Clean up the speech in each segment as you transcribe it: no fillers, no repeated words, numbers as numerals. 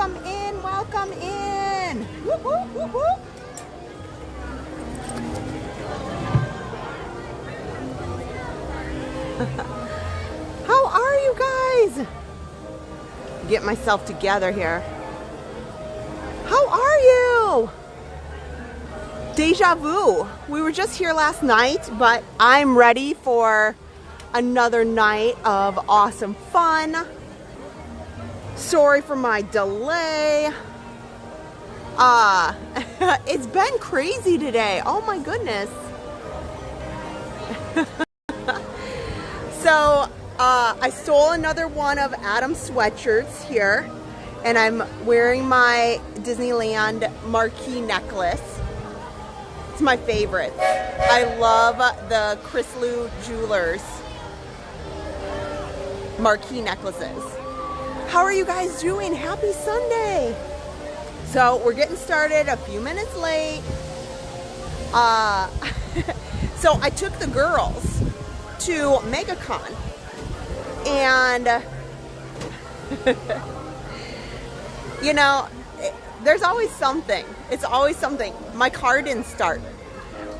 welcome in, welcome in. Woo-hoo, woo-hoo. How are you guys? Get myself together here. How are you? Deja vu. We were just here last night, but I'm ready for another night of awesome fun. Sorry for my delay. It's been crazy today. Oh my goodness. So, I stole another one of Adam's sweatshirts here, and I'm wearing my Disneyland marquee necklace. It's my favorite. I love the Chrysalis Jewelers marquee necklaces. How are you guys doing? Happy Sunday. So we're getting started a few minutes late. So I took the girls to MegaCon, and you know, there's always something. It's always something. My car didn't start.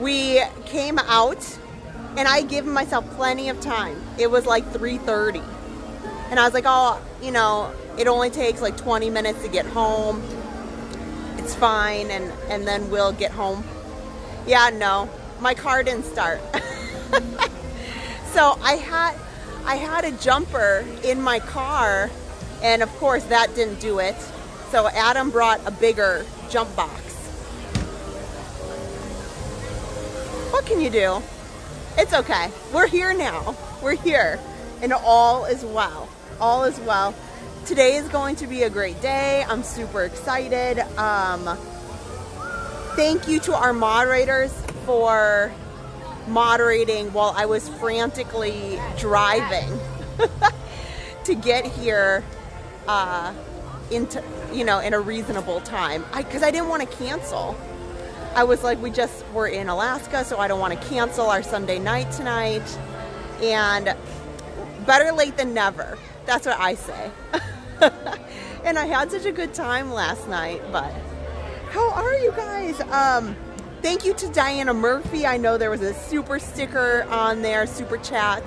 We came out, and I gave myself plenty of time. It was like 3:30, and I was like, oh, you know, it only takes like 20 minutes to get home. It's fine, and then we'll get home. Yeah, no, my car didn't start. So I had a jumper in my car, and of course that didn't do it. So Adam brought a bigger jump box. What can you do? It's okay. We're here now. We're here, and all is well. All is well. Today is going to be a great day. I'm super excited. Thank you to our moderators for moderating while I was frantically driving to get here into, you know, in a reasonable time. Because I didn't want to cancel. I was like, we just were in Alaska, so I don't want to cancel our Sunday night tonight. And better late than never. That's what I say. And I had such a good time last night. But how are you guys? Thank you to Diana Murphy. I know there was a super sticker on there, super chat.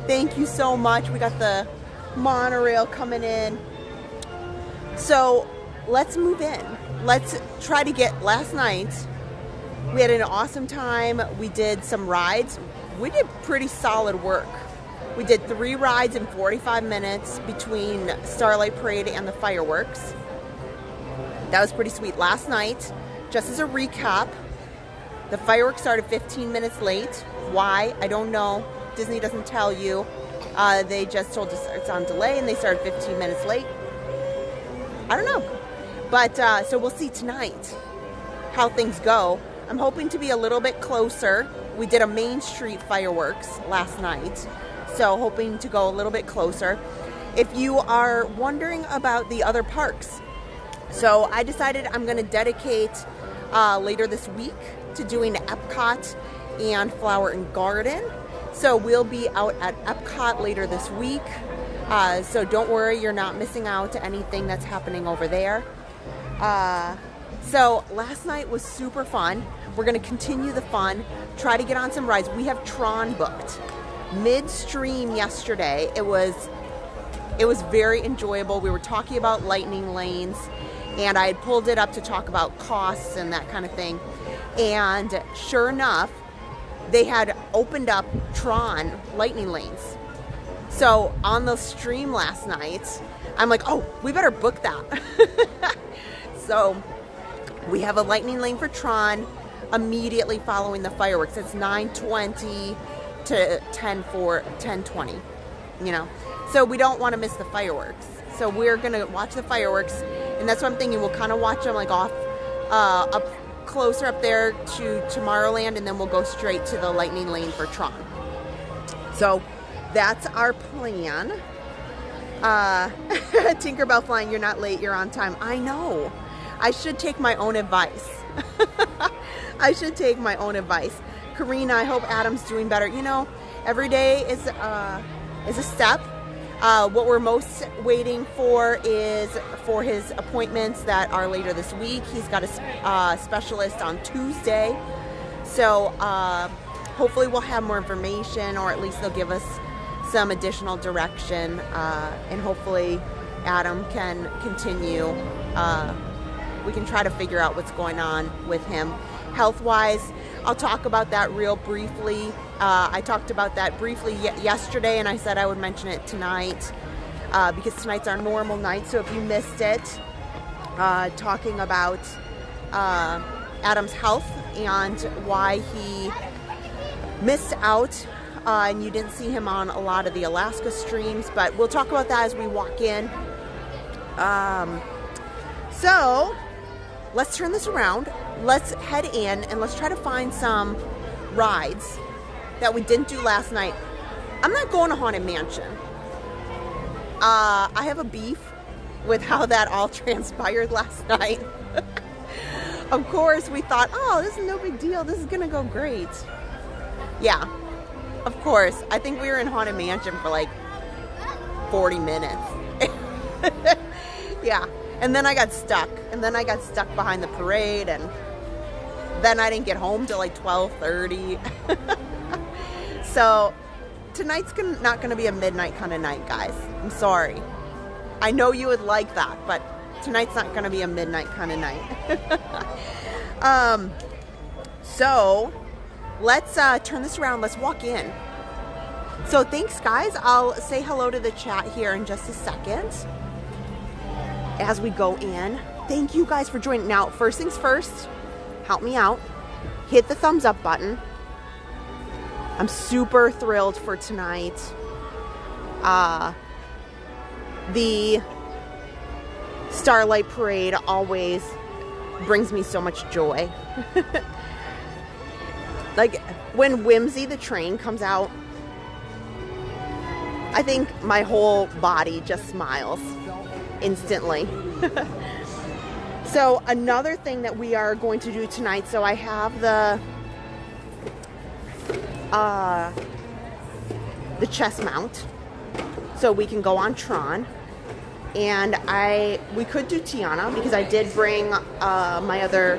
Thank you so much. We got the monorail coming in. So let's move in. Let's try to get, last night, we had an awesome time. We did some rides. We did pretty solid work. We did 3 rides in 45 minutes between Starlight Parade and the fireworks. That was pretty sweet. Last night, just as a recap, the fireworks started 15 minutes late. Why? I don't know. Disney doesn't tell you. They just told us it's on delay, and they started 15 minutes late. I don't know. But, so we'll see tonight how things go. I'm hoping to be a little bit closer. We did a Main Street fireworks last night, so hoping to go a little bit closer. If you are wondering about the other parks, so I decided I'm going to dedicate later this week to doing Epcot and Flower and Garden. So we'll be out at Epcot later this week. So don't worry, you're not missing out to anything that's happening over there. So last night was super fun. We're going to continue the fun, try to get on some rides. We have Tron booked. Midstream yesterday, it was very enjoyable. We were talking about lightning lanes, and I had pulled it up to talk about costs and that kind of thing. And sure enough, they had opened up Tron lightning lanes. So on the stream last night, I'm like, oh, we better book that. So we have a lightning lane for Tron immediately following the fireworks. It's 9:20 to 10:20, you know. So we don't want to miss the fireworks. So we're going to watch the fireworks, and that's what I'm thinking. We'll kind of watch them like off, up closer up there to Tomorrowland, and then we'll go straight to the lightning lane for Tron. So that's our plan. Tinkerbell Flying, you're not late, you're on time. I know. I should take my own advice. I should take my own advice. Karina, I hope Adam's doing better. You know, every day is a step. What we're most waiting for is for his appointments that are later this week. He's got a specialist on Tuesday. So hopefully we'll have more information, or at least they'll give us some additional direction, and hopefully Adam can continue. We can try to figure out what's going on with him health-wise. I'll talk about that real briefly. I talked about that briefly yesterday, and I said I would mention it tonight because tonight's our normal night. So if you missed it, talking about Adam's health and why he missed out, and you didn't see him on a lot of the Alaska streams, but we'll talk about that as we walk in. So let's turn this around. Let's head in and let's try to find some rides that we didn't do last night. I'm not going to Haunted Mansion. I have a beef with how that all transpired last night. Of course, we thought, oh, this is no big deal. This is going to go great. Yeah, of course. I think we were in Haunted Mansion for like 40 minutes. Yeah. And then I got stuck. And then I got stuck behind the parade. And then I didn't get home till like 12:30. So tonight's not going to be a midnight kind of night, guys. I'm sorry. I know you would like that, but tonight's not going to be a midnight kind of night. So let's turn this around. Let's walk in. So thanks, guys. I'll say hello to the chat here in just a second as we go in. Thank you guys for joining. Now, first things first, help me out. Hit the thumbs up button. I'm super thrilled for tonight. The Starlight Parade always brings me so much joy. Like when Whimsy the train comes out, I think my whole body just smiles instantly. So another thing that we are going to do tonight, so I have the chest mount, so we can go on Tron, and we could do Tiana because I did bring my other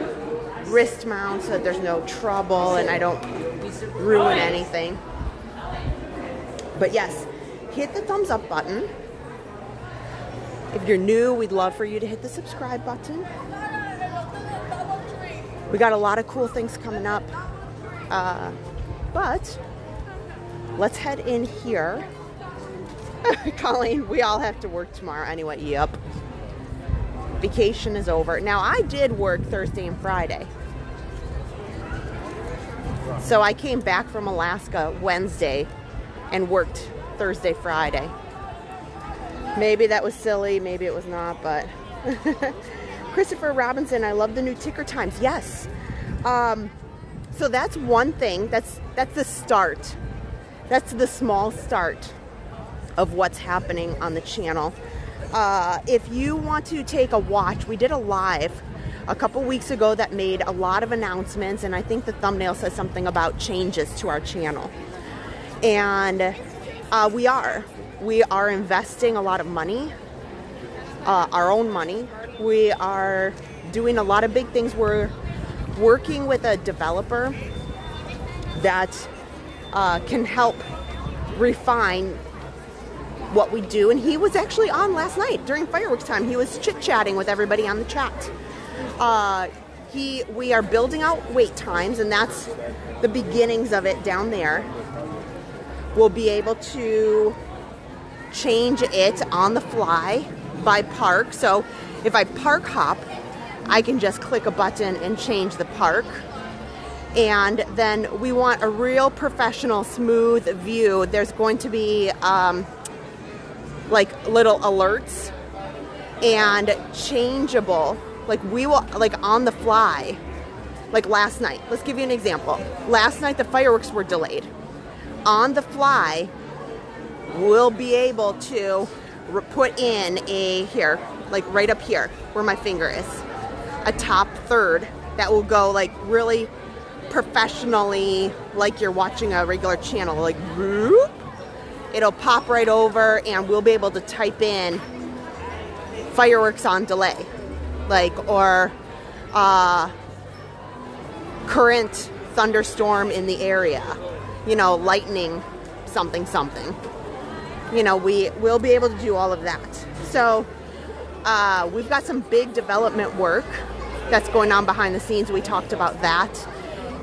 wrist mount so that there's no trouble and I don't ruin anything. But yes, hit the thumbs up button. If you're new, we'd love for you to hit the subscribe button. We got a lot of cool things coming up. But let's head in here. Colleen, we all have to work tomorrow anyway. Yep. Vacation is over. Now, I did work Thursday and Friday. So I came back from Alaska Wednesday and worked Thursday, Friday. Maybe that was silly, maybe it was not, but Christopher Robinson, I love the new ticker times. Yes. So that's one thing. That's the start. That's the small start of what's happening on the channel. If you want to take a watch, we did a live a couple weeks ago that made a lot of announcements, and I think the thumbnail says something about changes to our channel. And we are investing a lot of money, our own money. We are doing a lot of big things. We're working with a developer that can help refine what we do. And he was actually on last night during fireworks time. He was chit-chatting with everybody on the chat. We are building out wait times, and that's the beginnings of it down there. We'll be able to change it on the fly by park. So if I park hop, I can just click a button and change the park. And then we want a real professional, smooth view. There's going to be like little alerts and changeable. Like we will, like on the fly, like last night. Let's give you an example. Last night the fireworks were delayed. On the fly, we'll be able to put in here, like right up here where my finger is, a top third that will go like really professionally, like you're watching a regular channel, like whoop, it'll pop right over and we'll be able to type in fireworks on delay, like, or current thunderstorm in the area, you know, lightning something something. You know, we'll be able to do all of that. So we've got some big development work that's going on behind the scenes. We talked about that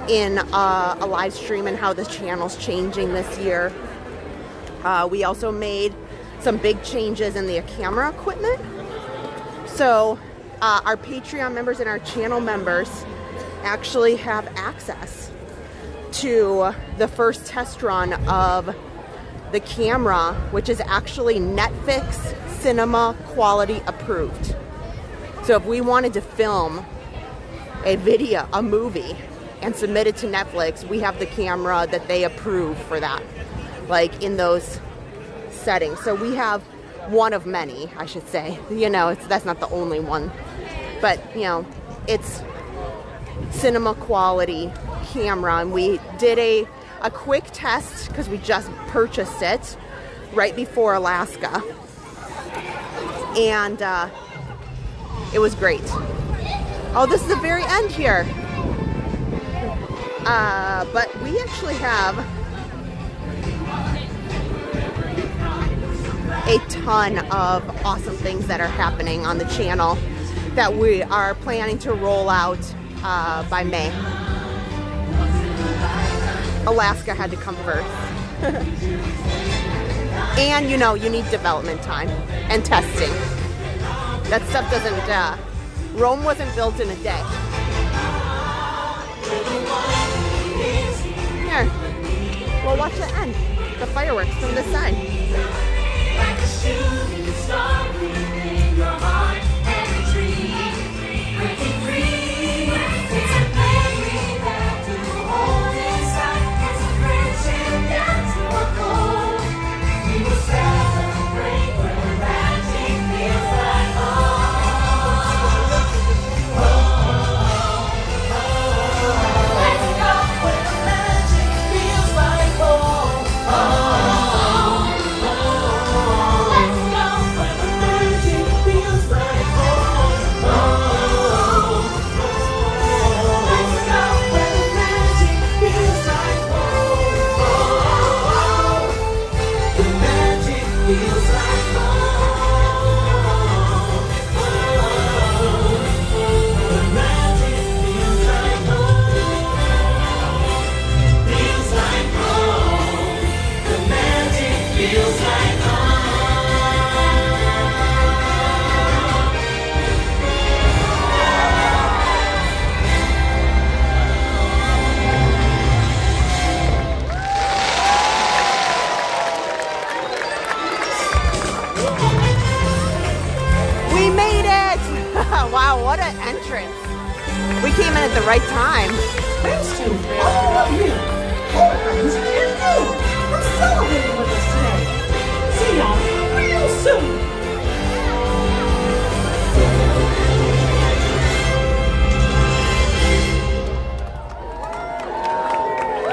in a live stream and how the channel's changing this year. We also made some big changes in the camera equipment. So our Patreon members and our channel members actually have access to the first test run of the camera, which is actually Netflix cinema quality approved. So if we wanted to film a video, a movie, and submit it to Netflix, we have the camera that they approve for that, like in those settings. So we have one of many, I should say. You know, that's not the only one, but you know, it's cinema quality camera, and we did a quick test because we just purchased it right before Alaska, and it was great. Oh, this is the very end here. But we actually have a ton of awesome things that are happening on the channel that we are planning to roll out by May. Alaska had to come first. And you know, you need development time and testing. That stuff doesn't, Rome wasn't built in a day. Here, we'll watch the end, the fireworks from this side. Like a shooting star in your heart and a dream, breaking free. It's a memory that you hold inside. It's a friendship down to a goal. We will celebrate when the magic feels like home. Let's go when the magic feels like home. Let's go when the magic feels like home. Let's go when the magic feels like home. The magic feels like home. The magic feels like home. Feels like home. The magic feels like home. We made it! Wow, what an entrance. We came in at the right time. Thanks to all of you, old friends and new, for celebrating with us today. See y'all real soon.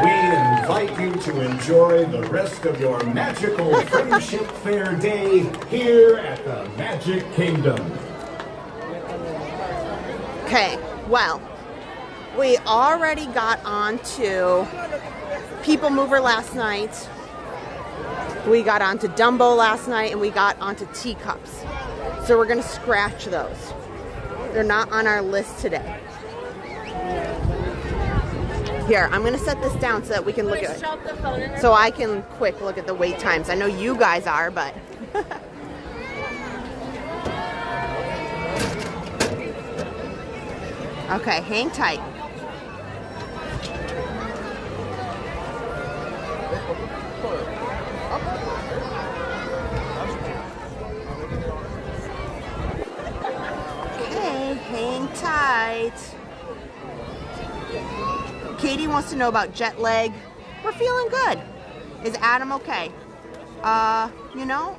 We invite you to enjoy the rest of your magical Friendship Fair day here at the Magic Kingdom. Okay, well, we already got onto People Mover last night. We got onto Dumbo last night, and we got onto Teacups. So we're gonna scratch those. They're not on our list today. Here, I'm gonna set this down so that we can look at it. So I can quick look at the wait times. I know you guys are, but okay, hang tight. Okay, hang tight. Katie wants to know about jet lag. We're feeling good. Is Adam okay? You know,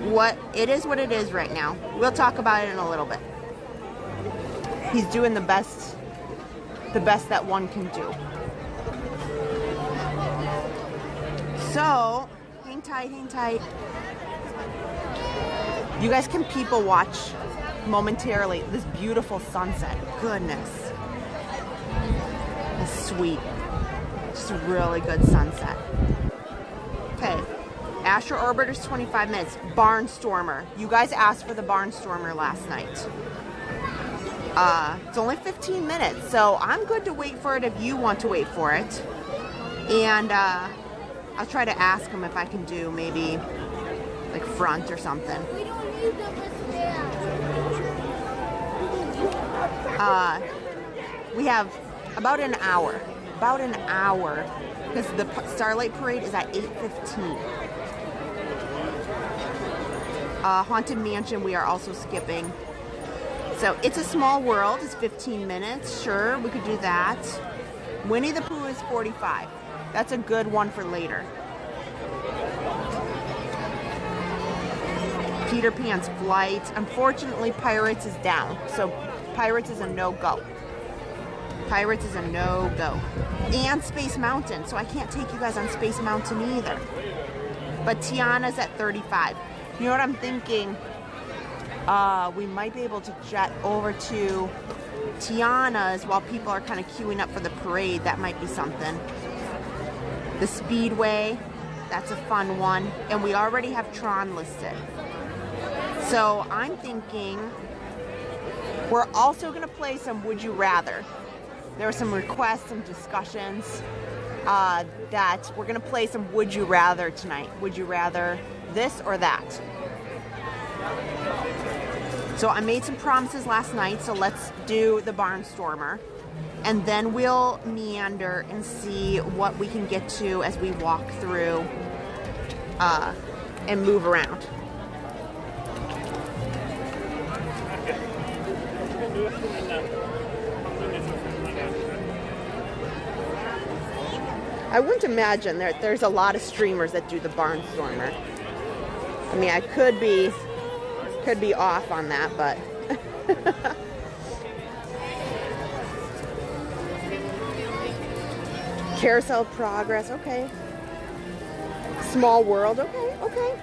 what it is right now. We'll talk about it in a little bit. He's doing the best that one can do. So, hang tight, hang tight. You guys can people watch momentarily this beautiful sunset. Goodness. It's sweet. Just a really good sunset. Okay. Astro Orbiter's 25 minutes. Barnstormer. You guys asked for the Barnstormer last night. It's only 15 minutes, so I'm good to wait for it if you want to wait for it. And I'll try to ask him if I can do maybe like front or something. We don't need them to We have about an hour. About an hour. Because the Starlight Parade is at 8:15. Haunted Mansion we are also skipping. So It's a Small World is 15 minutes. Sure, we could do that. Winnie the Pooh is 45. That's a good one for later. Peter Pan's Flight. Unfortunately, Pirates is down. So Pirates is a no-go. Pirates is a no-go. And Space Mountain. So I can't take you guys on Space Mountain either. But Tiana's at 35. You know what I'm thinking? We might be able to jet over to Tiana's while people are kind of queuing up for the parade. That might be something. The Speedway, that's a fun one. And we already have Tron listed. So I'm thinking we're also going to play some Would You Rather. There were some requests, some discussions that we're going to play some Would You Rather tonight. Would you rather this or that? So I made some promises last night, so let's do the Barnstormer. And then we'll meander and see what we can get to as we walk through and move around. I wouldn't imagine there's a lot of streamers that do the Barnstormer. I mean, I could be off on that, but Carousel Progress, okay. Small World, okay.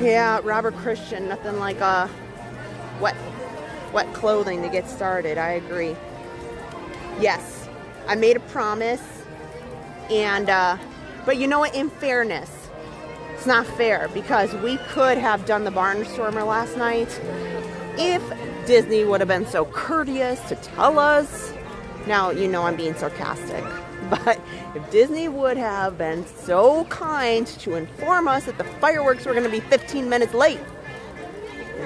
Yeah, Robert Christian, nothing like wet clothing to get started. I agree. Yes, I made a promise, and but you know what? In fairness, it's not fair because we could have done the Barnstormer last night if Disney would have been so courteous to tell us. Now, you know I'm being sarcastic, but if Disney would have been so kind to inform us that the fireworks were going to be 15 minutes late,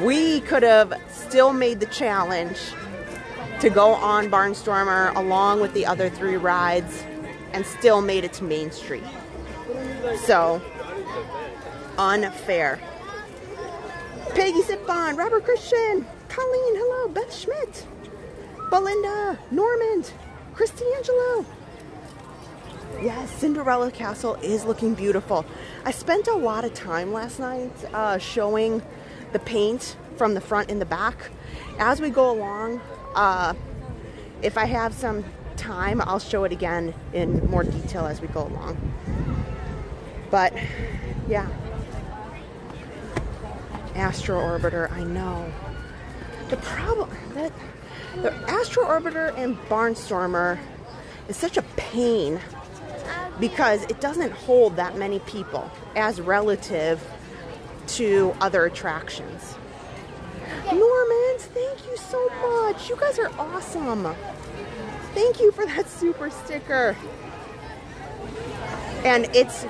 we could have still made the challenge to go on Barnstormer along with the other 3 rides and still made it to Main Street. So, unfair. Peggy Zipon, Robert Christian, Colleen, hello, Beth Schmidt, Belinda, Normand, Christy Angelo. Yes, Cinderella Castle is looking beautiful. I spent a lot of time last night showing the paint from the front and the back. As we go along, if I have some time, I'll show it again in more detail as we go along. But, yeah. Astro Orbiter, I know. The problem that the Astro Orbiter and Barnstormer is such a pain because it doesn't hold that many people as relative to other attractions. Normand, thank you so much. You guys are awesome. Thank you for that super sticker. And it's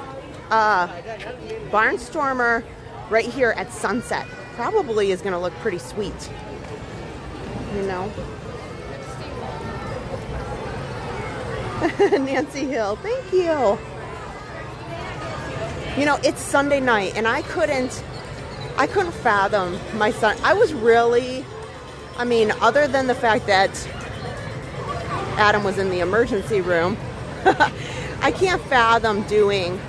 Barnstormer right here at sunset. Probably is going to look pretty sweet. You know? Nancy Hill, thank you. You know, it's Sunday night and I couldn't fathom my son. I was really, I mean, other than the fact that Adam was in the emergency room, I can't fathom doing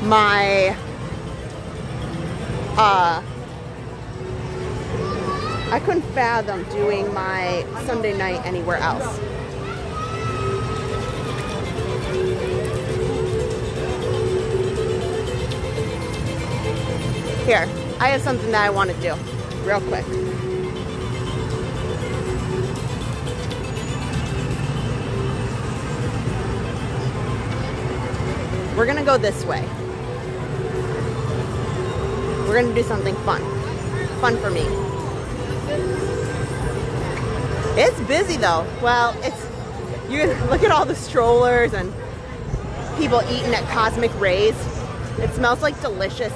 my, I couldn't fathom doing my Sunday night anywhere else. Here, I have something that I want to do real quick. We're gonna go this way. We're gonna do something fun. Fun for me. It's busy though. Well, you look at all the strollers and people eating at Cosmic Ray's. It smells like delicious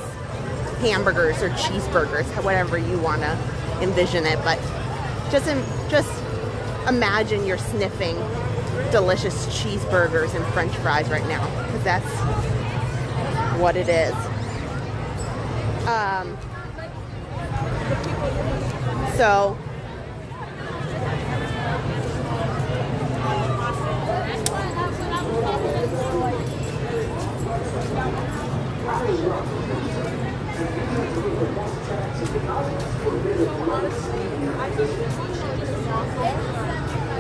hamburgers or cheeseburgers, whatever you want to envision it. But just imagine you're sniffing delicious cheeseburgers and French fries right now, because that's what it is. So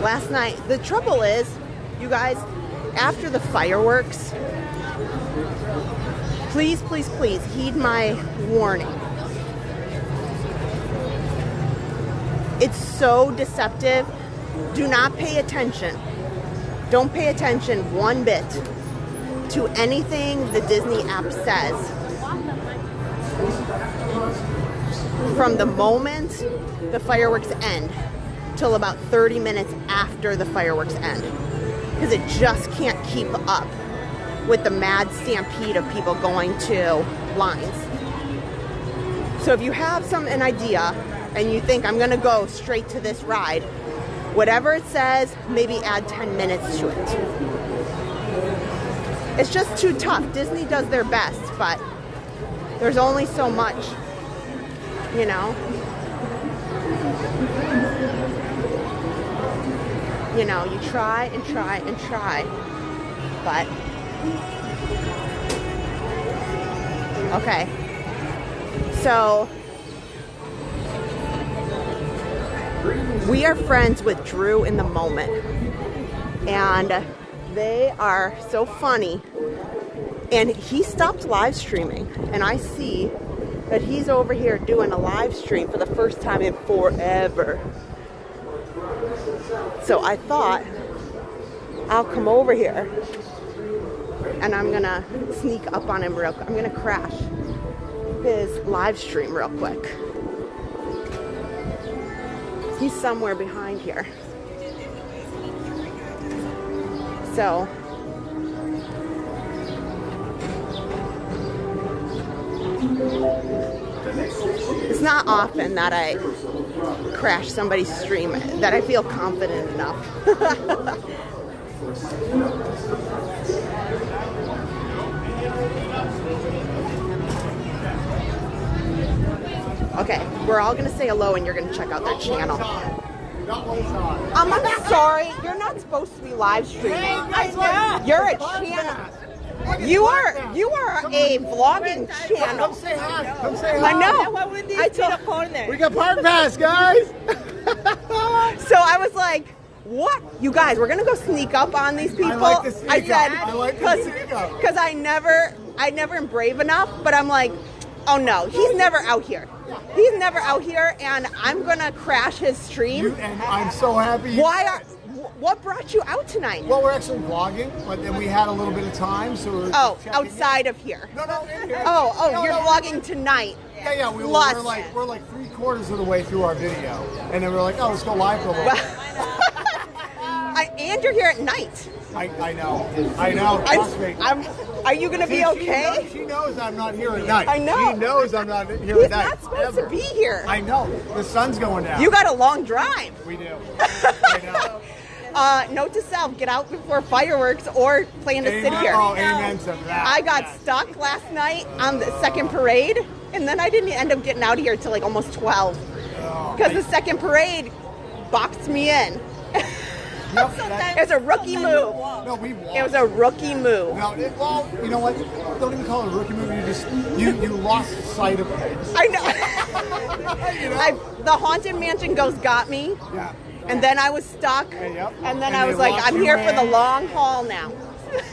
last night, the trouble is, you guys, after the fireworks, please, please, please heed my warning. It's so deceptive. Do not pay attention. Don't pay attention one bit to anything the Disney app says. From the moment the fireworks end till about 30 minutes after the fireworks end. Because it just can't keep up with the mad stampede of people going to lines. So if you have an idea and you think I'm gonna go straight to this ride, whatever it says, maybe add 10 minutes to it. It's just too tough. Disney does their best, but there's only so much, you know? You know, you try and try and try, but okay. So we are friends with Drew in the Moment, and they are so funny. And he stopped live streaming, and I see that he's over here doing a live stream for the first time in forever. So I thought I'll come over here and I'm gonna sneak up on him real quick. I'm gonna crash his live stream real quick. He's somewhere behind here. So it's not often that I crash somebody's stream that I feel confident enough. Okay, we're all gonna say hello and you're gonna check out their channel. I'm sorry, you're not supposed to be live streaming. You're a channel. You are a vlogging channel. Come say hi. Come say hi. I know. What would I told We got park pass, guys. So I was like, what? You guys, we're gonna go sneak up on these people. I like to sneak I said, up. I like to sneak up. because I never am brave enough, but I'm like, oh no, he's never out here. He's never out here, and I'm gonna crash his stream. And I'm so happy. What brought you out tonight? Well, we're actually vlogging, but then we had a little bit of time, so we're outside of here. No, in here. Oh, you're vlogging tonight. Yeah. We're like 3/4 of the way through our video, and then we're like, oh, let's go live for a little bit. And you're here at night. I know. Trust me. Are you going to be okay? She knows I'm not here at night. I know. She knows I'm not here He's at night. not supposed to be here. I know. The sun's going down. You got a long drive. We do. I know. Note to self, get out before fireworks or plan to sit here. Oh, amen to that. I got stuck last night on the second parade, and then I didn't end up getting out of here till like almost 12. Because the second parade boxed me in. Nope, It was a rookie move. No, we walked. It was a rookie move. No, well, you know what? Don't even call it a rookie move. You lost sight of things. I know. You know? The Haunted Mansion ghost got me. Yeah. And then I was stuck. Yep. And then And I they was like, lost I'm your here for the man. long haul now.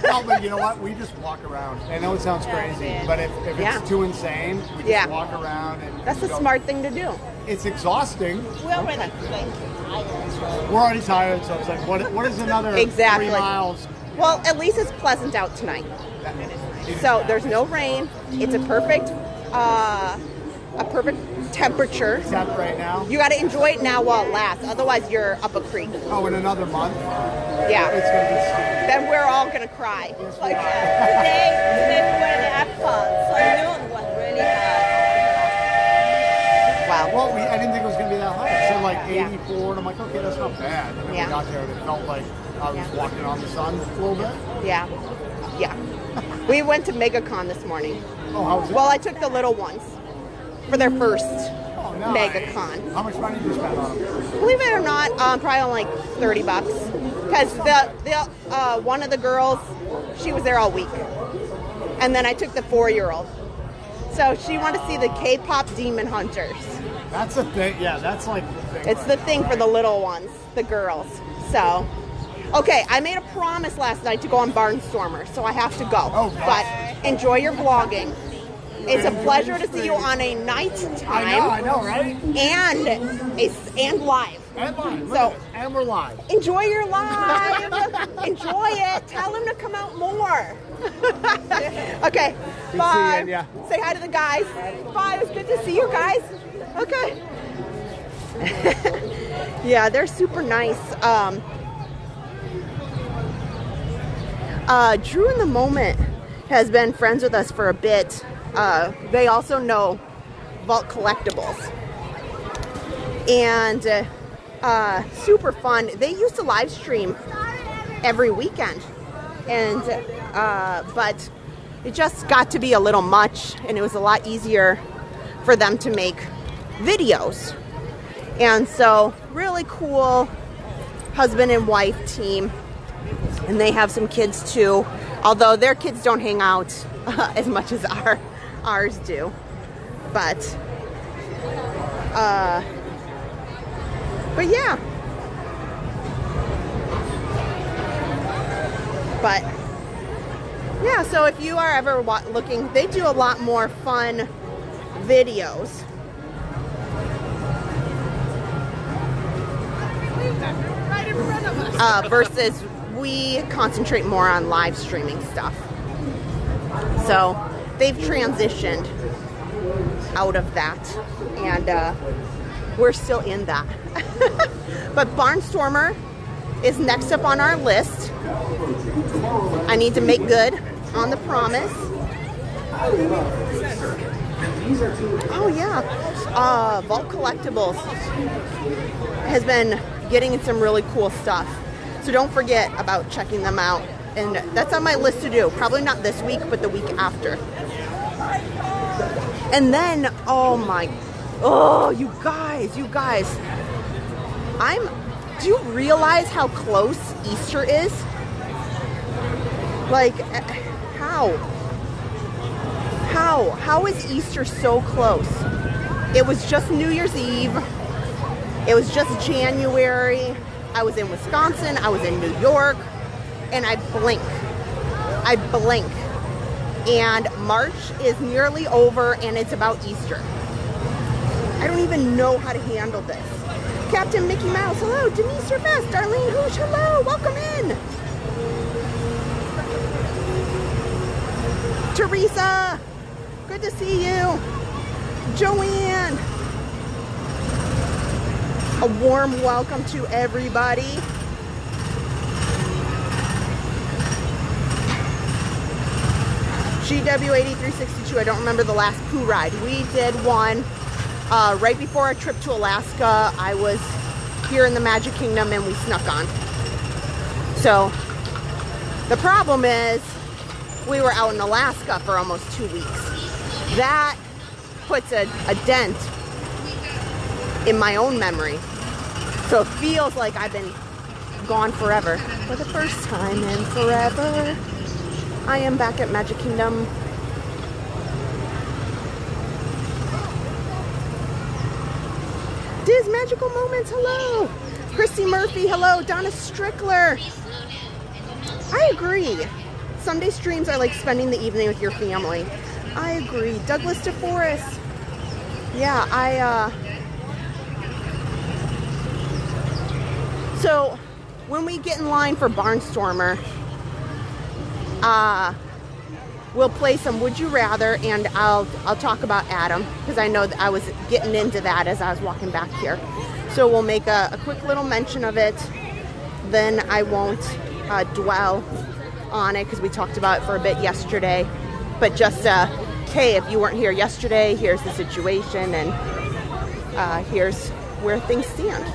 No, but you know what? We just walk around. I know it sounds crazy, but if Yeah. it's too insane, we just walk around and That's a go. smart thing to do. It's exhausting. We're already tired. We're already tired, so it's like, what is another Exactly. 3 miles? Well, at least it's pleasant out tonight. So there's no rain. It's a perfect temperature. Except right now. You got to enjoy it now while it lasts. Otherwise, you're up a creek. Oh, in another month, Yeah. it's going to be stupid. Then we're all gonna cry. Like today we were in the airport, so noon was really hot. Wow. Well, I didn't think it was going to be that high. It said like 84, and I'm like, okay, that's not bad. And then Yeah. we got there, and it felt like I was walking on the sun a little bit. Yeah. Yeah. We went to MegaCon this morning. Oh, how was it? Well, I took the little ones for their first Oh, nice. MegaCon. How much money did you spend on them? Believe it or not, probably only like $30. Because the one of the girls, she was there all week. And then I took the 4-year-old. So she wanted to see the K-pop Demon Hunters. That's the thing. Yeah, that's like the thing. It's the thing for the little ones, the girls. So, okay, I made a promise last night to go on Barnstormer, so I have to go. Oh, God. But enjoy your vlogging. It's a pleasure to see you on a nighttime I know, right? and live. And live. So- And we're live. Enjoy your live. Enjoy it. Tell them to come out more. Okay. Bye. seeing ya. Say hi to the guys. Bye. It was good to see you guys. Okay. Yeah, they're super nice. Drew in the Moment has been friends with us for a bit. They also know Walt Collectibles. And super fun. They used to live stream every weekend. And but it just got to be a little much, and it was a lot easier for them to make videos. And so really cool husband and wife team. And they have some kids too, although their kids don't hang out as much as ours do. But yeah. But yeah, so if you are ever looking, they do a lot more fun videos. Right in front of us. Versus we concentrate more on live streaming stuff. So they've transitioned out of that, and we're still in that. But Barnstormer is next up on our list. I need to make good on the promise. Oh yeah, Vault Collectibles has been getting in some really cool stuff. So don't forget about checking them out. And that's on my list to do. Probably not this week, but the week after. And then, you guys. Do you realize how close Easter is? Like, how? How is Easter so close? It was just New Year's Eve. It was just January. I was in Wisconsin. I was in New York. And I blink. And March is nearly over, and it's about Easter. I don't even know how to handle this. Captain Mickey Mouse, hello. Denise Best, Darlene Hoosh, hello. Welcome in. Teresa, good to see you. Joanne, a warm welcome to everybody. GW8362, I don't remember the last poo ride. We did one right before our trip to Alaska. I was here in the Magic Kingdom and we snuck on. So the problem is we were out in Alaska for almost 2 weeks. That puts a dent in my own memory. So it feels like I've been gone forever. For the first time in forever, I am back at Magic Kingdom. Diz Magical Moments, hello. Christy Murphy, hello. Donna Strickler. I agree. Sunday streams are like spending the evening with your family. I agree. Douglas DeForest. Yeah, so when we get in line for Barnstormer, we'll play some Would You Rather, and I'll talk about Adam, because I know that I was getting into that as I was walking back here. So we'll make a quick little mention of it. Then I won't dwell on it because we talked about it for a bit yesterday. But just, hey, if you weren't here yesterday, here's the situation, and here's where things stand.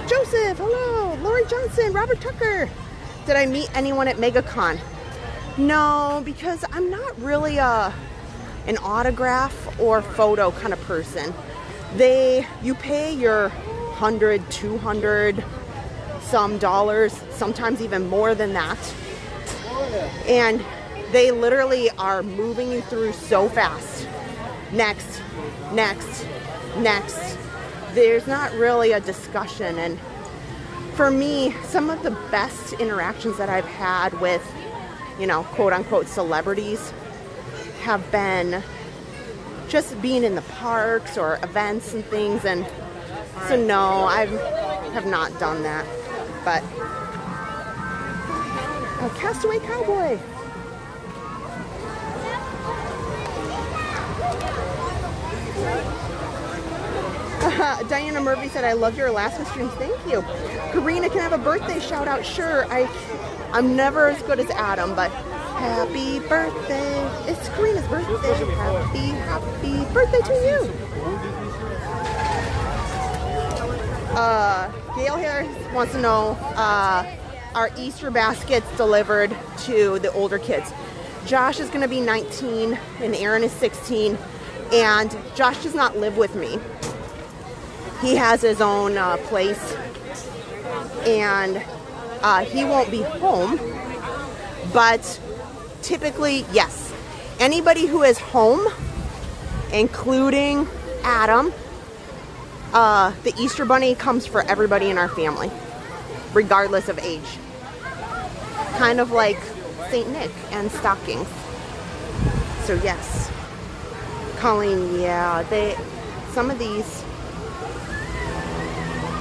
Joseph, hello. Lori Johnson, Robert Tucker. Did I meet anyone at MegaCon? No, because I'm not really an autograph or photo kind of person. You pay your $100, $200 some dollars, sometimes even more than that. And they literally are moving you through so fast. Next, next, next. There's not really a discussion. And for me, some of the best interactions that I've had with, you know, quote unquote celebrities have been just being in the parks or events and things. And so no, I have not done that. But Castaway Cowboy. Diana Murphy said, I love your Alaska streams. Thank you. Karina, can I have a birthday shout out? Sure. I'm never as good as Adam, but happy birthday. It's Karina's birthday. Happy birthday to you. Gail here wants to know, are Easter baskets delivered to the older kids? Josh is going to be 19 and Aaron is 16, and Josh does not live with me. He has his own place, and he won't be home, but typically, yes, anybody who is home, including Adam, the Easter Bunny comes for everybody in our family, regardless of age. Kind of like St. Nick and stockings. So yes. Colleen, yeah, some of these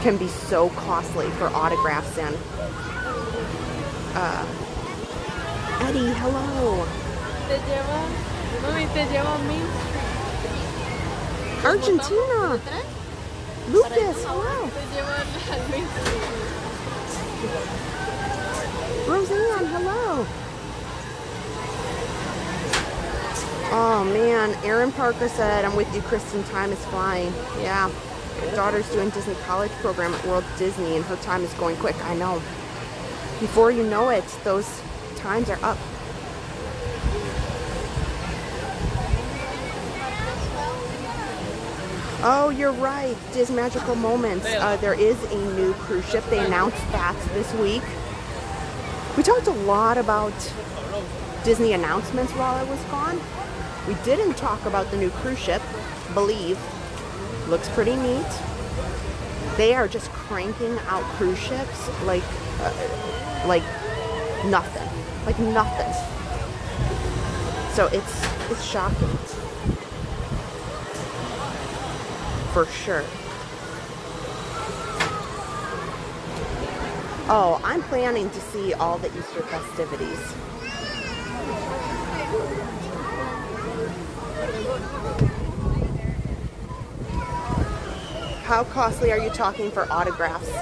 can be so costly for autographs. And Eddie, hello. Argentina. Lucas, hello. Roseanne, hello. Oh man, Aaron Parker said, I'm with you, Kristen, time is flying. Yeah, your daughter's doing Disney College program at World Disney and her time is going quick. I know. Before you know it, those times are up. Oh, you're right. Disney Magical Moments. There is a new cruise ship. They announced that this week. We talked a lot about Disney announcements while I was gone. We didn't talk about the new cruise ship, Believe. Looks pretty neat. They are just cranking out cruise ships like nothing. Like nothing. So it's shocking. For sure. Oh, I'm planning to see all the Easter festivities. How costly are you talking for autographs?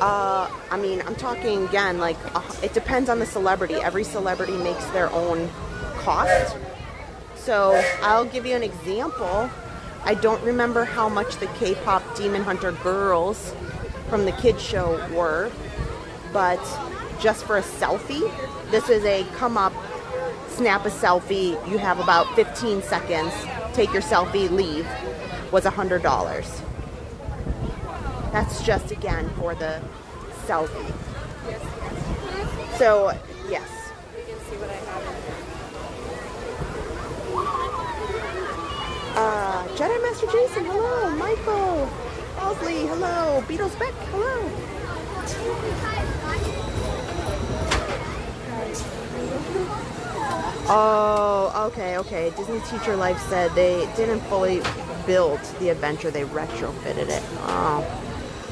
I mean, I'm talking again, like, it depends on the celebrity. Every celebrity makes their own cost. So I'll give you an example. I don't remember how much the K-pop Demon Hunter girls from the kids show were, but just for a selfie, this is a come up, snap a selfie, you have about 15 seconds, take your selfie, leave, was $100. That's just, again, for the selfie. So, yes. You can see what I have. Jedi Master Jason, hello. Michael. Owsley, hello. Beatles Beck, hello. Oh, okay. Disney Teacher Life said they didn't fully build the adventure, they retrofitted it. Oh,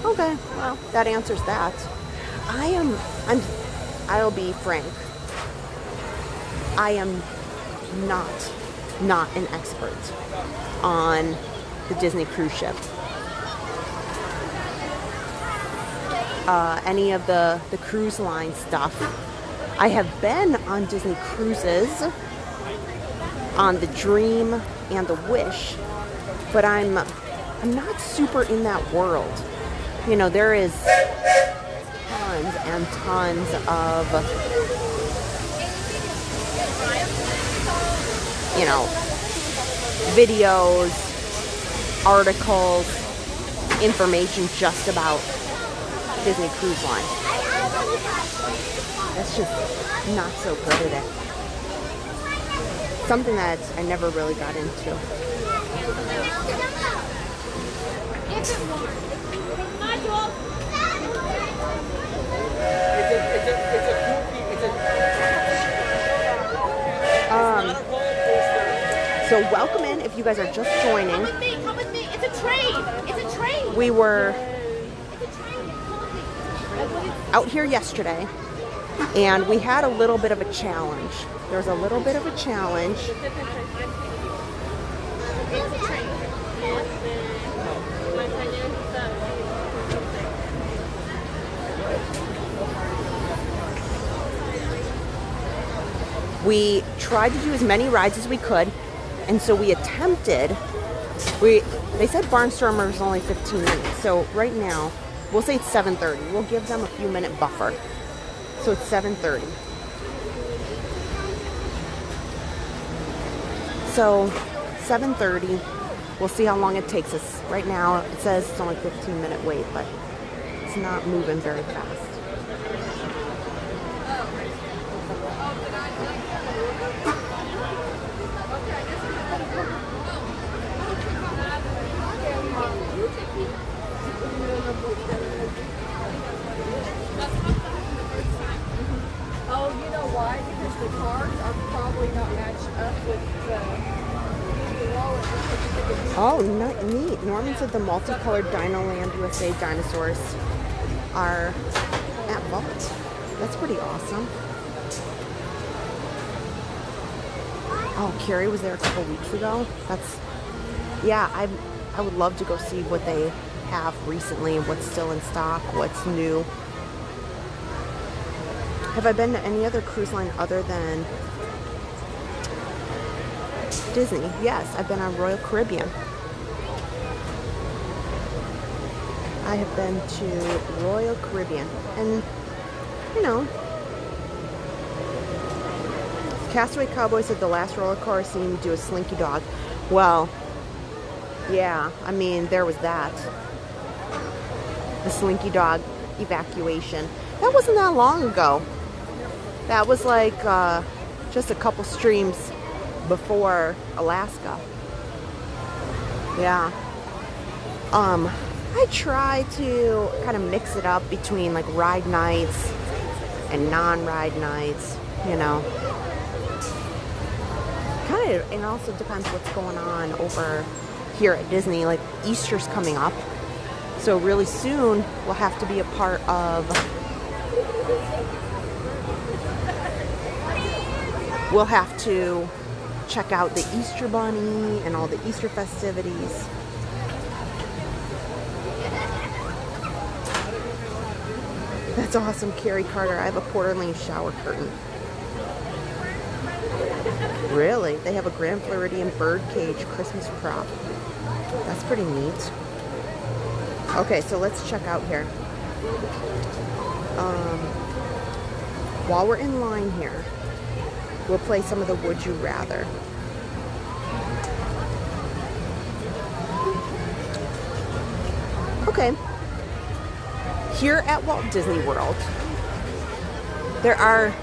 okay, well, that answers that. I'll be frank. I am not an expert on the Disney cruise ship. Any of the cruise line stuff. I have been on Disney cruises, on the Dream and the Wish, but I'm not super in that world. You know, there is tons and tons of, you know, videos, articles, information just about Disney Cruise Line. That's just not so good at it. Something that I never really got into. So welcome in if you guys are just joining. Come with me. It's a train. It's a train. We were out here yesterday, and we had a little bit of a challenge. There's a little bit of a challenge. We tried to do as many rides as we could, and so we attempted. They said Barnstormer was only 15 minutes, so right now we'll say it's 7:30. We'll give them a few minute buffer, so it's 7:30. So 7:30. We'll see how long it takes us. Right now it says it's only 15-minute wait, but it's not moving very fast. Oh, you know why? Because the cars are probably not matched up with the wallet. Oh, neat. Norman said the multicolored Dinoland USA dinosaurs are at Walt. That's pretty awesome. Oh, Carrie was there a couple weeks ago. Yeah, I would love to go see what they have recently, what's still in stock, what's new. Have I been to any other cruise line other than Disney? Yes, I've been on Royal Caribbean. I have been to Royal Caribbean, and you know, Castaway Cowboy said the last roller coaster seemed to do a slinky dog. Well, yeah, I mean, there was that. The slinky dog evacuation. That wasn't that long ago. That was like just a couple streams before Alaska. Yeah. I try to kind of mix it up between like ride nights and non-ride nights, you know. Kind of, it also depends what's going on over here at Disney. Like Easter's coming up, so really soon we'll have to be a part of. We'll have to check out the Easter Bunny and all the Easter festivities. That's awesome, Carrie Carter. I have a Port Orleans shower curtain. Really? They have a Grand Floridian birdcage Christmas prop. That's pretty neat. Okay, so let's check out here. While we're in line here, we'll play some of the Would You Rather. Okay. Here at Walt Disney World, there are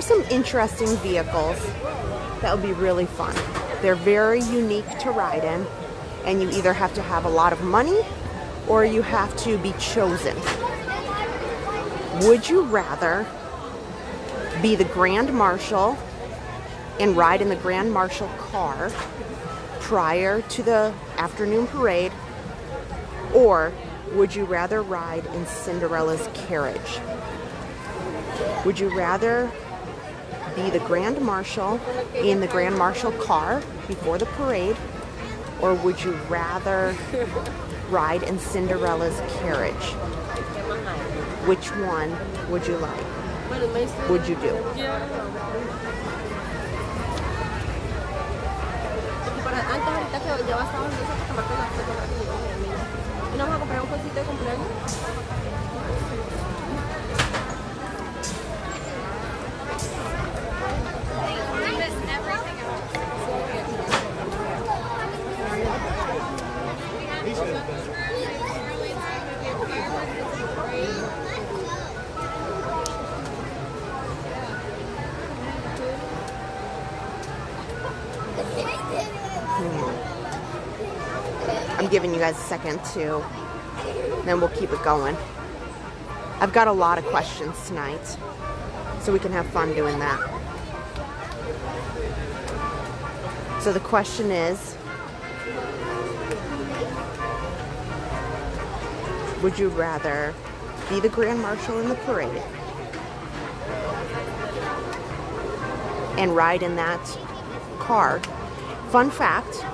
some interesting vehicles that would be really fun. They're very unique to ride in, and you either have to have a lot of money or you have to be chosen. Would you rather be the Grand Marshal and ride in the Grand Marshal car prior to the afternoon parade, or would you rather ride in Cinderella's carriage? Would you rather be the Grand Marshal in the Grand Marshal car before the parade, or would you rather ride in Cinderella's carriage? Which one would you like? Would you do? I'm giving you guys a second to, then we'll keep it going. I've got a lot of questions tonight, so we can have fun doing that. So the question is, would you rather be the Grand Marshal in the parade and ride in that car? Fun fact,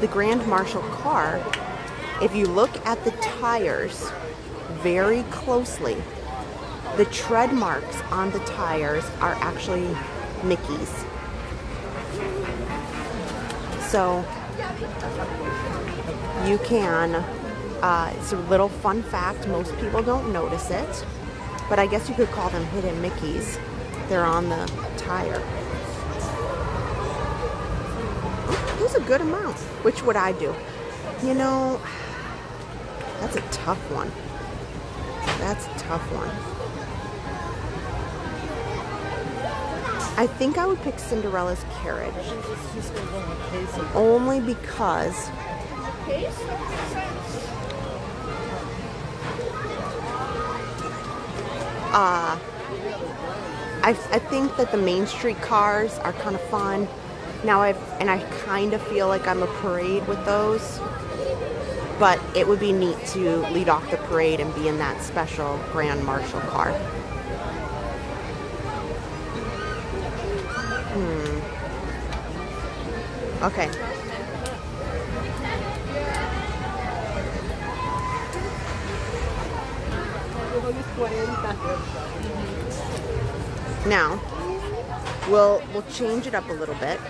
the Grand Marshal car, if you look at the tires very closely, the tread marks on the tires are actually Mickey's. So you can, it's a little fun fact, most people don't notice it, but I guess you could call them hidden Mickeys. They're on the tire. There's a good amount. Which would I do? You know, that's a tough one. That's a tough one. I think I would pick Cinderella's carriage. Only because I think that the Main Street cars are kind of fun. Now I kind of feel like I'm a parade with those, but it would be neat to lead off the parade and be in that special Grand Marshal car. Okay. Now, we'll change it up a little bit.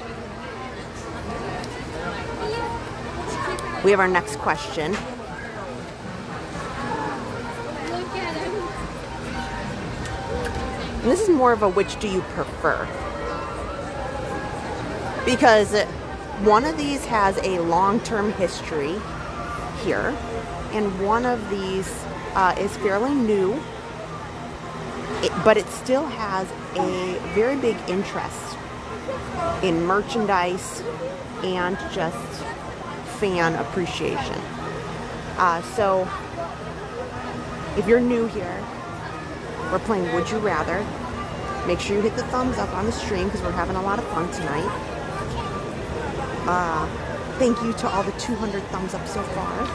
We have our next question. And this is more of a which do you prefer? Because one of these has a long-term history here, and one of these is fairly new, but it still has a very big interest in merchandise and just fan appreciation. So if you're new here, we're playing Would You Rather. Make sure you hit the thumbs up on the stream because we're having a lot of fun tonight. Thank you to all the 200 thumbs up so far.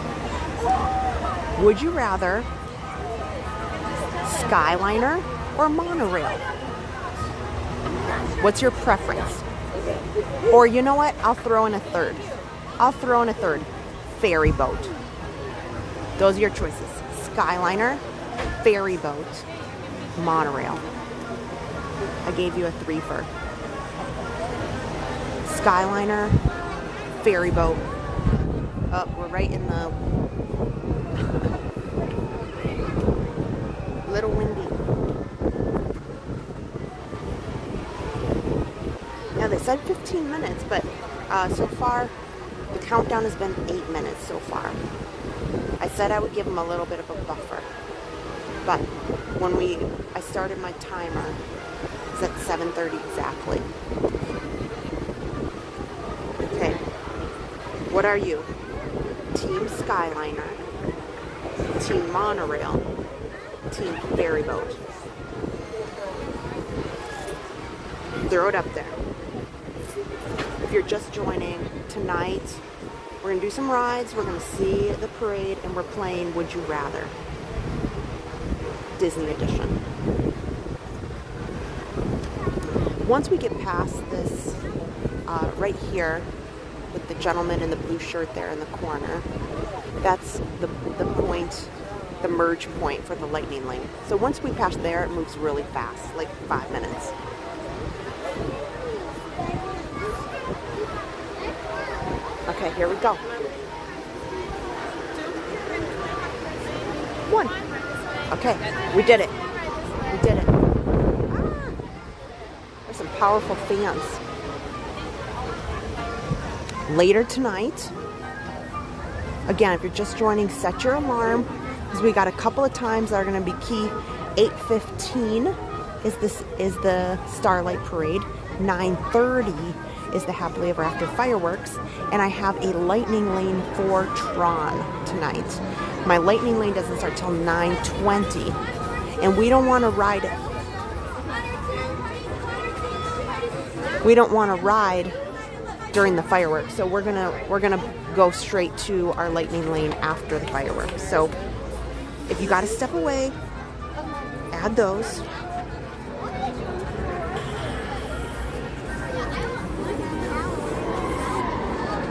Would you rather Skyliner or monorail? What's your preference? Or you know what? I'll throw in a third. Ferry boat. Those are your choices. Skyliner, ferry boat, monorail. I gave you a threefer. Skyliner, ferry boat. Oh, we're right in the little windy. Now they said 15 minutes, but so far the countdown has been 8 minutes so far. I said I would give them a little bit of a buffer, but when I started my timer, it's at 7:30 exactly. Okay, what are you? Team Skyliner, Team Monorail, Team Ferry Boat? Throw it up there. If you're just joining, tonight we're gonna do some rides, we're gonna see the parade, and we're playing Would You Rather, Disney Edition. Once we get past this, right here, with the gentleman in the blue shirt there in the corner, that's the point, the merge point for the lightning lane. So once we pass there, it moves really fast, like 5 minutes. Okay, here we go. 1. Okay, we did it. We did it. Ah, there's some powerful fans. Later tonight, again, if you're just joining, set your alarm, because we got a couple of times that are going to be key. 8:15 is the Starlight Parade. 9:30 is the Happily Ever After fireworks, and I have a lightning lane for Tron tonight. My lightning lane doesn't start till 9:20, and we don't want to ride it. We don't want to ride during the fireworks, so we're gonna go straight to our lightning lane after the fireworks. So if you got to step away, add those.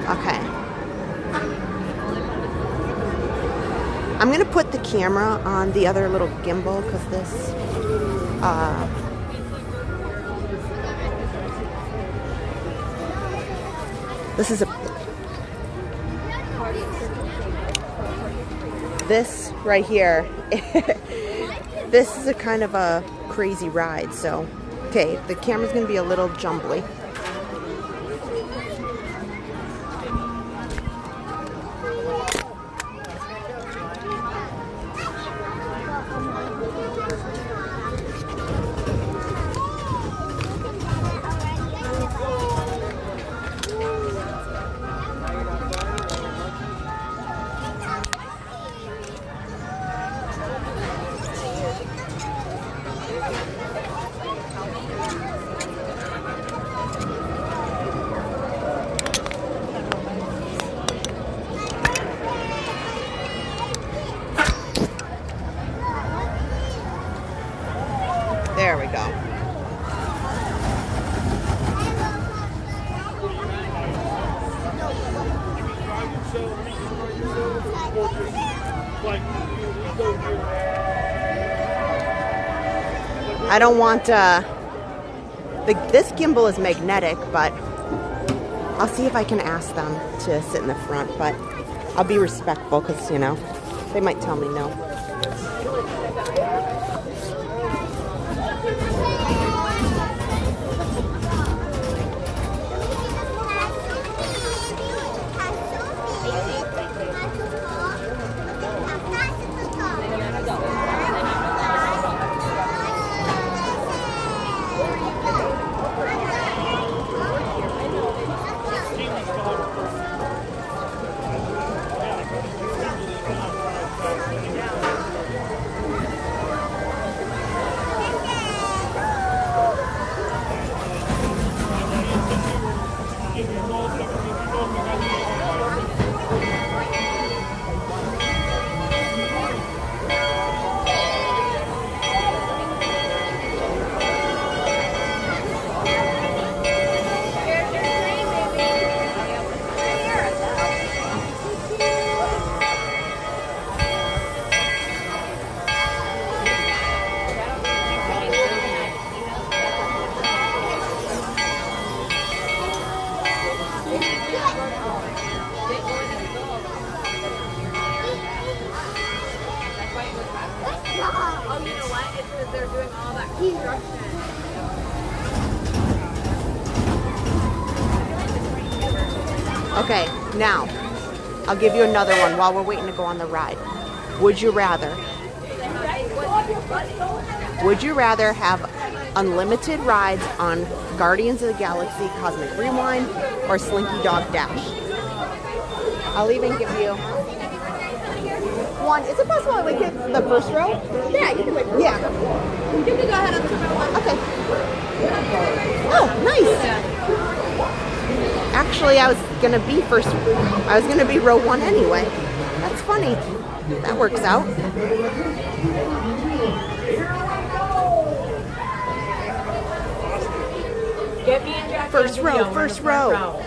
Okay. I'm gonna put the camera on the other little gimbal because this is this right here. This is a kind of a crazy ride. So, okay, the camera's gonna be a little jumbly. There we go. I don't want this gimbal is magnetic, but I'll see if I can ask them to sit in the front, but I'll be respectful because, you know, they might tell me no. Okay, now, I'll give you another one while we're waiting to go on the ride. Would you rather have unlimited rides on Guardians of the Galaxy Cosmic Rewind or Slinky Dog Dash? I'll even give you one. Is it possible I would get the first row? Yeah, you can wait. Yeah. You can go ahead on the first one. Okay. Oh, nice. Actually, I was gonna be row 1 anyway. That's funny. That works out. First row.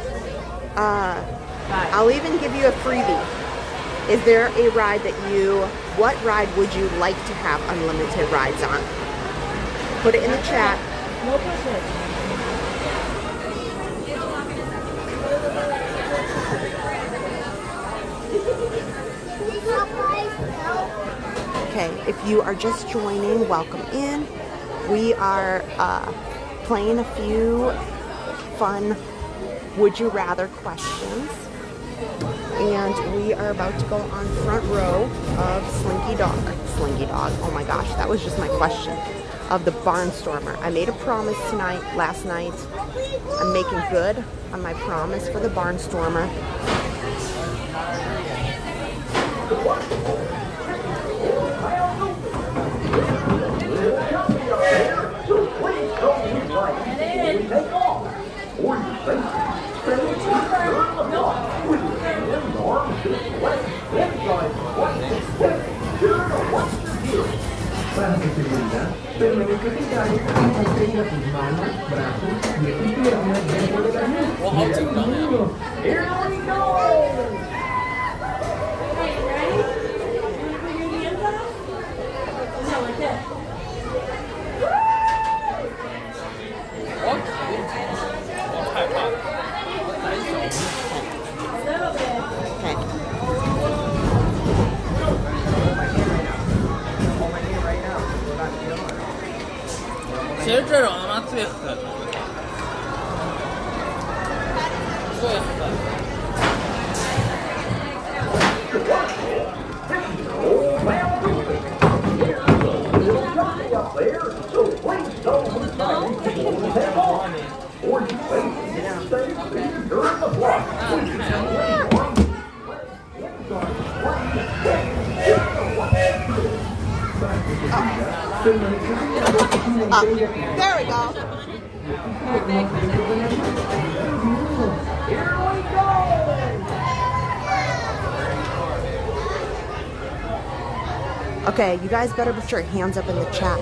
I'll even give you a freebie. Is there a ride what ride would you like to have unlimited rides on? Put it in the chat. Okay, if you are just joining, welcome in. We are playing a few fun would you rather questions, and we are about to go on front row of Slinky Dog, oh my gosh, that was just my question, of the Barnstormer. I made a promise last night. I'm making good on my promise for the Barnstormer. Para su seguridad, permanece sentado y mantenga sus manos, brazos, pies y piernas dentro de la luz. Here we go! Okay, ready? Put your hands up. No, like this. Okay. There we go. Okay, you guys better put your hands up in the chat.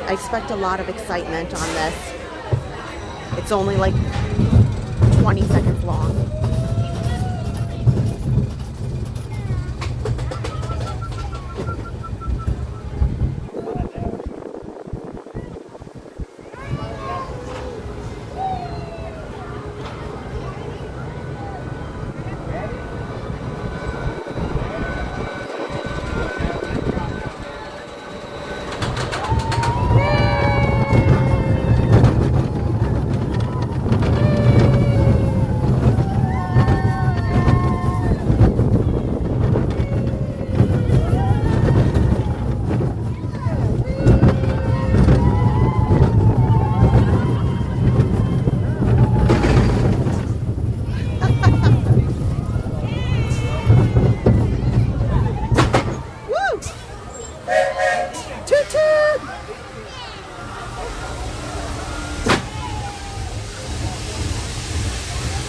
I expect a lot of excitement on this. It's only like 20 seconds long.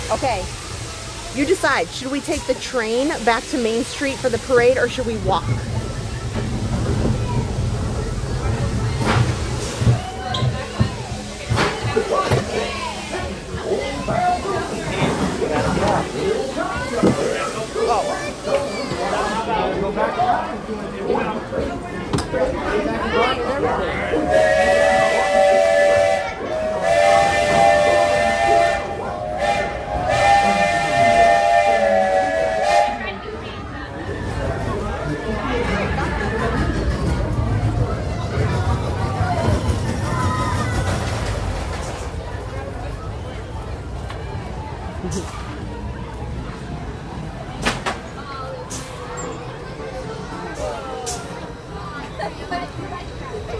Okay, you decide. Should we take the train back to Main Street for the parade, or should we walk?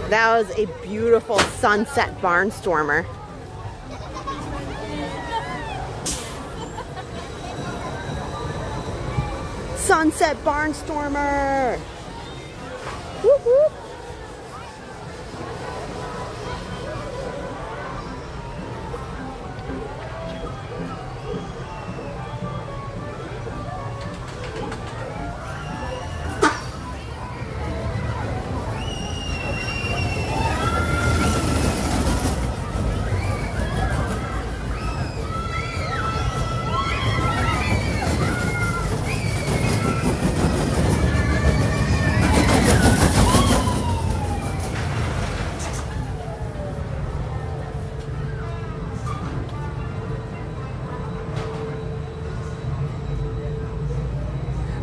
That was a beautiful sunset Barnstormer. Sunset Barnstormer! Whoop, whoop.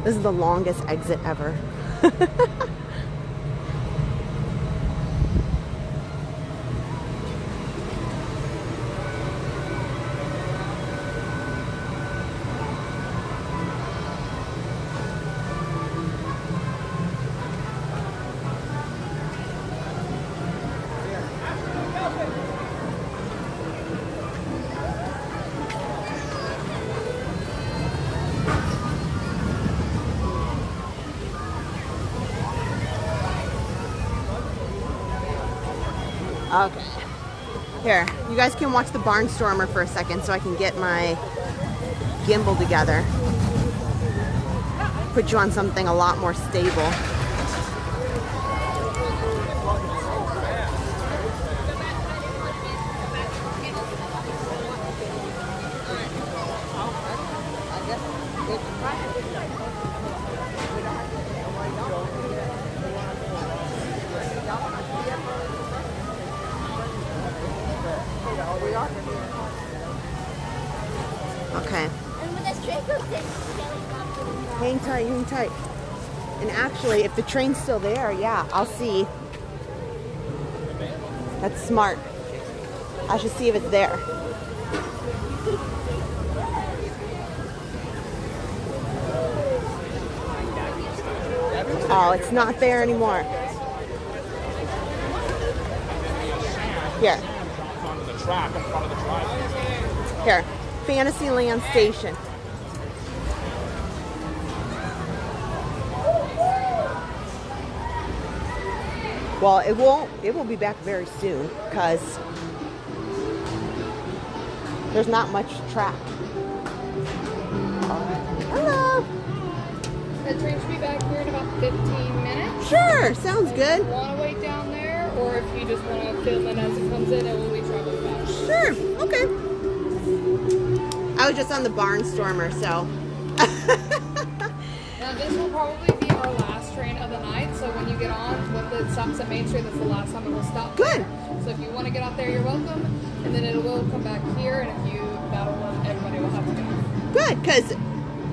This is the longest exit ever. Okay. Here, you guys can watch the Barnstormer for a second so I can get my gimbal together. Put you on something a lot more stable. Okay. Hang tight, hang tight. And actually, if the train's still there, yeah, I'll see. That's smart. I should see if it's there. Oh, it's not there anymore. Here. Here. Fantasyland Station. Well, it will be back very soon because there's not much track. Hello. The train should be back here in about 15 minutes. Sure, sounds good. If you want to wait down there, or if you just want to film it as it comes in, it will be traveling back. Sure, okay. I was just on the Barnstormer, so. Now this will probably be our last train of the night, so when you get on, when it stops at Main Street, that's the last time it will stop. Good. There. So if you want to get out there, you're welcome, and then it will come back here, and if you battle them, everybody will have to go. Good, because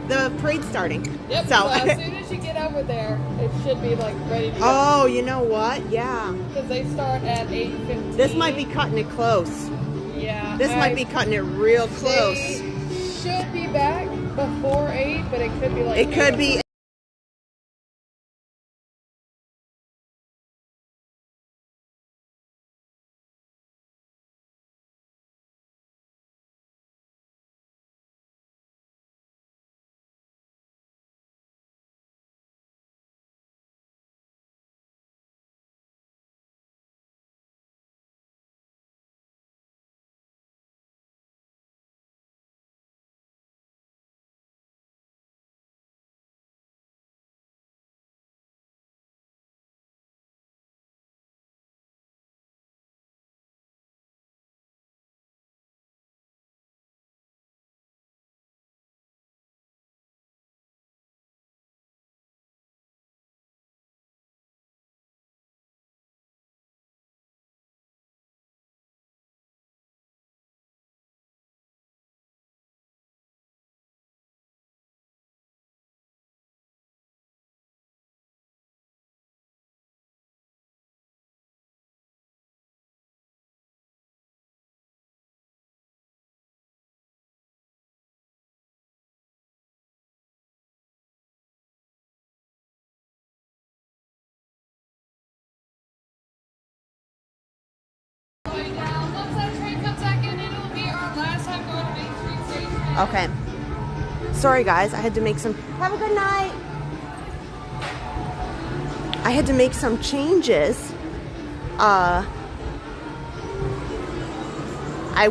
the parade's starting. Yep, so as soon as you get over there, it should be like ready to go. Oh, you know what? Yeah. Because they start at 8:15. This might be cutting it close. Yeah. This might be cutting it real close. They should be back before 8, but it could be like It could be. Okay. Sorry guys, I had to make some. Have a good night. I had to make some changes. I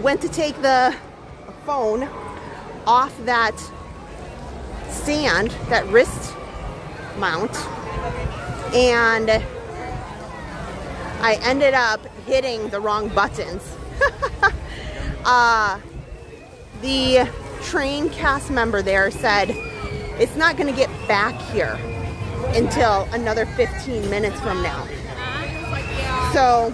went to take the phone off that stand, that wrist mount, and I ended up hitting the wrong buttons. The train cast member there said it's not going to get back here until another 15 minutes from now. So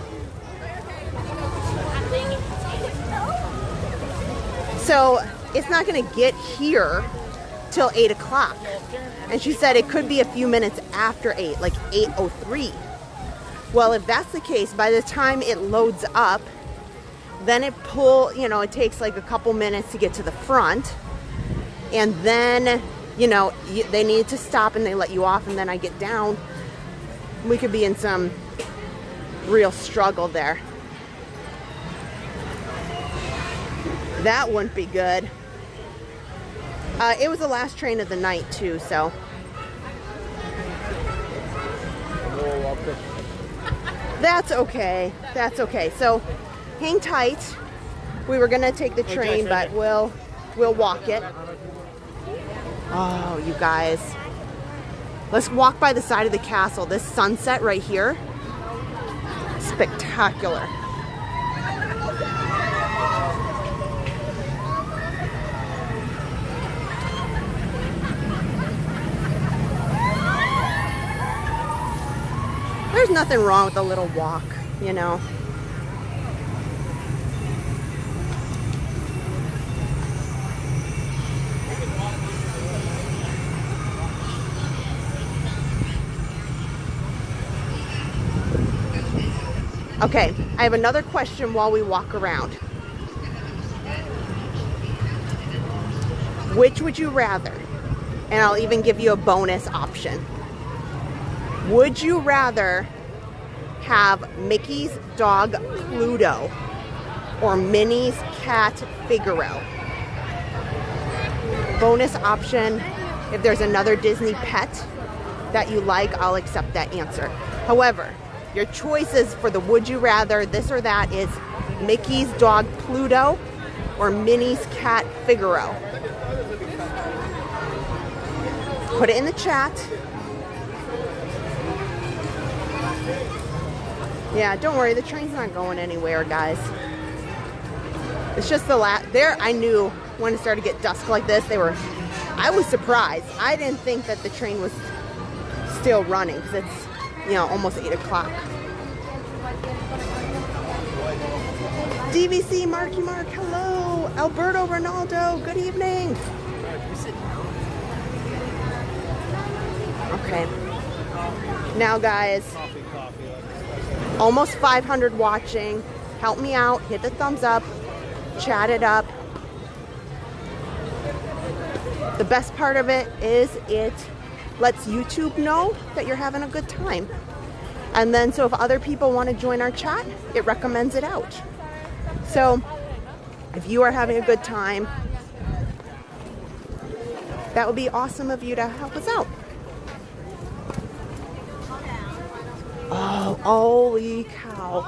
it's not going to get here till 8 o'clock. And she said it could be a few minutes after 8, like 8:03. Well, if that's the case, by the time it loads up, then it it takes like a couple minutes to get to the front. And then, they need to stop and they let you off, and then I get down. We could be in some real struggle there. That wouldn't be good. It was the last train of the night too, so. That's okay. That's okay. So hang tight. We were gonna take the train, but we'll walk it. Oh, you guys. Let's walk by the side of the castle. This sunset right here, spectacular. There's nothing wrong with a little walk, Okay, I have another question while we walk around. Which would you rather? And I'll even give you a bonus option. Would you rather have Mickey's dog Pluto or Minnie's cat Figaro? Bonus option, if there's another Disney pet that you like, I'll accept that answer. However, your choices for the would you rather, this or that, is Mickey's dog Pluto or Minnie's cat Figaro. Put it in the chat. Yeah, don't worry, the train's not going anywhere, guys. It's just there, I knew when it started to get dusk like this, I was surprised. I didn't think that the train was still running, because it's, almost 8 o'clock. DVC, Marky Mark, hello. Alberto Ronaldo, good evening. Okay. Now, guys, almost 500 watching. Help me out. Hit the thumbs up. Chat it up. The best part of it is it lets YouTube know that you're having a good time. And then, so if other people want to join our chat, it recommends it out. So, if you are having a good time, that would be awesome of you to help us out. Oh, holy cow.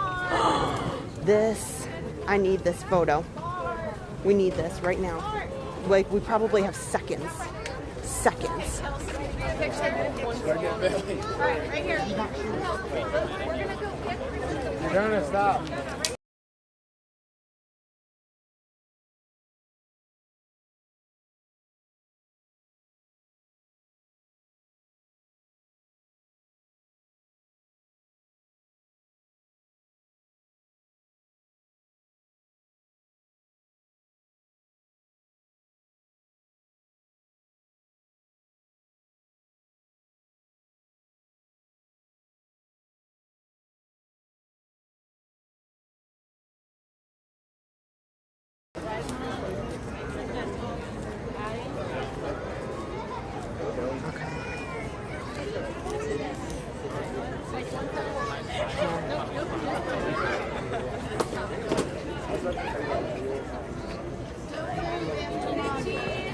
I need this photo. We need this right now. Like, we probably have seconds. Seconds. Right here. You're gonna stop.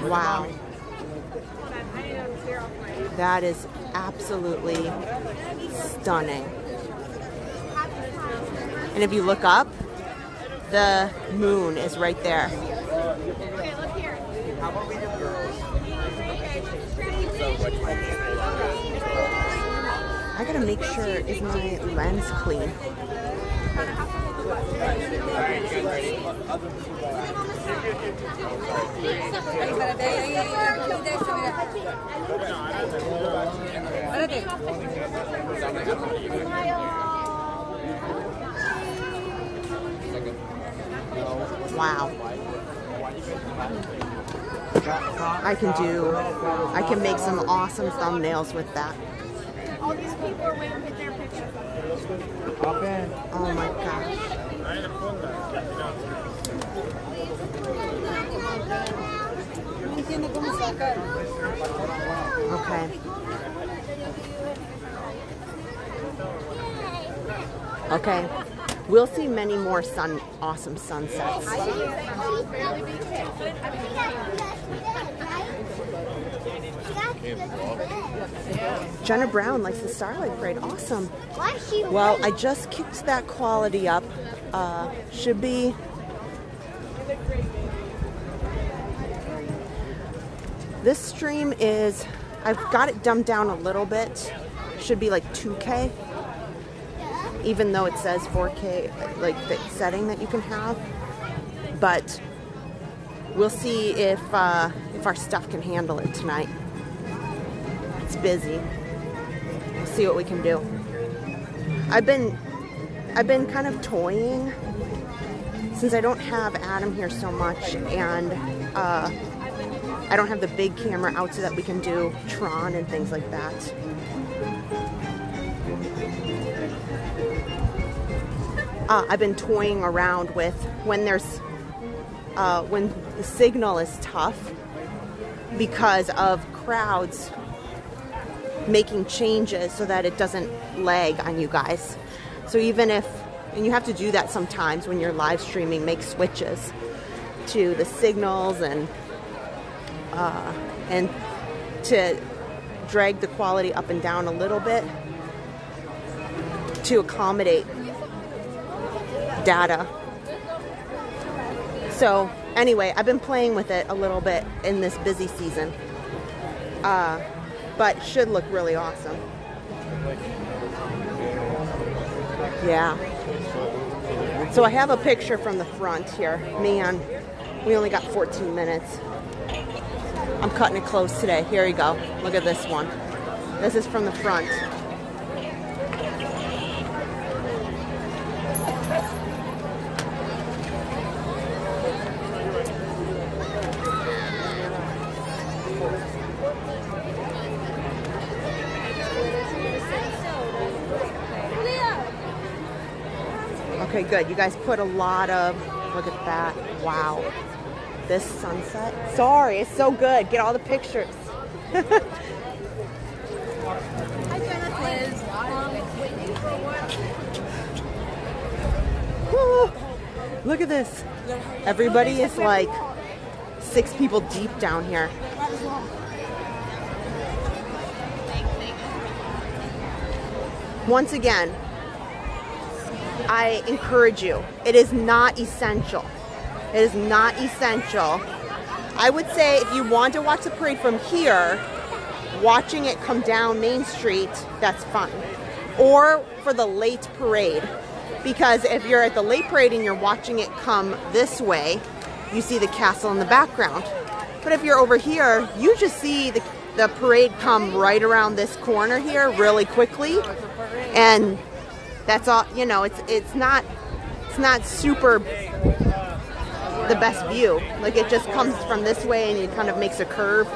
Wow. That is absolutely stunning. And if you look up, the moon is right there. Okay, look here. I gotta make sure, is my lens clean? Wow. I can make some awesome thumbnails with that. All these people are waiting to get their picture. Oh my gosh. Okay. Okay. We'll see many more awesome sunsets. Jenna Brown likes the Starlight Parade. Awesome. Well, I just kicked that quality up. Should be... This stream is... I've got it dumbed down a little bit. Should be like 2K. Even though it says 4K, like the setting that you can have. But we'll see if our stuff can handle it tonight. It's busy. We'll see what we can do. I've been kind of toying since I don't have Adam here so much, and I don't have the big camera out so that we can do Tron and things like that. I've been toying around with when the signal is tough because of crowds making changes so that it doesn't lag on you guys. So even if, and you have to do that sometimes when you're live streaming, make switches to the signals and to drag the quality up and down a little bit to accommodate data. So anyway, I've been playing with it a little bit in this busy season, but should look really awesome. Yeah. So I have a picture from the front here. Man, we only got 14 minutes. I'm cutting it close today. Here you go. Look at this one. This is from the front. Okay, good. You guys put a lot of, look at that. Wow. This sunset. Sorry, it's so good. Get all the pictures. Woo. Look at this. Everybody is like 6 people deep down here. Once again, I encourage you. It is not essential. It is not essential. I would say if you want to watch the parade from here, watching it come down Main Street, that's fine. Or for the late parade. Because if you're at the late parade and you're watching it come this way, you see the castle in the background. But if you're over here, you just see the parade come right around this corner here really quickly. And that's all, you know, it's not super the best view. Like, it just comes from this way and it kind of makes a curve.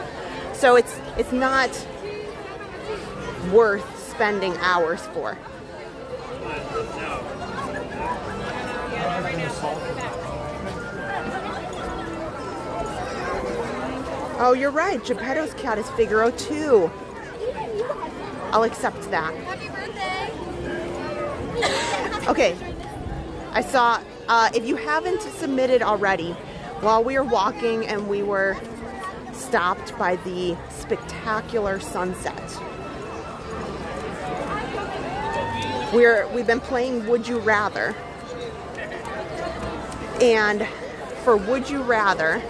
So it's not worth spending hours for. Oh, you're right. Geppetto's cat is Figaro too. I'll accept that. Happy birthday! Okay, I saw, if you haven't submitted already, while we were walking and we were stopped by the spectacular sunset. We've been playing Would You Rather. And for Would You Rather,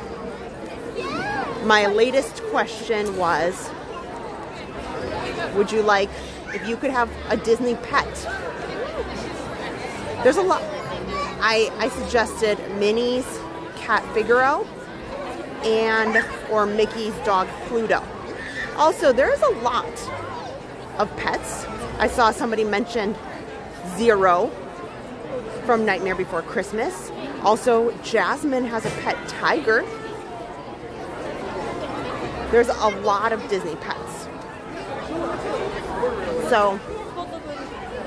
my latest question was, would you like, if you could have a Disney pet? There's a lot. I suggested Minnie's cat Figaro or Mickey's dog Pluto. Also, there's a lot of pets. I saw somebody mention Zero from Nightmare Before Christmas. Also, Jasmine has a pet tiger. There's a lot of Disney pets. So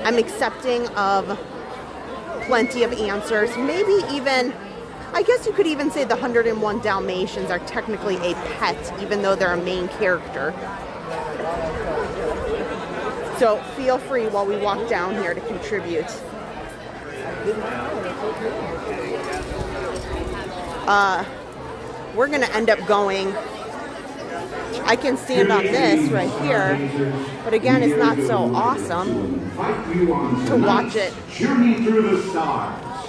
I'm accepting of plenty of answers. Maybe even, I guess you could even say the 101 Dalmatians are technically a pet, even though they're a main character. So feel free while we walk down here to contribute. We're gonna end up going, I can stand on this right here, but again, it's not so awesome to watch it. Journey through the stars.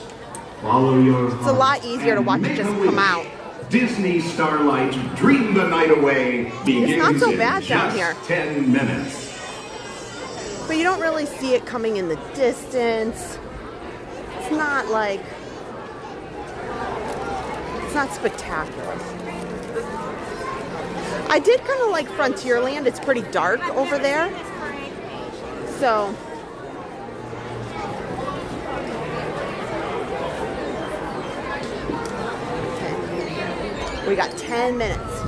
Follow your It's a lot easier to watch it just come out. Disney Starlight Dream the Night Away begins It's not so bad in down just here. 10 minutes. But you don't really see it coming in the distance. It's not like, it's not spectacular. I did kind of like Frontierland. It's pretty dark over there. So, okay. We got 10 minutes.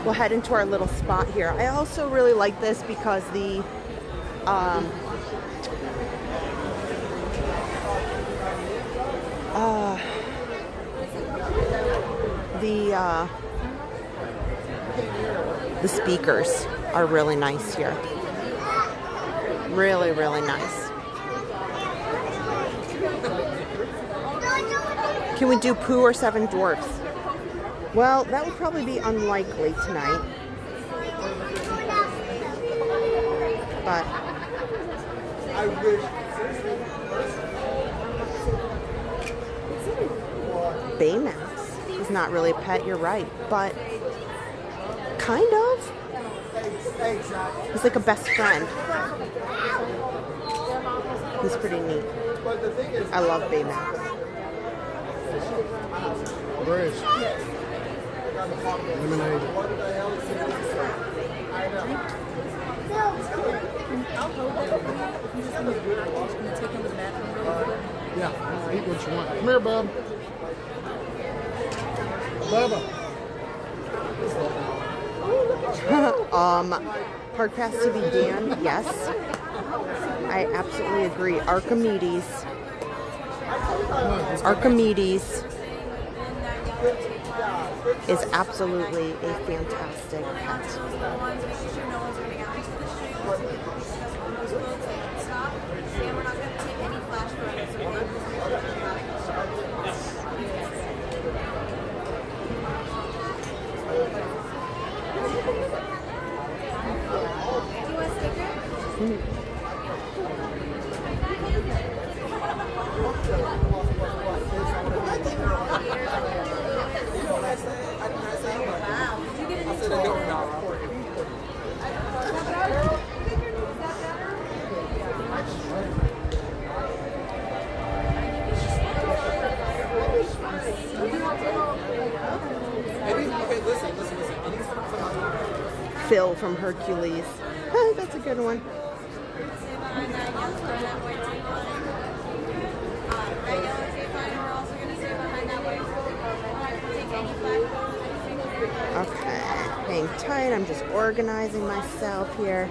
We'll head into our little spot here. I also really like this because the speakers are really nice here. Really, really nice. Can we do Pooh or Seven Dwarfs? Well, that would probably be unlikely tonight. But Baymax is not really a pet, you're right, but kind of. He's like a best friend. He's pretty neat. I love Baymax. Bridge. Lemonade. Yeah, eat what you want. Come here, Bub. Bubba. Park Pass TV Dan, yes. I absolutely agree. Archimedes is absolutely a fantastic pet. Phil from Hercules. That's a good one. Okay, hang tight. I'm just organizing myself here.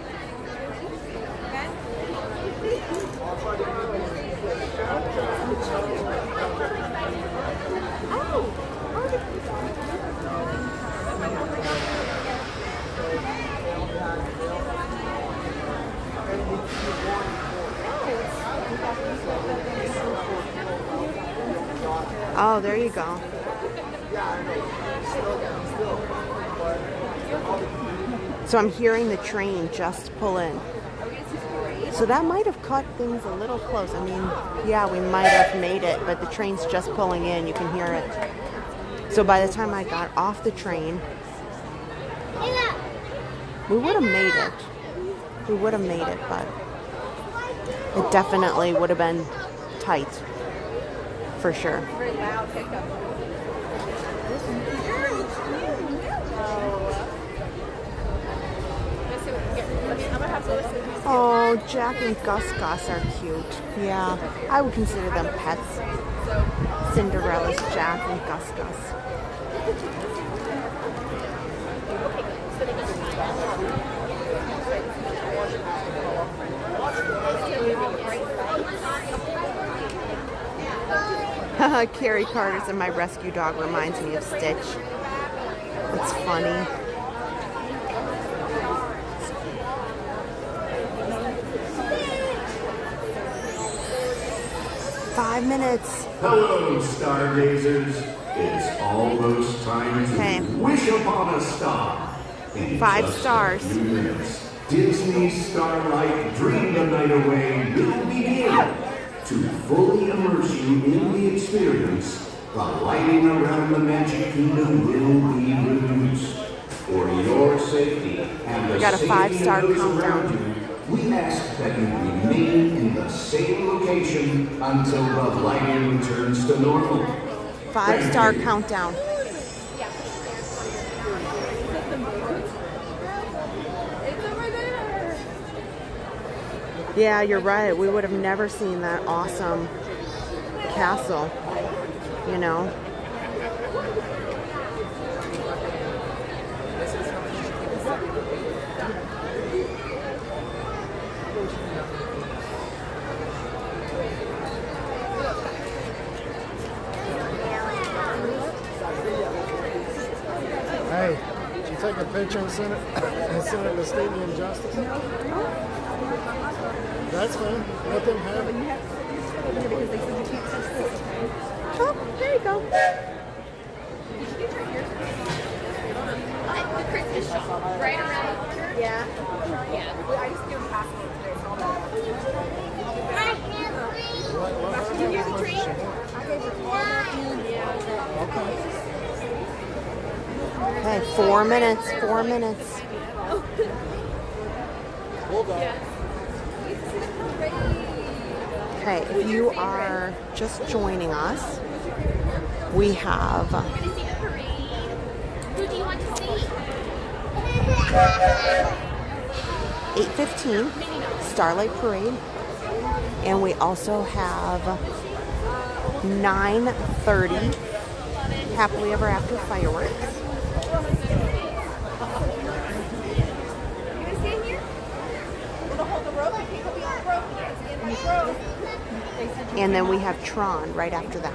Oh, there you go. So I'm hearing the train just pull in. So that might have cut things a little close. I mean, yeah, we might have made it, but the train's just pulling in. You can hear it. So by the time I got off the train, we would have made it. We would have made it, but it definitely would have been tight. For sure. Oh, Jack and Gus Gus are cute. Yeah, I would consider them pets. Cinderella's Jack and Gus Gus. Carrie Carter's and my rescue dog reminds me of Stitch. It's funny. Five minutes. Hello, stargazers. It's almost time to wish upon a star. In 5 just stars. a few minutes, Disney's Starlight Dream the Night Away will begin. To fully immerse you in the experience, the lighting around the Magic Kingdom will be reduced. For your safety and the got a safety 5-star of those countdown. around you, we ask that you remain in the same location until the lighting returns to normal. 5-star countdown. Yeah, you're right. We would have never seen that awesome castle, you know. Hey, did you take a picture and send it to Stadium Justice? That's fine. Let them have it. Oh, there you go. The Christmas shop, right around here. Yeah. Yeah. I just do Passholder today. Did you use a tree? I gave her Okay, 4 minutes, 4 minutes. Okay, if you are just joining us, we have Who do you want to see? 8:15 Starlight Parade, and we also have 9:30 Happily Ever After fireworks. And then we have Tron right after that.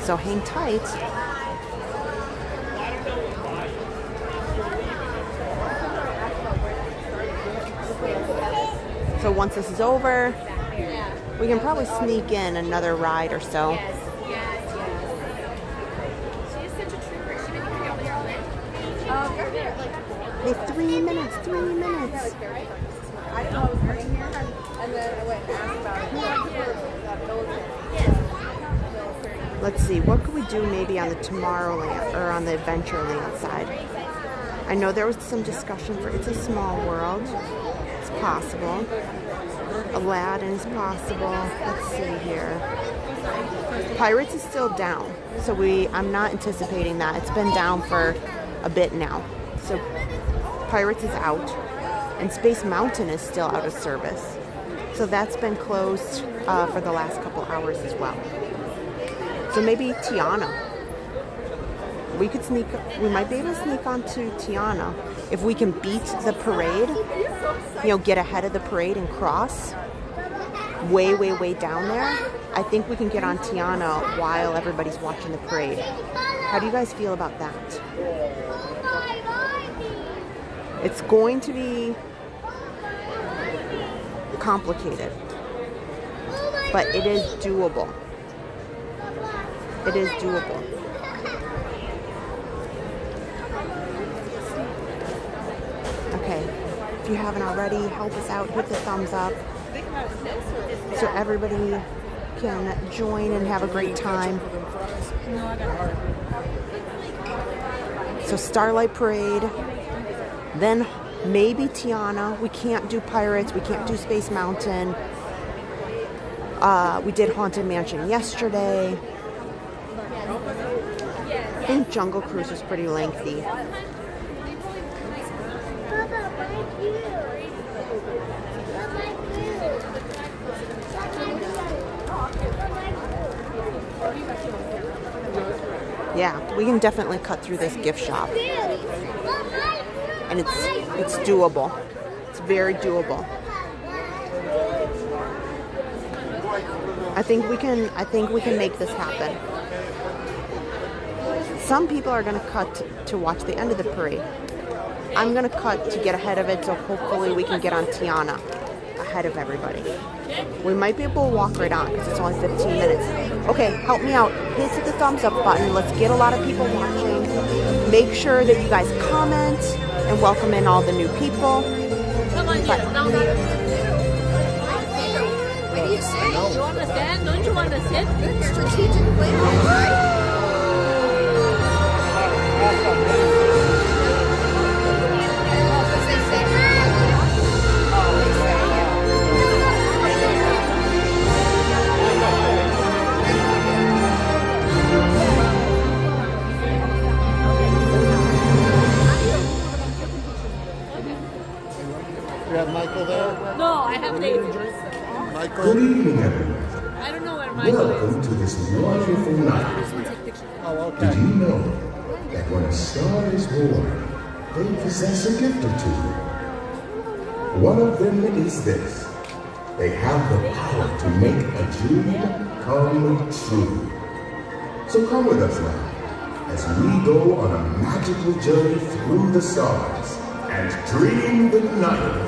So hang tight. So once this is over, we can probably sneak in another ride or so. Yes. She is such a trooper. She didn't even get over there already. Hey, 3 minutes, 3 minutes. I didn't know I was coming here, and then I went and asked about it. Let's see, what could we do maybe on the Tomorrowland or on the Adventureland side? I know there was some discussion for It's a Small World. It's possible. Aladdin is possible. Let's see here. Pirates is still down, so I'm not anticipating that. It's been down for a bit now. So Pirates is out, and Space Mountain is still out of service. So that's been closed for the last couple hours as well. So maybe Tiana. We might be able to sneak onto Tiana if we can beat the parade, get ahead of the parade and cross way, way, way down there. I think we can get on Tiana while everybody's watching the parade. How do you guys feel about that? It's going to be complicated, but it is doable. It is doable. Okay, if you haven't already, help us out, hit the thumbs up so everybody can join and have a great time. So Starlight Parade, then maybe Tiana. We can't do Pirates, we can't do Space Mountain. We did Haunted Mansion yesterday. I think Jungle Cruise was pretty lengthy. Yeah, we can definitely cut through this gift shop. And it's doable. It's very doable. I think we can make this happen. Some people are going to cut to watch the end of the parade. I'm going to cut to get ahead of it, so hopefully we can get on Tiana ahead of everybody. We might be able to walk right on because it's only 15 minutes. Okay, help me out. Hit the thumbs up button. Let's get a lot of people watching. Make sure that you guys comment and welcome in all the new people. Come on, But, where do you sit? Do you want to stand? Don't you want to sit? Good strategic planning, right? You have Michael there? No, I have David. Michael? Good evening, everyone. I don't know where Michael is. Welcome to this wonderful night. Oh, Did okay. you know that when a star is born, they possess a gift or two? One of them is this. They have the power to make a dream come true. So come with us now, as we go on a magical journey through the stars and dream the night away.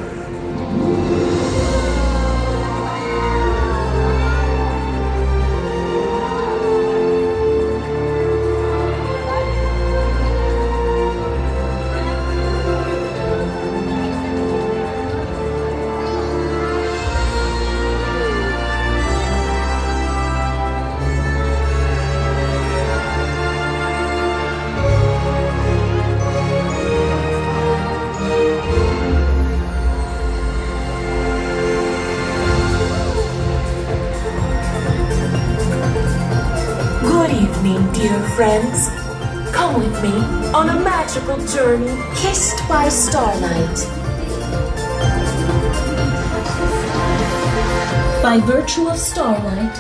Dear friends, come with me on a magical journey kissed by starlight. By virtue of starlight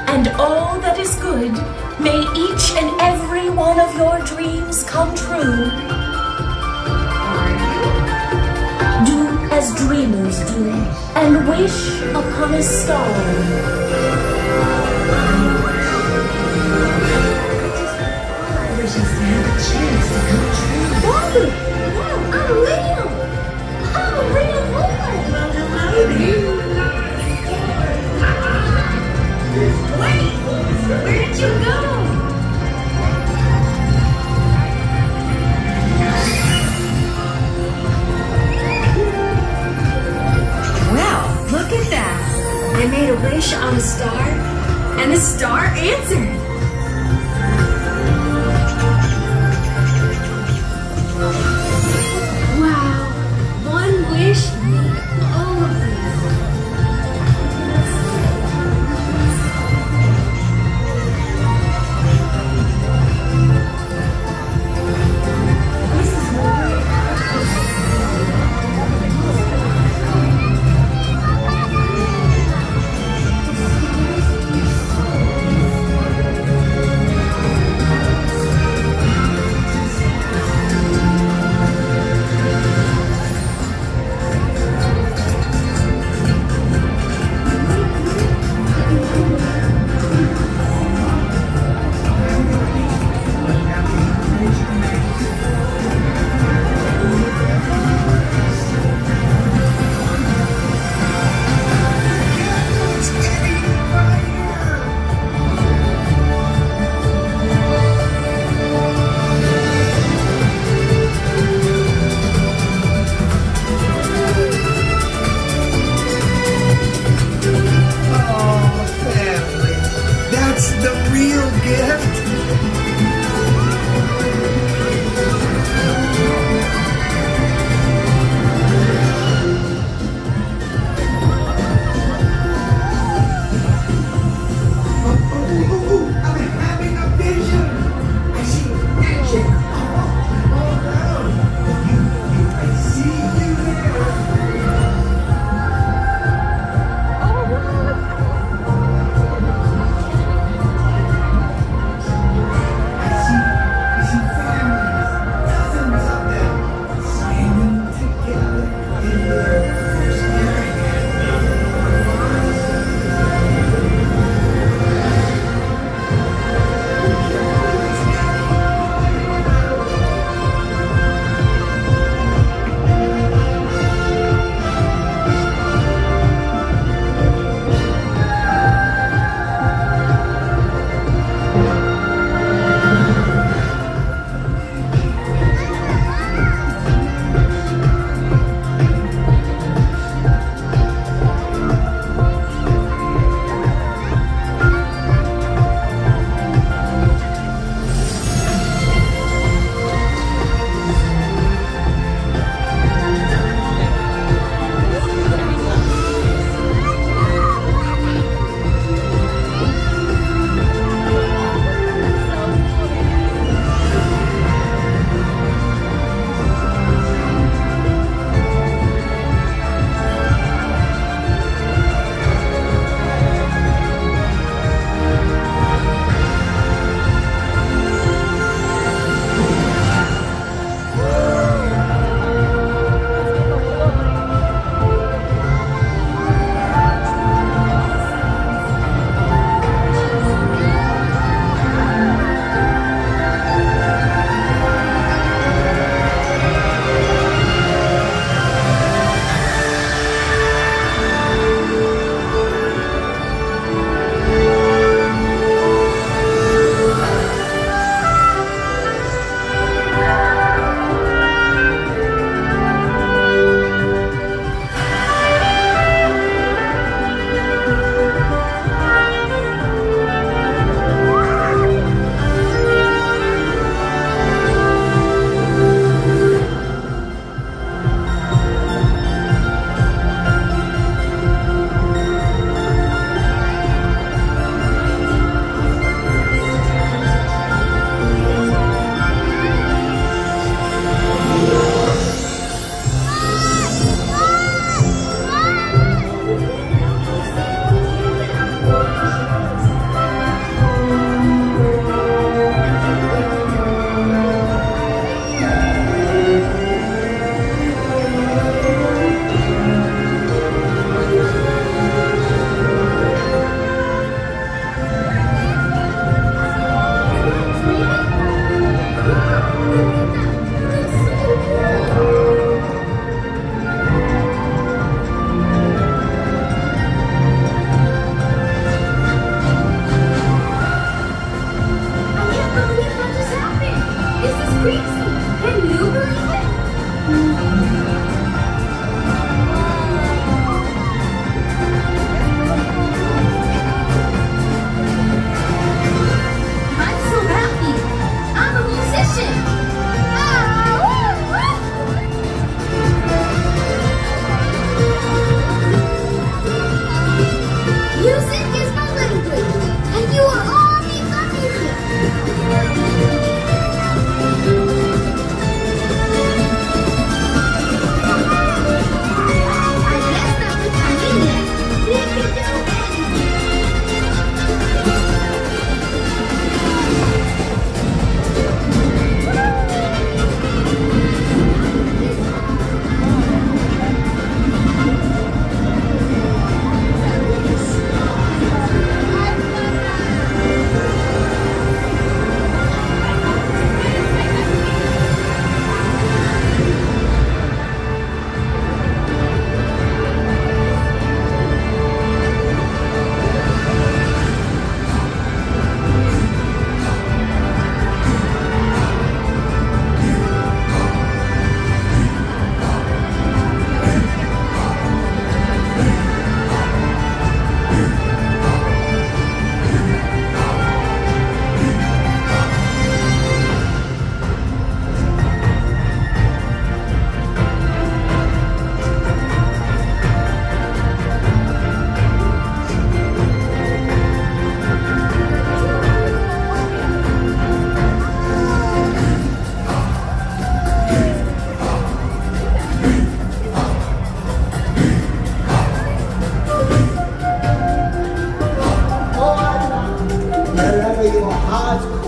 and all that is good, may each and every one of your dreams come true. Do as dreamers do and wish upon a star. Father! Wow, I'm real! I'm a real boy! Wait! Where did you go? Wow, look at that! I made a wish on a star, and the star answered. Wish all of this. I see you there.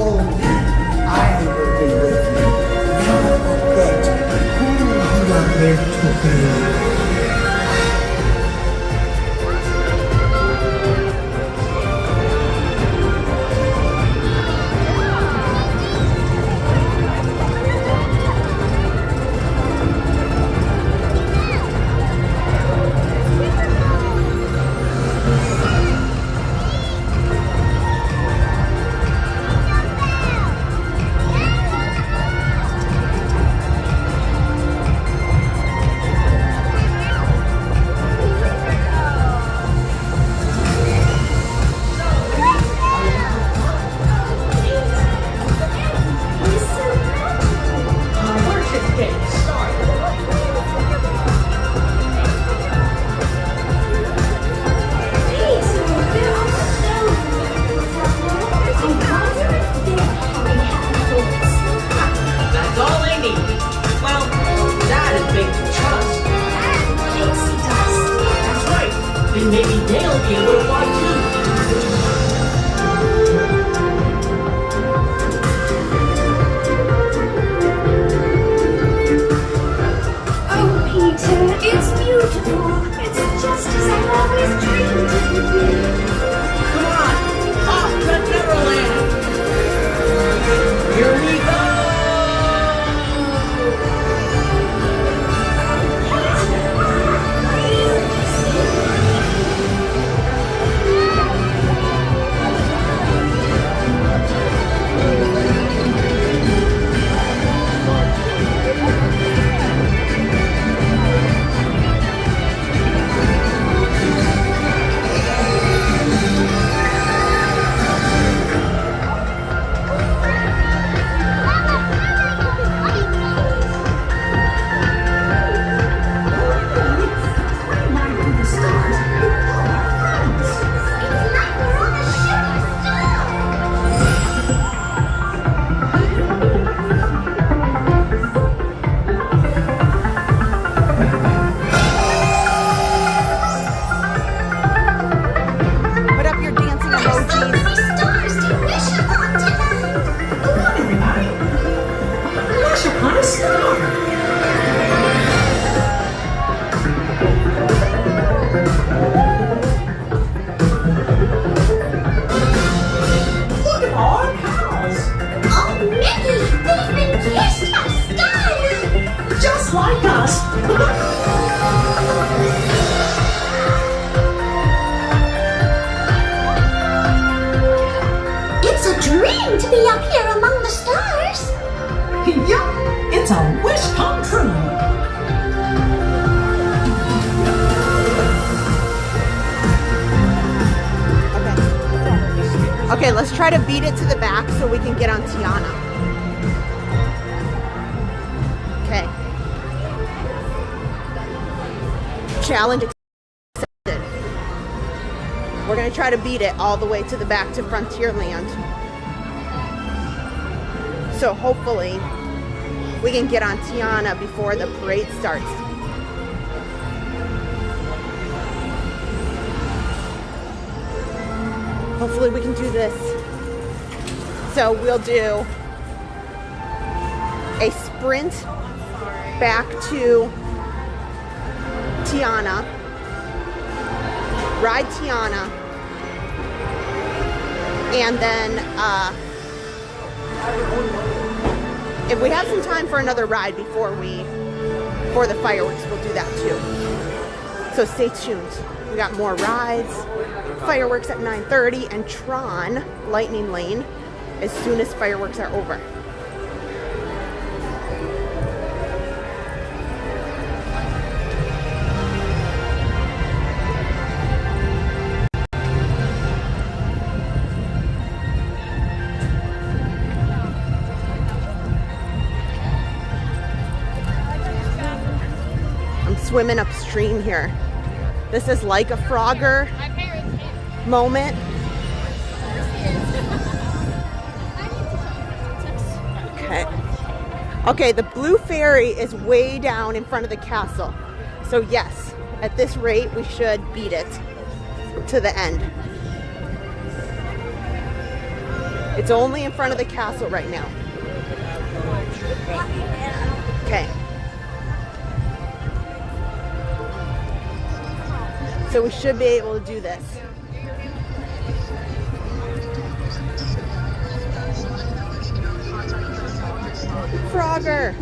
Only I will be with you. Never forget who you are meant to be. Okay, let's try to beat it to the back so we can get on Tiana. Okay. Challenge accepted. We're going to try to beat it all the way to the back to Frontierland. So hopefully we can get on Tiana before the parade starts. Hopefully we can do this. So we'll do a sprint back to Tiana, ride Tiana, and then if we have some time for another ride before the fireworks, we'll do that too. So stay tuned. We got more rides, fireworks at 9:30, and Tron Lightning Lane as soon as fireworks are over. I'm swimming upstream here. This is like a Frogger moment. Okay. Okay, the blue ferry is way down in front of the castle. So yes, at this rate, we should beat it to the end. It's only in front of the castle right now. Okay. So we should be able to do this. Frogger!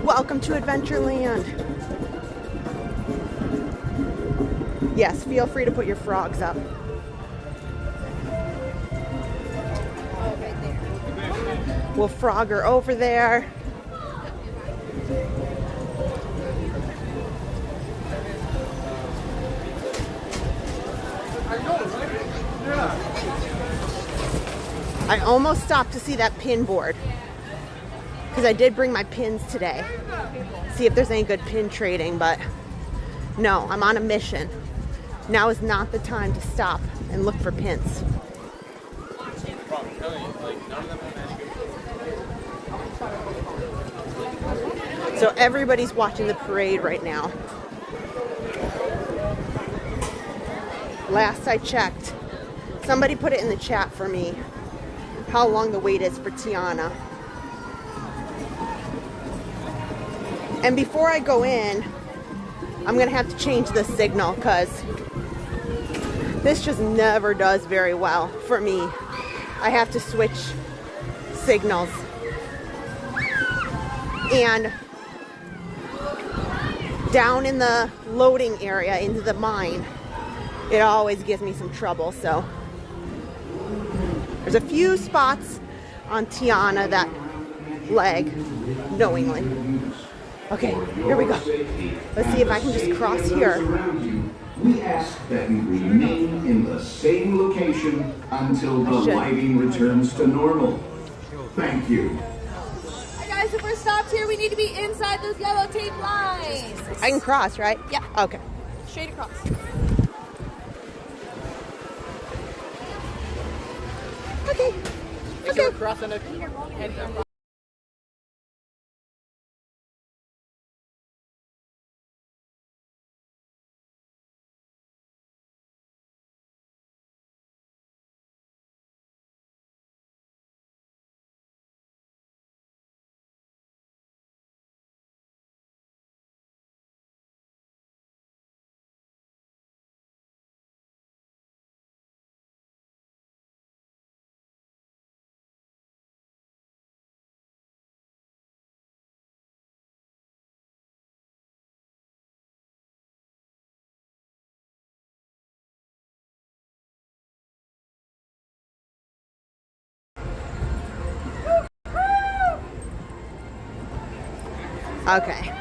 Welcome to Adventureland. Yes, feel free to put your frogs up. We'll Frogger over there. I almost stopped to see that pin board because I did bring my pins today. See if there's any good pin trading, but no, I'm on a mission. Now is not the time to stop and look for pins. So everybody's watching the parade right now. Last I checked, somebody put it in the chat for me how long the wait is for Tiana. And before I go in, I'm gonna have to change the signal because this just never does very well for me. I have to switch signals. And down in the loading area into the mine, it always gives me some trouble. So there's a few spots on Tiana that lag knowingly. Okay, here we go. Let's see if I can just cross here. We ask that you remain in the same location until the lighting returns to normal. Thank you. Hi guys, if we're stopped here, we need to be inside those yellow tape lines. I can cross, right? Yeah. Okay. Straight across. Okay. Okay. Crossing it. Okay.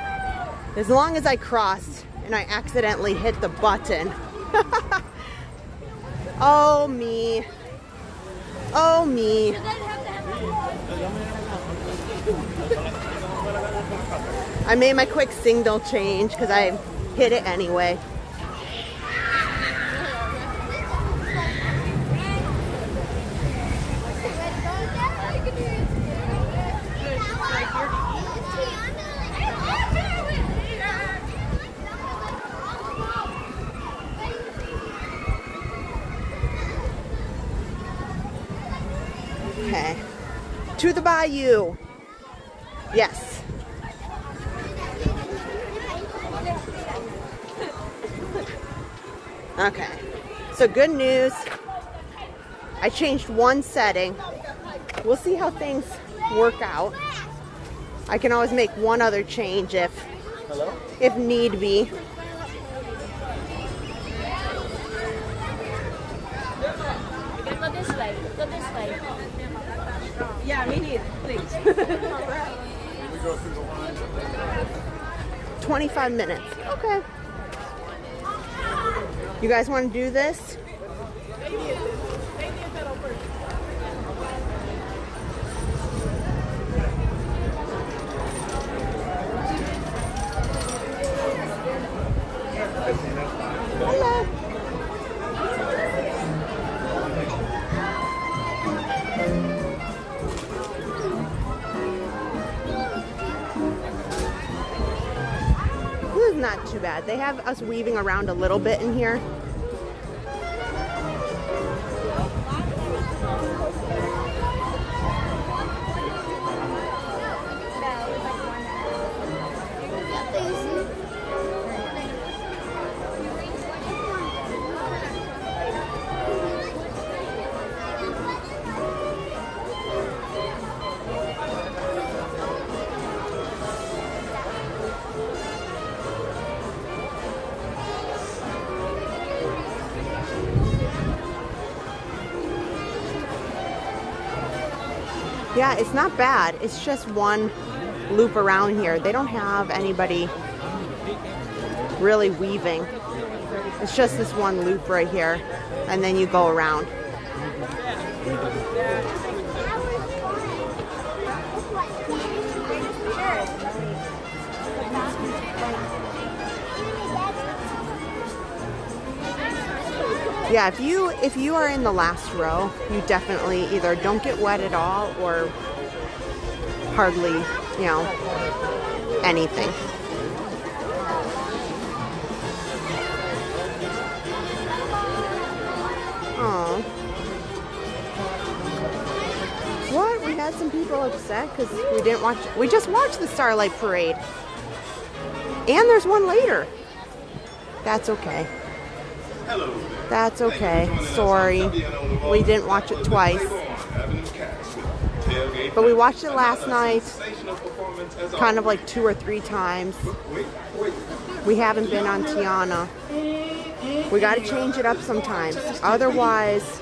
As long as I crossed and I accidentally hit the button. Oh me. Oh me. I made my quick signal change because I hit it anyway. Okay. To the Bayou. Yes. Okay. So good news. I changed one setting. We'll see how things work out. I can always make one other change if need be. Go this way. Go this way. Yeah, me neither, please. 25 minutes. Okay. You guys want to do this? Hello. This is not too bad. They have us weaving around a little bit in here. Yeah, it's not bad. It's just one loop around here. They don't have anybody really weaving. It's just this one loop right here, and then you go around. Yeah, if you are in the last row, you definitely either don't get wet at all or hardly, you know, anything. Oh. What? We had some people upset because we didn't watch. We just watched the Starlight Parade. And there's one later. That's okay. That's okay. Sorry. We didn't watch it twice. But we watched it last night, kind of like 2 or 3 times. We haven't been on Tiana. We got to change it up sometimes. Otherwise,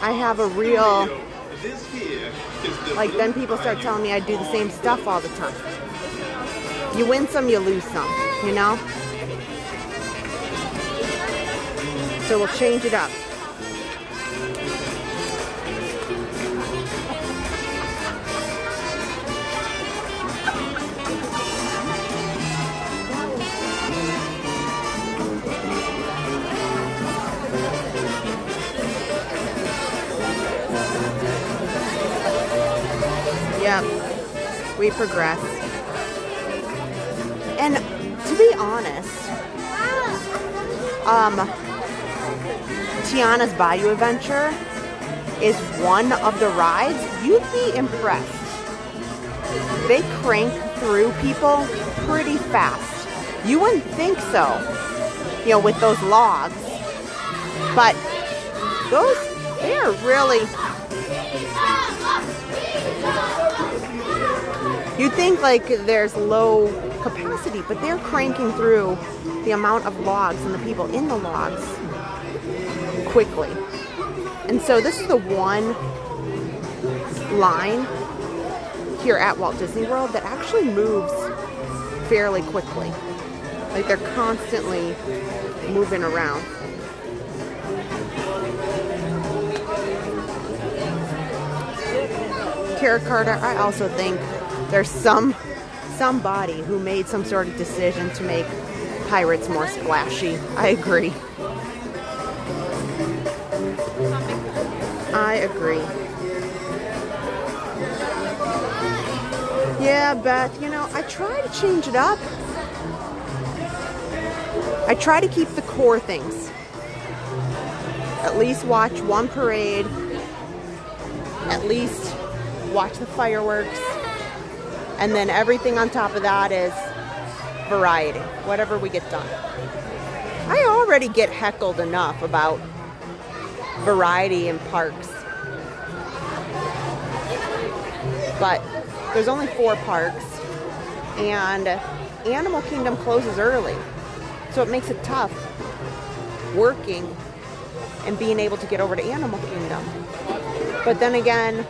I have a real, like, then people start telling me I do the same stuff all the time. You win some, you lose some, you know? So we'll change it up. Yep, we progress. And to be honest, Tiana's Bayou Adventure is one of the rides you'd be impressed. They crank through people pretty fast. You wouldn't think so, you know, with those logs. But they are really... You'd think like there's low capacity, but they're cranking through the amount of logs and the people in the logs quickly. And so this is the one line here at Walt Disney World that actually moves fairly quickly. Like they're constantly moving around. Kara Carter, I also think there's somebody who made some sort of decision to make pirates more splashy. I agree. I agree. Yeah, Beth, you know, I try to change it up. I try to keep the core things. At least watch one parade. At least watch the fireworks. And then everything on top of that is variety, whatever we get done. I already get heckled enough about variety in parks. But there's only 4 parks, and Animal Kingdom closes early. So it makes it tough working and being able to get over to Animal Kingdom. But then again,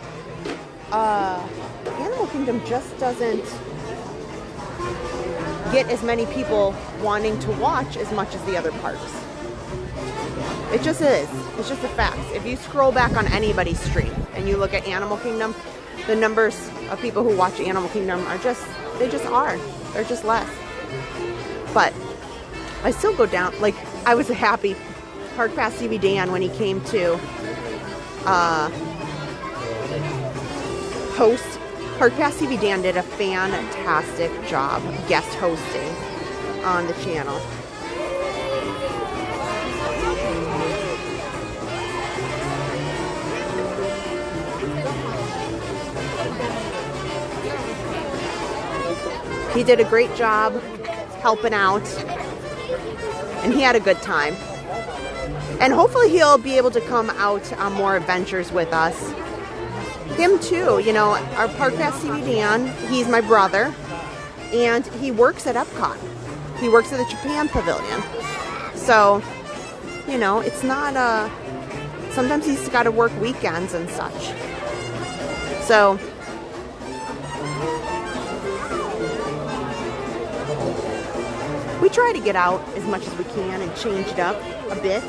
Animal Kingdom just doesn't get as many people wanting to watch as much as the other parks. It just is. It's just a fact. If you scroll back on anybody's stream and you look at Animal Kingdom, the numbers of people who watch Animal Kingdom are just, they just are. They're just less. But I still go down, like, I was happy. Park Pass TV Dan, when he came to host, Park Pass TV Dan did a fantastic job guest hosting on the channel. He did a great job helping out, and he had a good time. And hopefully he'll be able to come out on more adventures with us. Him too, you know, our Park Pass TV Dan, he's my brother, and he works at Epcot. He works at the Japan Pavilion. So, you know, it's not sometimes he's got to work weekends and such. So we try to get out as much as we can and change it up a bit.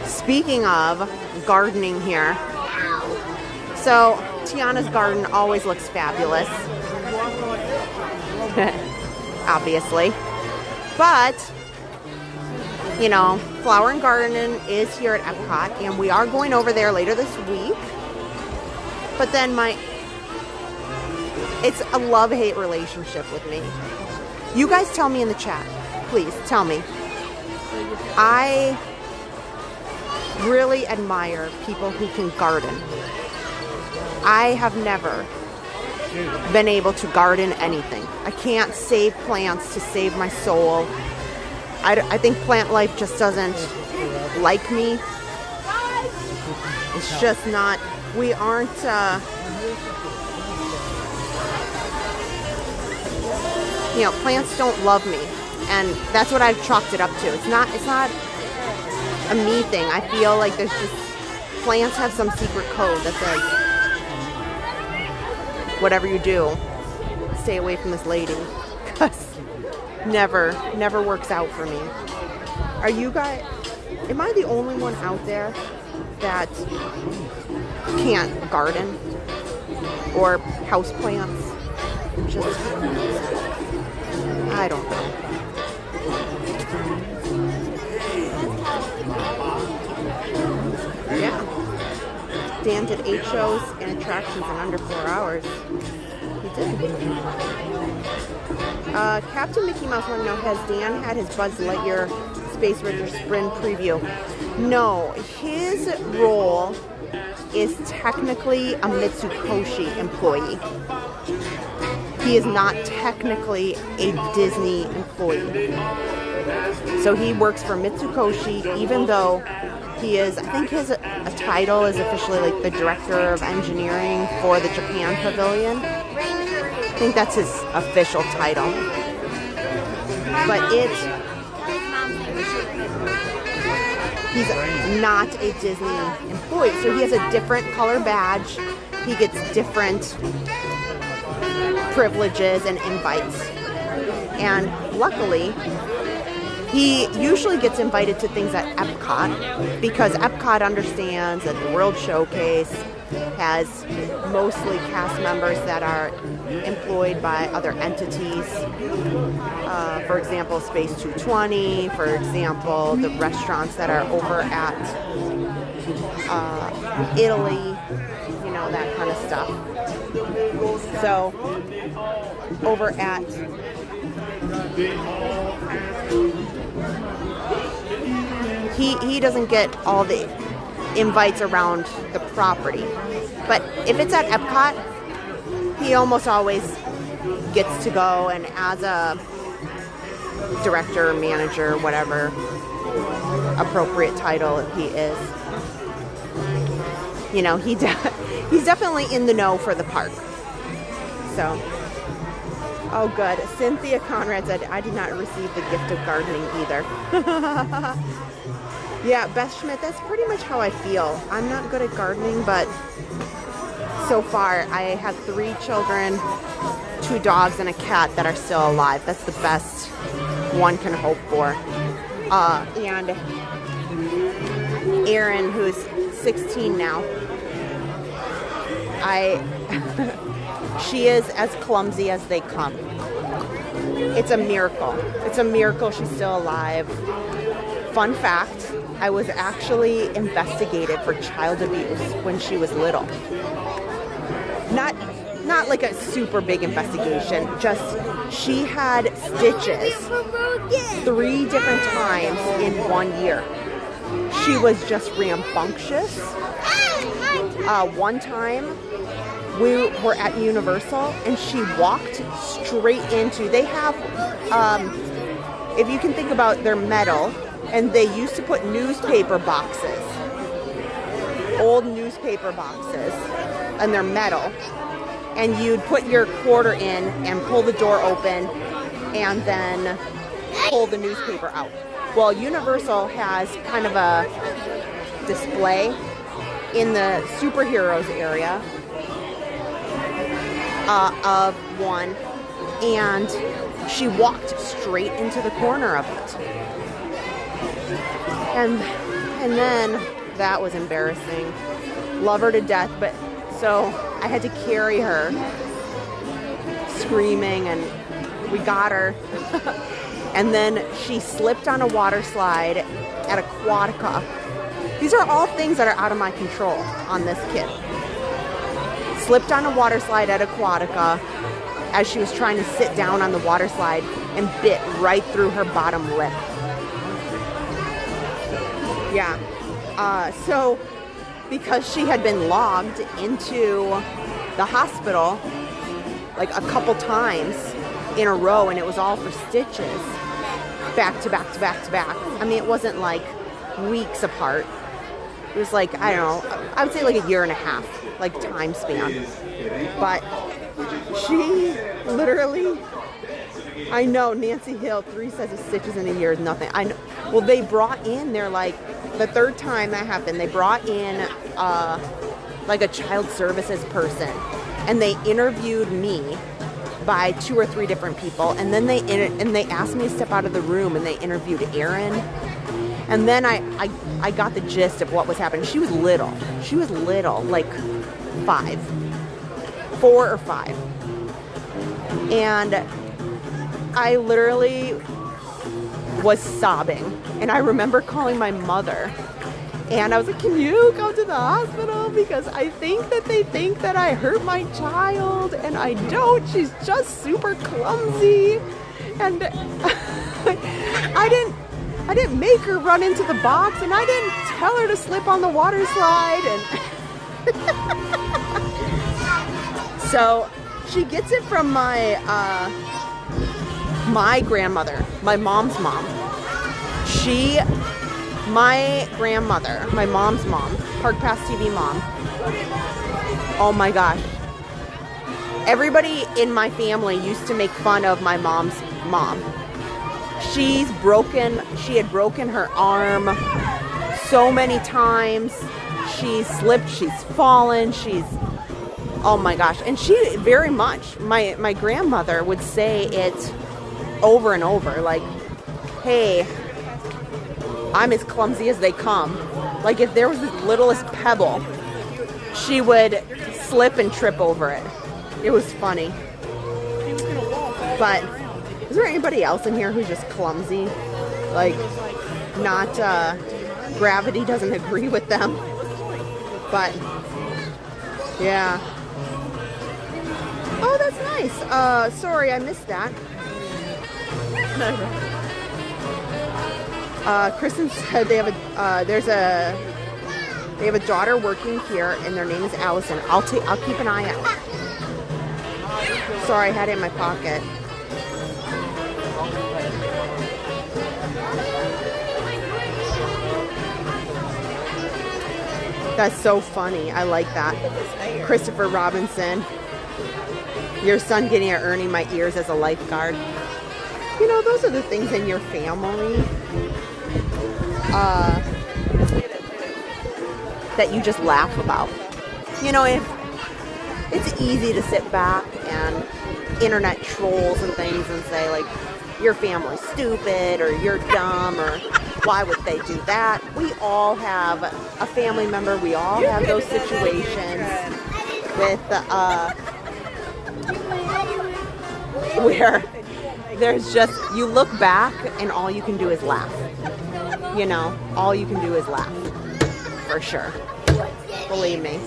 Speaking of gardening here, so Tiana's garden always looks fabulous, obviously, but you know, Flower and Garden is here at Epcot, and we are going over there later this week. But then it's a love-hate relationship with me. You guys tell me in the chat, please tell me. I really admire people who can garden. I have never been able to garden anything. I can't save plants to save my soul. I think plant life just doesn't like me. It's just not, we aren't, you know, plants don't love me. And that's what I've chalked it up to. It's not a me thing. I feel like there's just, plants have some secret code that says, whatever you do, stay away from this lady. Because never works out for me. Are you guys, am I the only one out there that can't garden or house plants? Just, I don't know. Yeah. Dan did 8 shows and attractions in under 4 hours. He did. Captain Mickey Mouse wanted to know, has Dan had his Buzz Lightyear Space Ranger Sprint preview? No, his role is technically a Mitsukoshi employee. He is not technically a Disney employee. So he works for Mitsukoshi, even though he is, I think his title is officially like the Director of Engineering for the Japan Pavilion. I think that's his official title. But he's not a Disney employee. So he has a different color badge. He gets different privileges and invites. And luckily, he usually gets invited to things at Epcot because Epcot understands that the World Showcase has mostly cast members that are employed by other entities. For example, Space 220, for example, the restaurants that are over at Italy, you know, that kind of stuff. So, over at he doesn't get all the invites around the property. But if it's at Epcot, he almost always gets to go, and as a director, manager, whatever appropriate title he is, you know, he's definitely in the know for the park. So, oh good. Cynthia Conrad said, I did not receive the gift of gardening either. Yeah, Beth Schmidt, that's pretty much how I feel. I'm not good at gardening, but so far I have 3 children, 2 dogs, and a cat that are still alive. That's the best one can hope for. And Erin, who's 16 now, she is as clumsy as they come. It's a miracle. It's a miracle she's still alive. Fun fact, I was actually investigated for child abuse when she was little. Not like a super big investigation, just she had stitches 3 different times in 1 year. She was just rambunctious. One time we were at Universal and she walked straight into, they have, if you can think about their metal, and they used to put newspaper boxes, old newspaper boxes, and they're metal, and you'd put your quarter in and pull the door open, and then pull the newspaper out. Well, Universal has kind of a display in the superheroes area of one, and she walked straight into the corner of it. And then that was embarrassing. Love her to death, but so I had to carry her screaming, and we got her. And then she slipped on a water slide at Aquatica. These are all things that are out of my control on this kid. Slipped on a water slide at Aquatica as she was trying to sit down on the water slide and bit right through her bottom lip. Yeah. So because she had been logged into the hospital like a couple times in a row, and it was all for stitches, back to back to back to back. I mean, it wasn't like weeks apart. It was like, I don't know, I would say like a year and a half, like time span. But she literally, I know, Nancy Hill, 3 sets of stitches in a year is nothing. I know. Well, they brought in, they're like, the third time that happened, they brought in like a child services person, and they interviewed me by 2 or 3 different people, and then they asked me to step out of the room, and they interviewed Erin, and then I got the gist of what was happening. She was little, like 4 or 5, and I literally was sobbing, and I remember calling my mother, and I was like, can you come to the hospital, because I think that they think that I hurt my child, and I don't. She's just super clumsy, and I didn't make her run into the box, and I didn't tell her to slip on the water slide, and so she gets it from my grandmother, my mom's mom. My grandmother, my mom's mom, Park Pass TV mom. Oh my gosh. Everybody in my family used to make fun of my mom's mom. She had broken her arm so many times. She's slipped, she's fallen, oh my gosh. And she very much, my grandmother would say it over and over, like, hey, I'm as clumsy as they come. Like, if there was the littlest pebble, she would slip and trip over it. It was funny. But is there anybody else in here who's just clumsy? Like, not, gravity doesn't agree with them. But, yeah. Oh, that's nice. Sorry, I missed that. Kristen said they have a daughter working here, and their name is Allison. I'll keep an eye out. Sorry, I had it in my pocket. That's so funny. I like that. Christopher Robinson. Your son getting or earning my ears as a lifeguard. You know, those are the things in your family that you just laugh about. You know, if it's easy to sit back and internet trolls and things and say, like, your family's stupid, or you're dumb, or why would they do that? We all have a family member. We all have those situations with where there's just, you look back and all you can do is laugh. You know, all you can do is laugh. For sure. Believe me.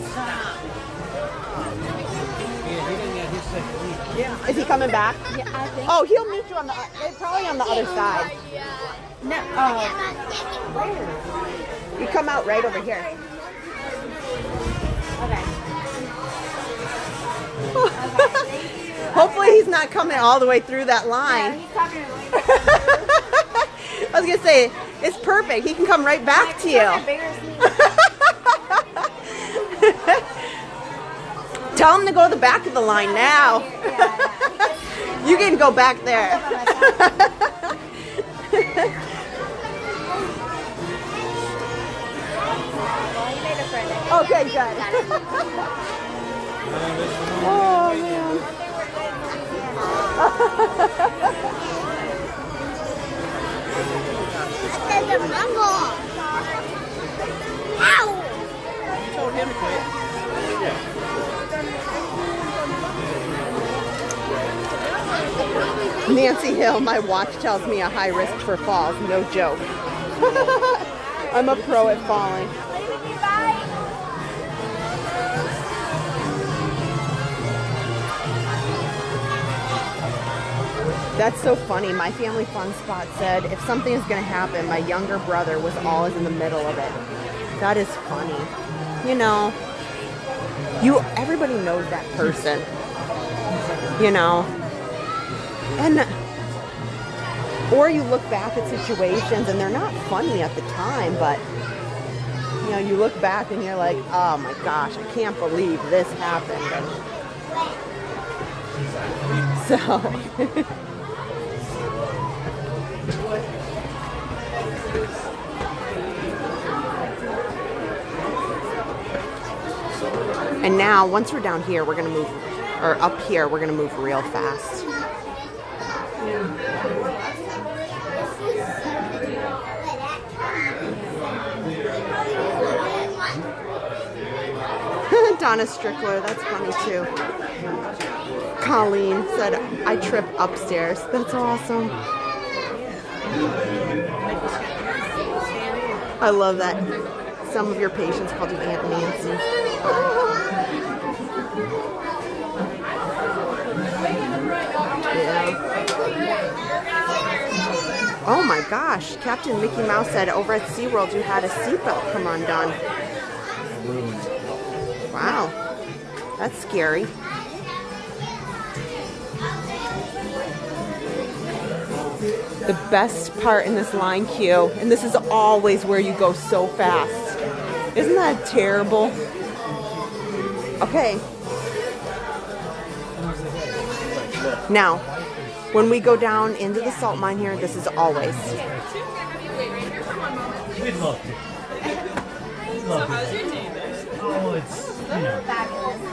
Is he coming back? Yeah, I think. Oh, he'll meet you on probably on the other side. No. You come out right over here. Okay. Hopefully he's not coming all the way through that line. No, he's talking to me. I was going to say, it's perfect. He can come right back to you. Tell him to go to the back of the line now. You can go back there. Okay, good. Oh, man. There's a rumble. Ow! You told him to quit. Nancy Hill, my watch tells me a high risk for falls. No joke. I'm a pro at falling. That's so funny. My family fun spot said if something is going to happen, my younger brother was always in the middle of it. That is funny. You know, everybody knows that person. You know, and or you look back at situations and they're not funny at the time, but you know, you look back and you're like, oh my gosh, I can't believe this happened. And so. And now, once we're down here, we're going to move, or up here, we're going to move real fast. Donna Strickler, that's funny too. Colleen said, I trip upstairs. That's awesome. I love that. Some of your patients called you Aunt Nancy. Yeah. Oh my gosh, Captain Mickey Mouse said over at SeaWorld you had a seatbelt come undone. Wow, that's scary. The best part in this line queue, and this is always where you go so fast. Isn't that terrible? Okay. Now, when we go down into the salt mine here, this is always. We'd love to. Love it. Oh, it's, you know.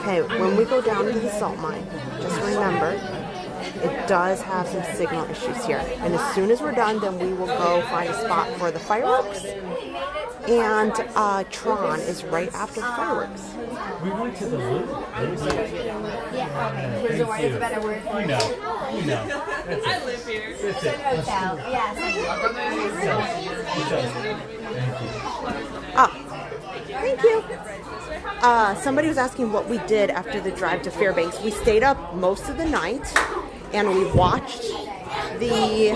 Okay, when we go down into the salt mine, just remember, it does have some signal issues here. And as soon as we're done, then we will go find a spot for the fireworks. And Tron is right after the fireworks. We went to the loop. Yeah, okay. Resort is a better word for it. You know. That's it. I live here. That's it. Hotel. Yeah, Thank you. Somebody was asking what we did after the drive to Fairbanks. We stayed up most of the night and we watched the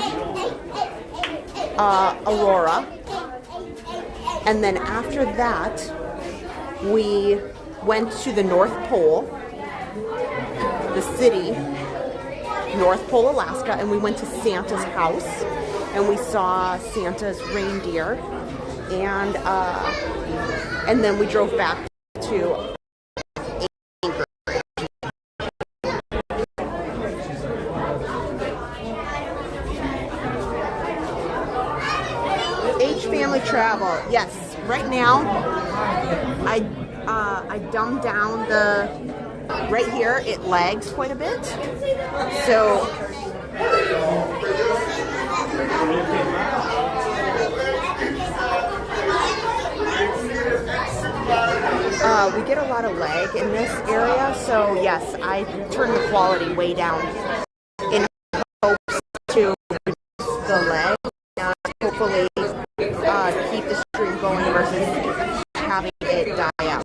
aurora. And then after that, we went to the North Pole, the city, North Pole, Alaska, and we went to Santa's house and we saw Santa's reindeer. And then we drove back to Anchorage. H Family Travel. Yes, right now I dumbed down the right here. It lags quite a bit, so. We get a lot of lag in this area, so yes, I turn the quality way down in hopes to reduce the lag and hopefully keep the stream going versus having it die out.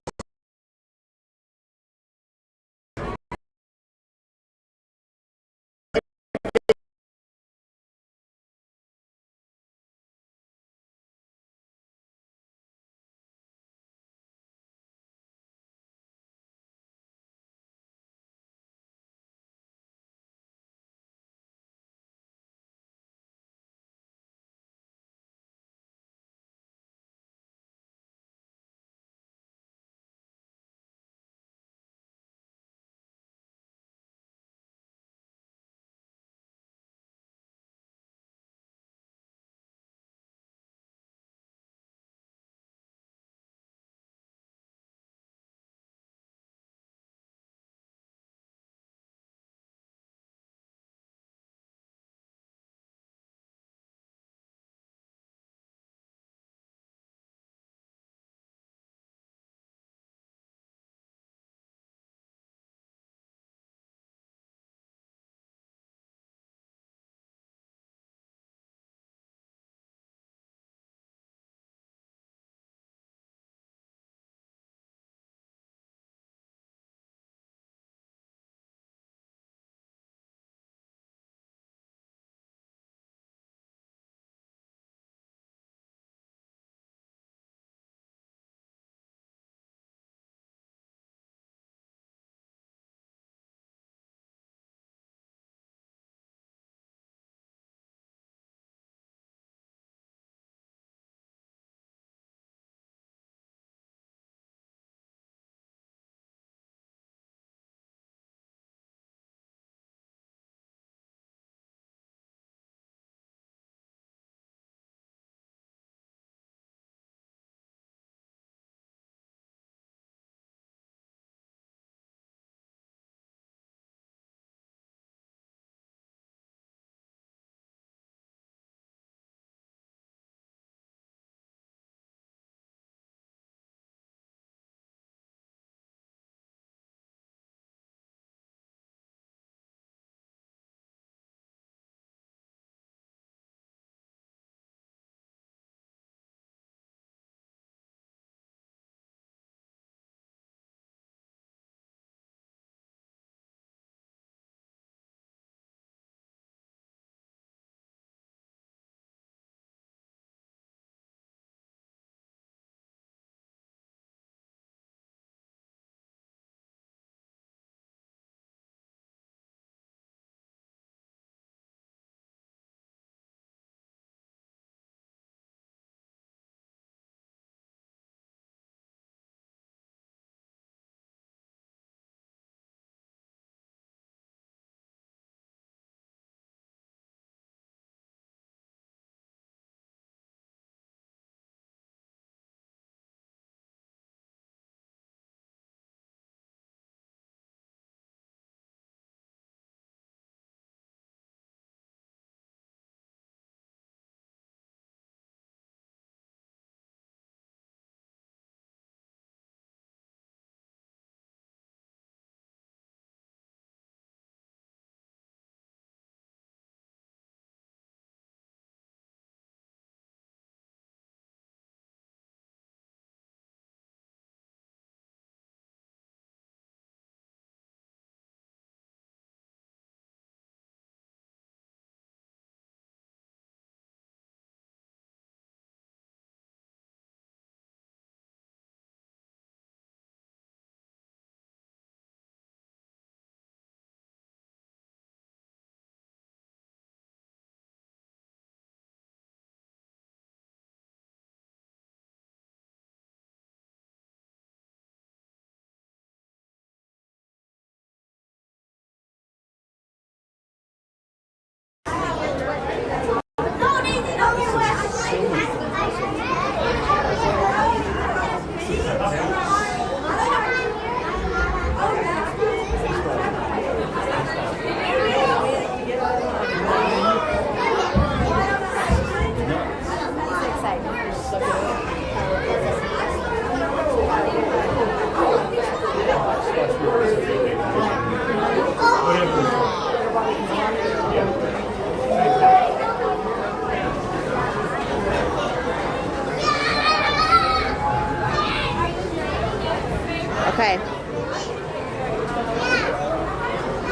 Okay.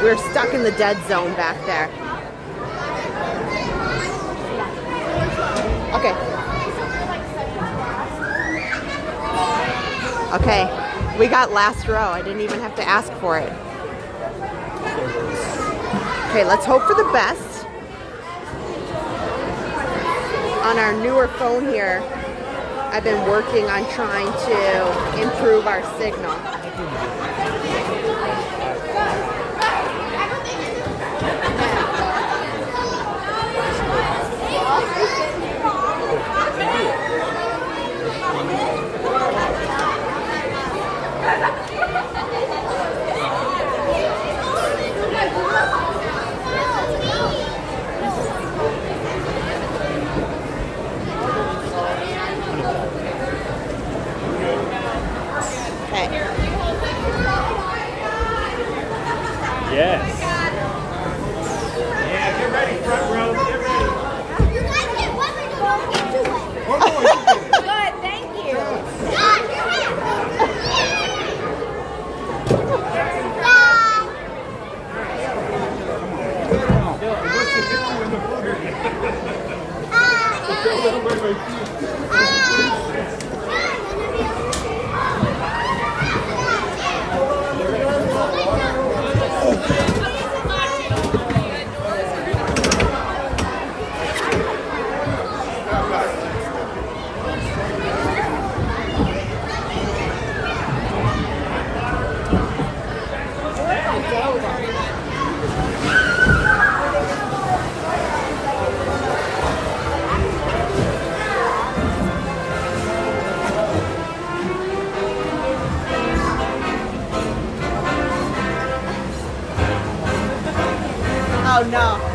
We're stuck in the dead zone back there. Okay. Okay. We got last row. I didn't even have to ask for it. Okay, let's hope for the best. On our newer phone here, I've been working on trying to improve our signal. Yes. Yeah, get ready, front row. Get ready. You guys get one more to get to it. Good, thank you. God, you're Oh no.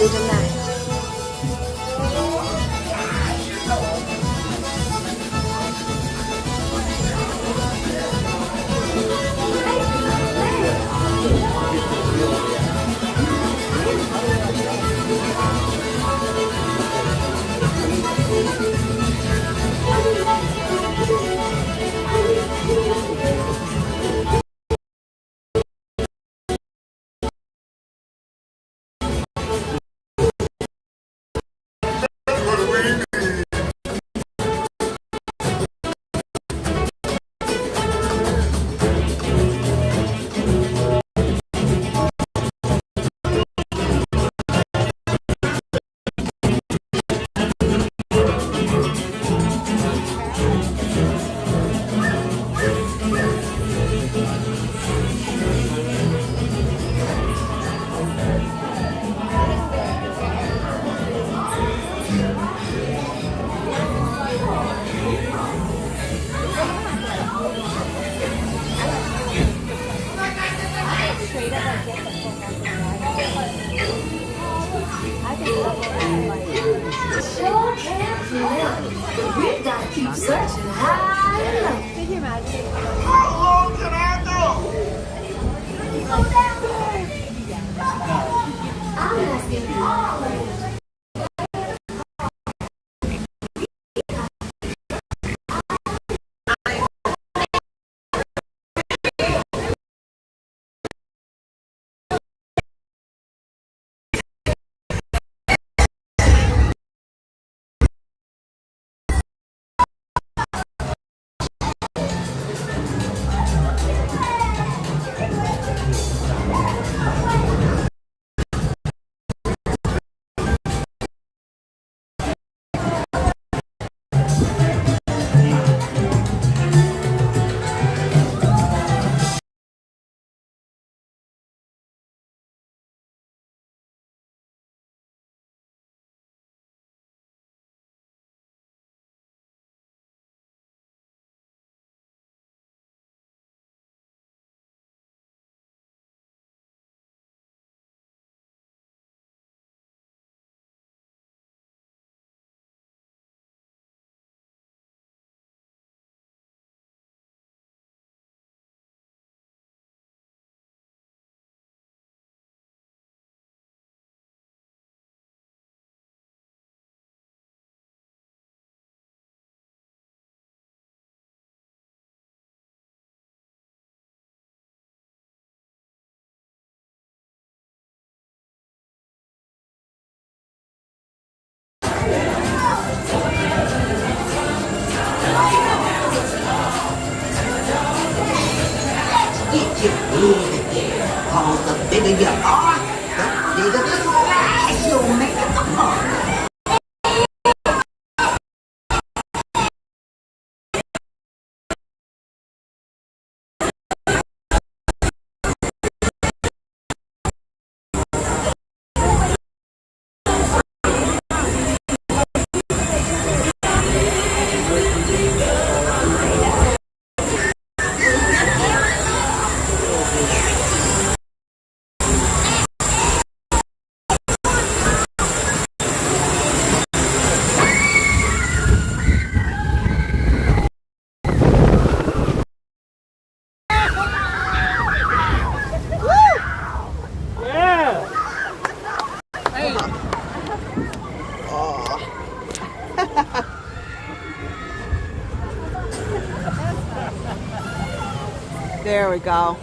everybody tonight. Sure can't live. We've got to keep searching high and low. Could you imagine? How long can I go? Go down there. I'm asking all of you. Get your head in there, cause the bigger you are, the bigger the splash you'll make at the party. There we go.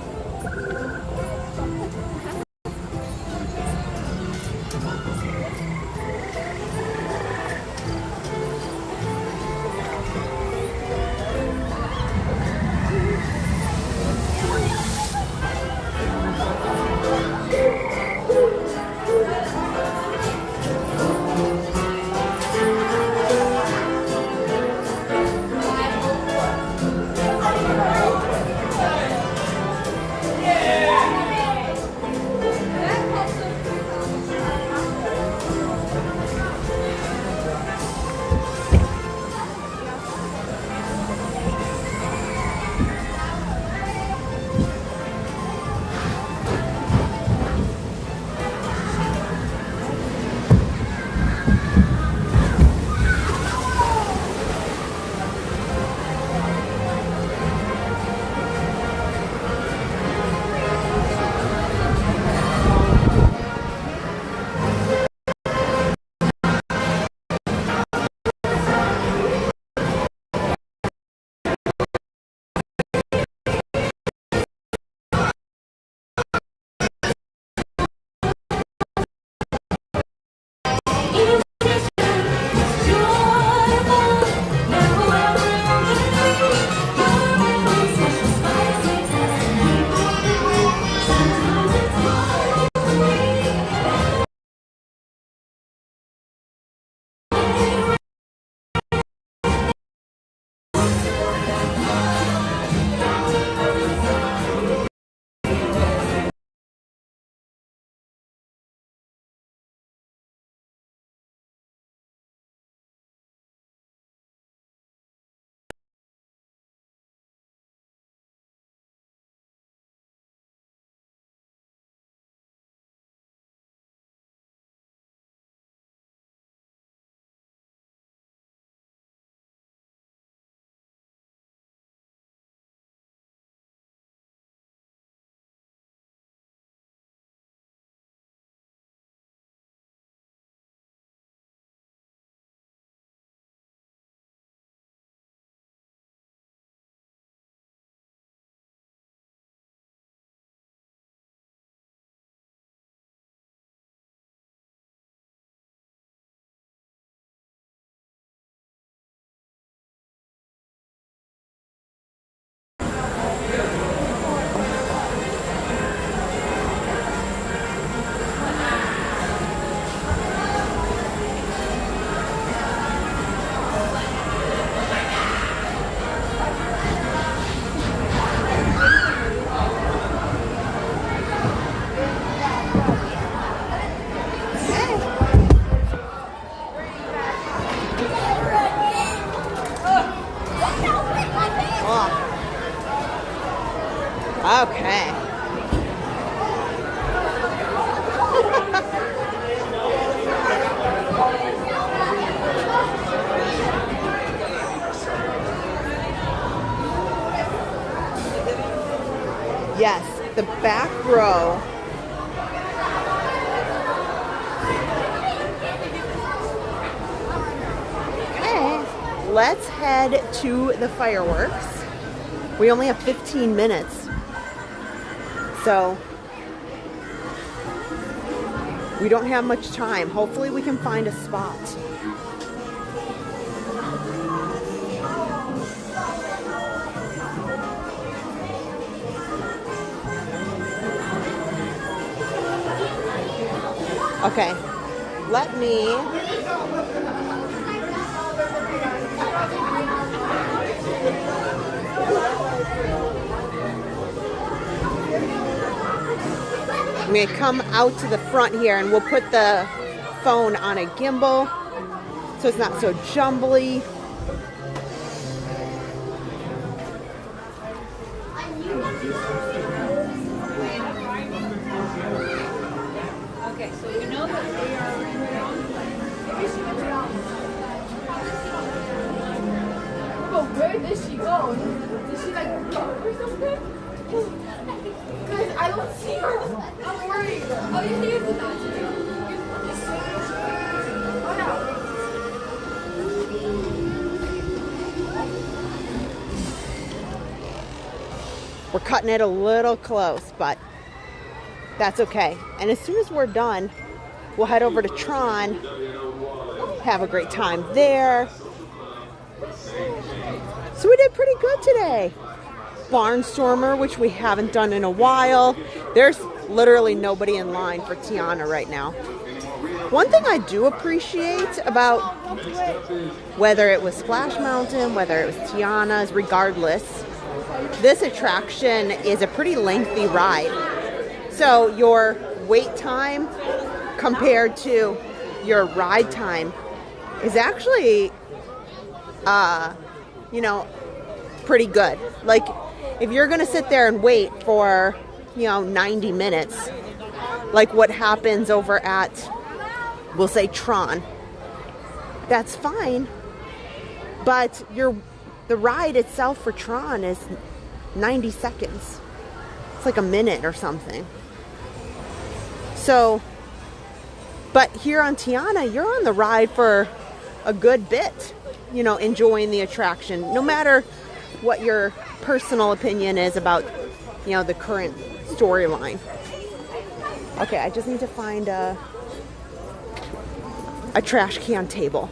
the back row. Okay, let's head to the fireworks. We only have 15 minutes. So we don't have much time. Hopefully we can find a spot. Okay, let me I'm going to come out to the front here and we'll put the phone on a gimbal so it's not so jumbly. Okay, so we know that they are. But where did she go? Did she like go or something? Guys, I don't see her. I'm worried. Oh, you see her? Oh no. We're cutting it a little close, but that's okay. And as soon as we're done, we'll head over to Tron, have a great time there. So we did pretty good today. Barnstormer, which we haven't done in a while. There's literally nobody in line for Tiana right now. One thing I do appreciate about whether it was Splash Mountain, whether it was Tiana's, regardless, this attraction is a pretty lengthy ride. So your wait time compared to your ride time is actually, you know, pretty good. Like, if you're going to sit there and wait for, 90 minutes, like what happens over at, we'll say Tron, that's fine. But the ride itself for Tron is 90 seconds. It's like a minute or something. So, but here on Tiana, you're on the ride for a good bit, enjoying the attraction, no matter what your personal opinion is about, the current storyline. Okay, I just need to find a trash can table.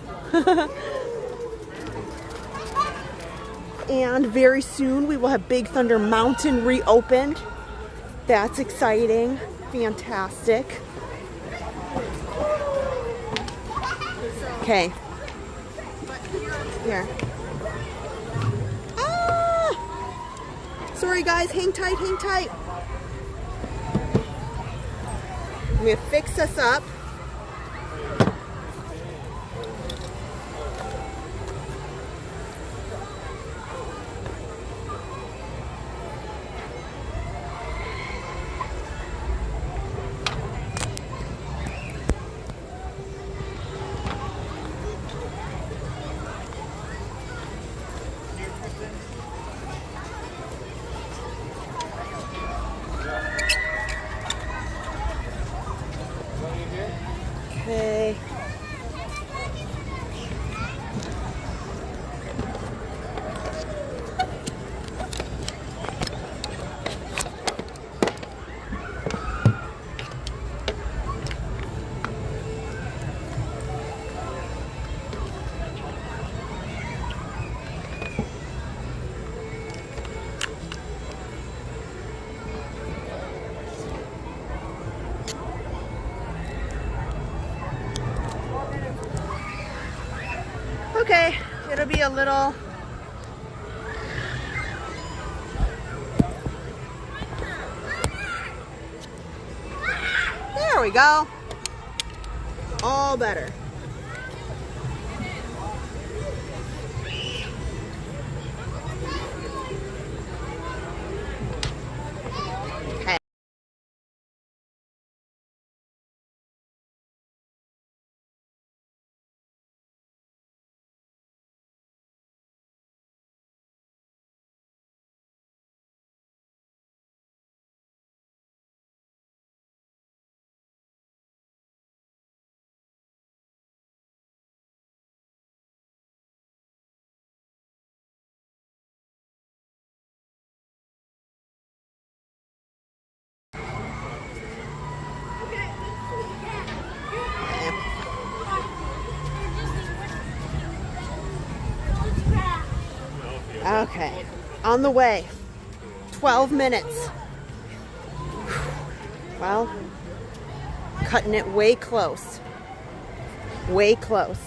And very soon we will have Big Thunder Mountain reopened. That's exciting. Fantastic. Okay. Here. Sorry guys, hang tight, hang tight. I'm gonna fix us up. Okay. Okay, it'll be a little... There we go. All better. Okay, on the way. 12 minutes. Well, cutting it way close. Way close.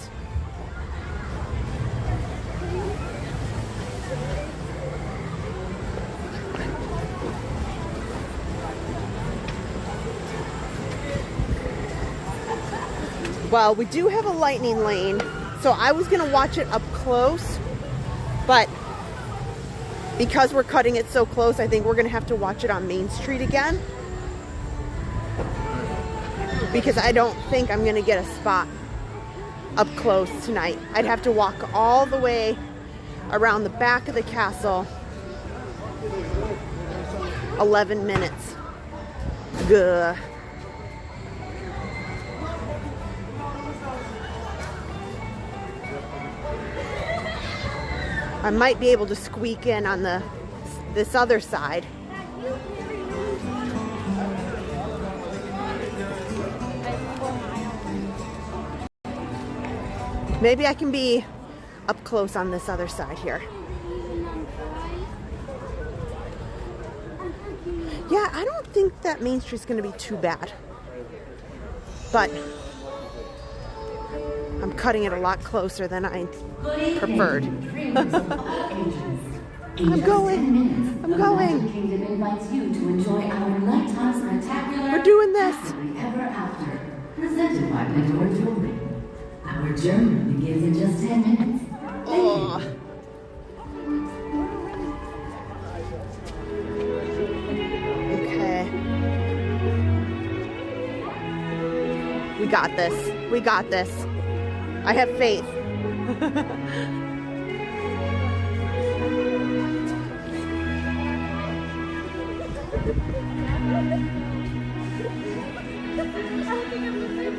Well, we do have a lightning lane, so I was going to watch it up close, but because we're cutting it so close, I think we're going to have to watch it on Main Street again, because I don't think I'm going to get a spot up close tonight. I'd have to walk all the way around the back of the castle. 11 minutes. Gah. I might be able to squeak in on this other side. Maybe I can be up close on this other side here. Yeah, I don't think that Main Street's going to be too bad. But I'm cutting it a lot closer than I preferred. I'm going. We're doing this. Presented by Pandora Jewelry. Our journey begins in just 10 minutes. Oh. Okay. We got this. We got this. I have faith.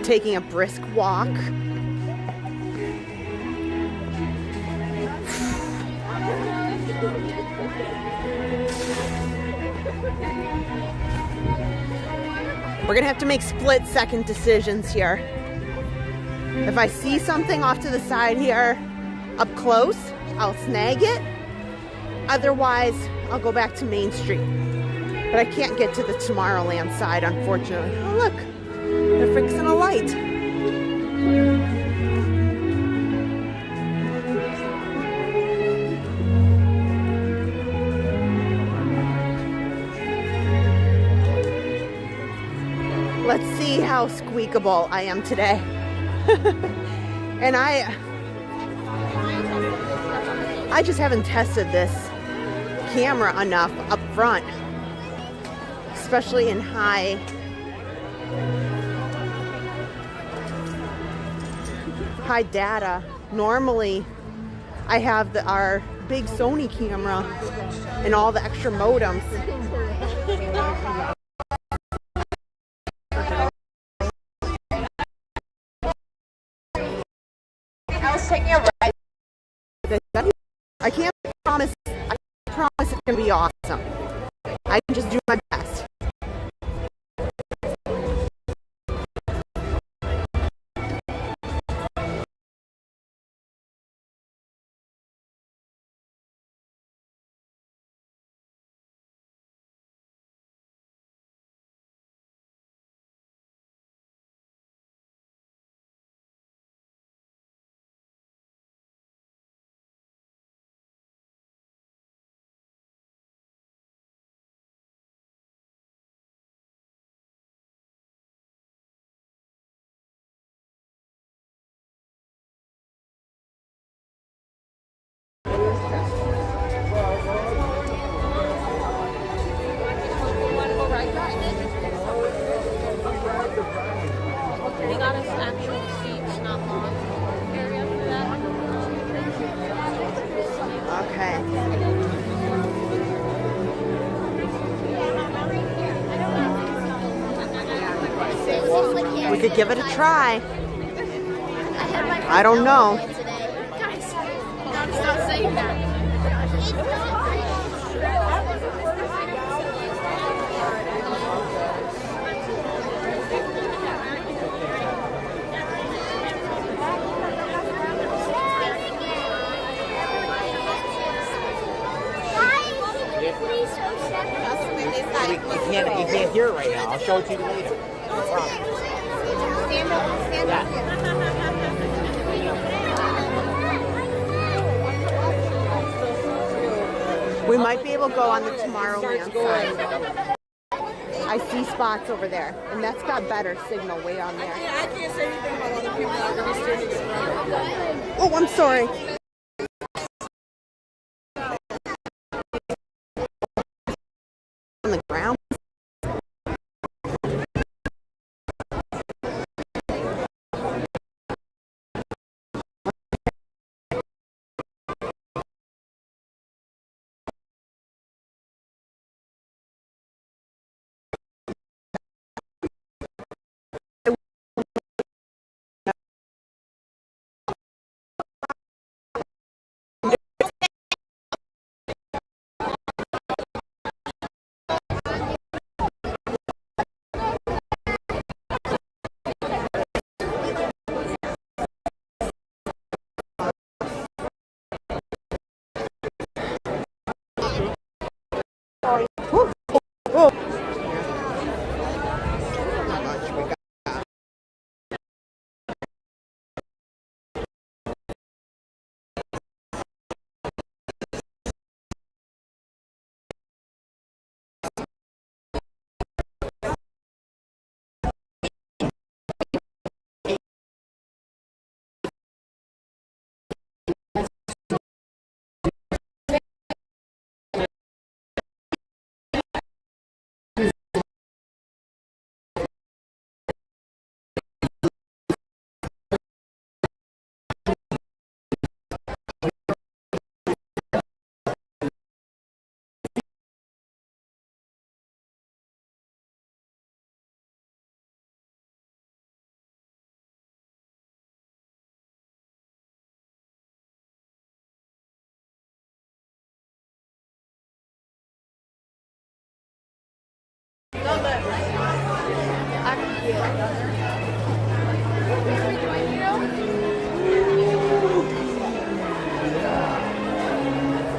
Taking a brisk walk. We're gonna have to make split-second decisions here. If I see something off to the side here, up close, I'll snag it. Otherwise, I'll go back to Main Street. But I can't get to the Tomorrowland side, unfortunately. Oh, look, they're fixing a light. Let's see how squeakable I am today. And I just haven't tested this camera enough up front, especially in high data. Normally I have our big Sony camera and all the extra modems. I can't promise. I promise it's gonna be awesome. I can just do my best. We could give it a try. I don't know. Guys, stop saying that. You can't hear it right now. I'll show it to you later. We might be able to go on the Tomorrowland side. I see spots over there, and that's got better signal way on there. I can't say anything about other people that are going to be streaming it. Oh, I'm sorry. On the ground.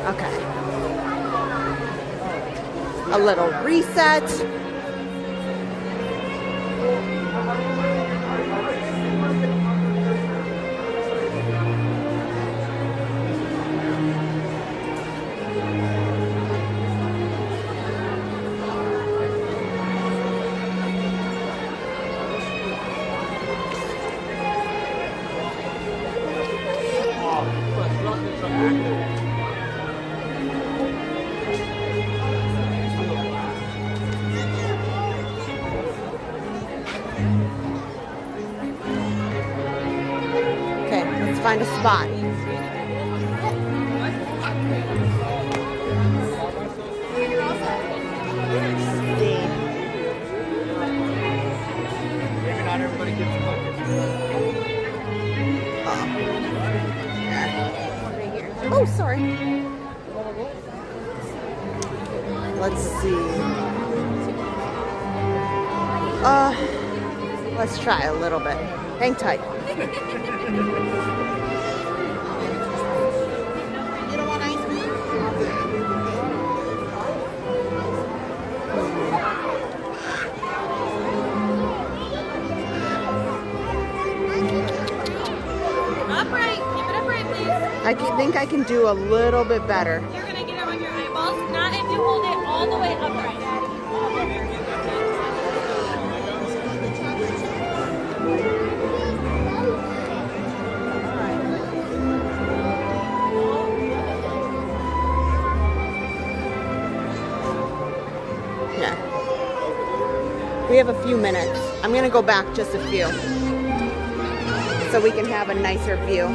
Okay. A little reset. Find a spot. Maybe not everybody gets a bucket. Oh, sorry. Let's see. Let's try a little bit. Hang tight. I think I can do a little bit better. You're going to get it on your eyeballs, not if you hold it all the way upright. Yeah. We have a few minutes. I'm going to go back just a few so we can have a nicer view.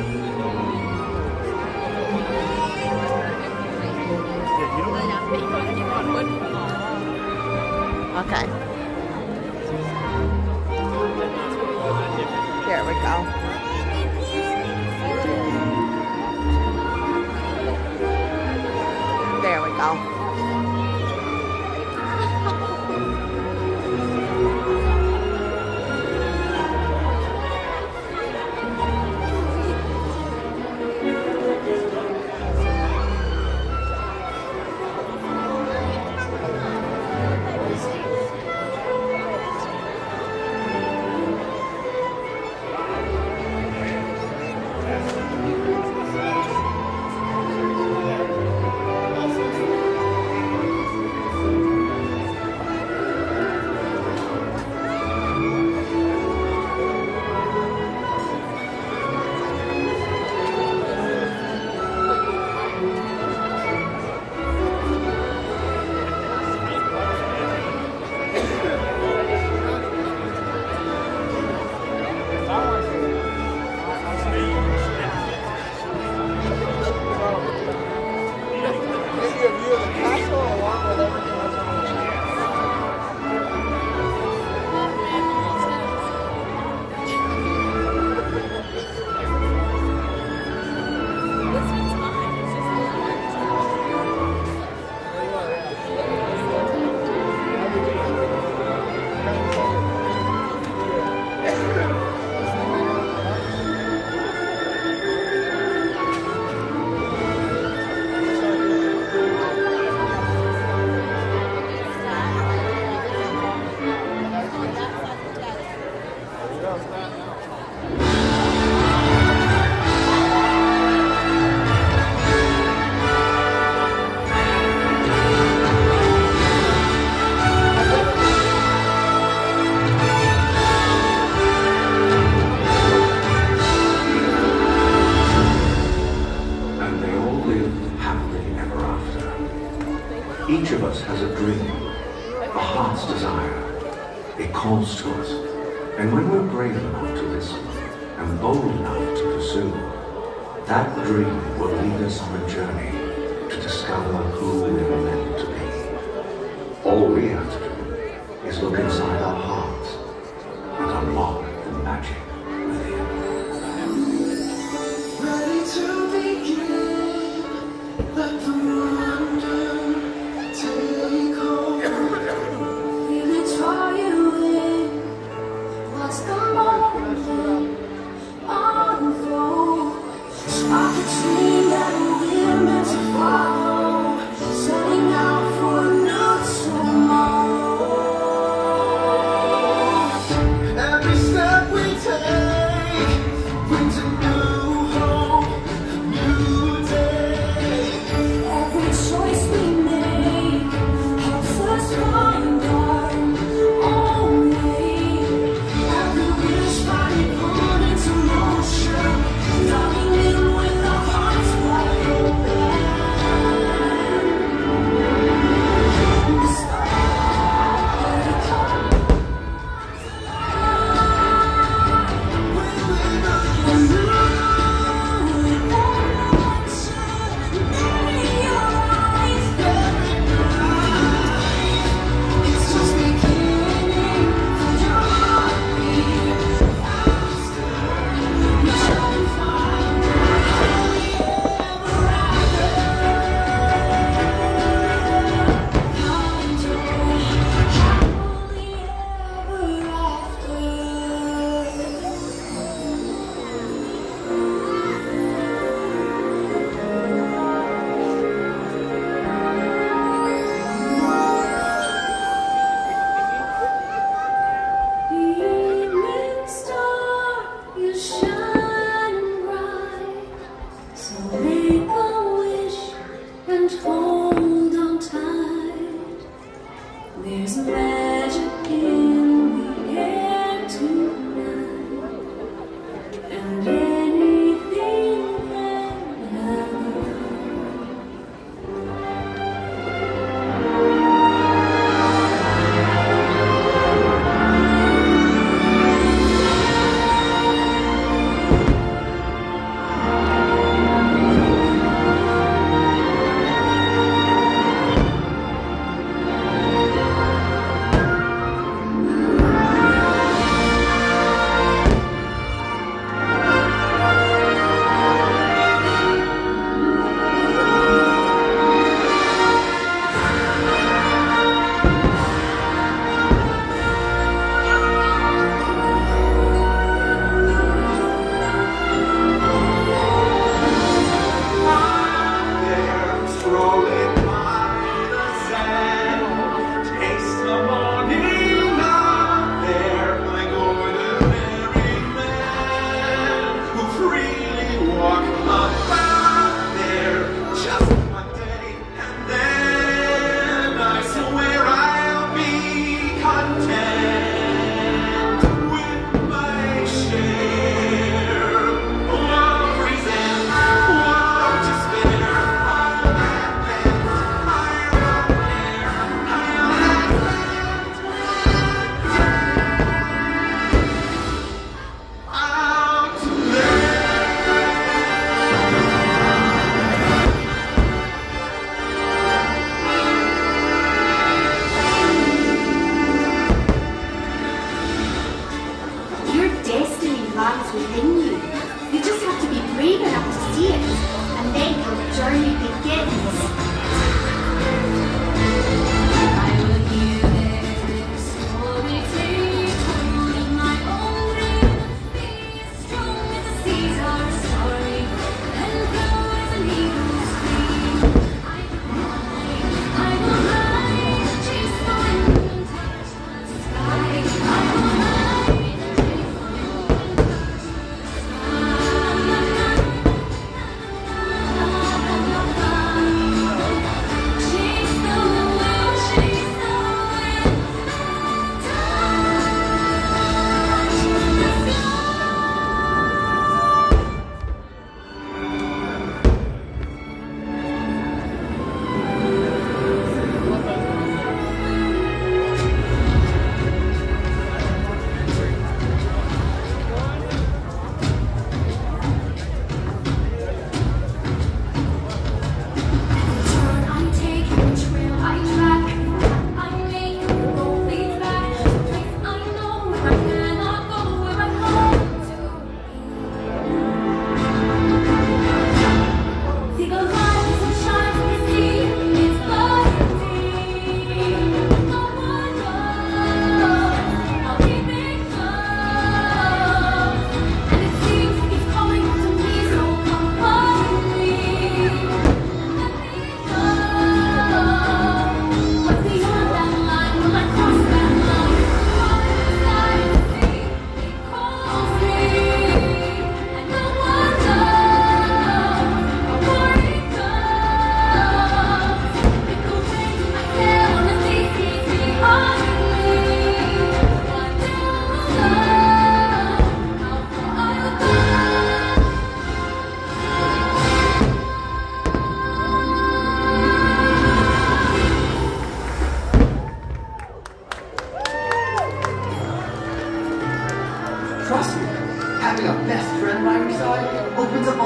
Okay. There we go. There we go. has a dream, a heart's desire. It calls to us, and when we're brave enough to listen and bold enough to pursue, that dream will lead us on a journey to discover who we're meant to be. All we have to do is look inside our hearts and unlock the magic within. Ready to begin, let the wonder take hold. Feel it draw you in, watch the moment unfold. Spark a dream that we're meant to follow, setting out for a new tomorrow. Every step we take brings a new hope, a new day. Every choice we make helps us find our own way. Every wish finally put into motion, diving in with our hearts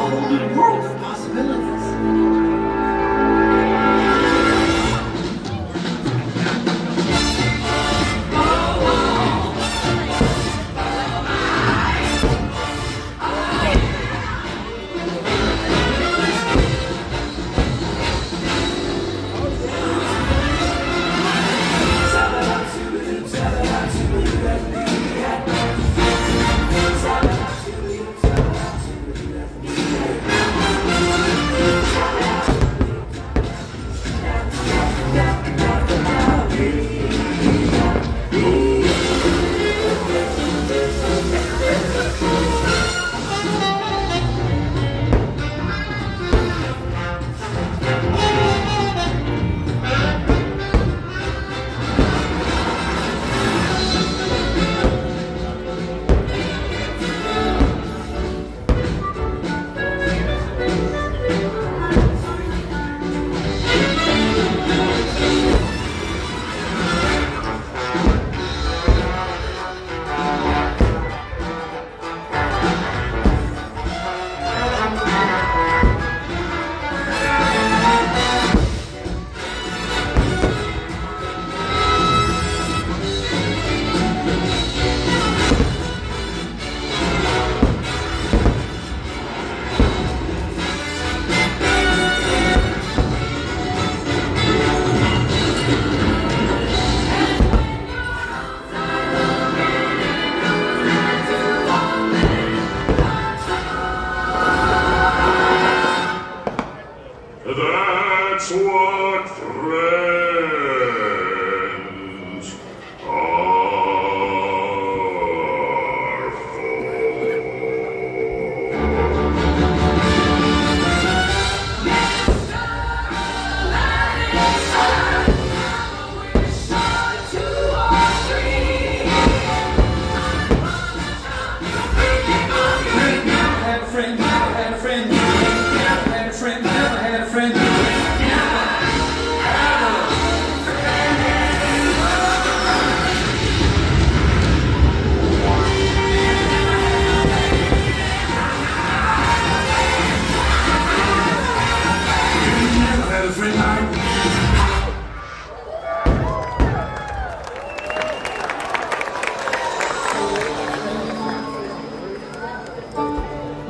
whole new world of possibilities. That's what friends are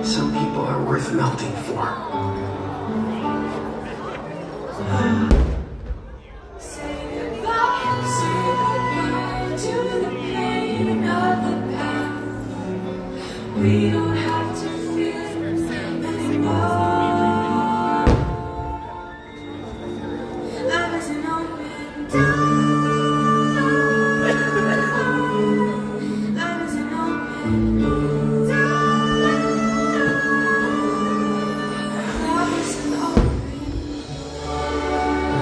Some people are worth melting for. Say goodbye to the pain of the past. We don't have to fear anymore. Love is an open door. Love is an open door. Love is an open door.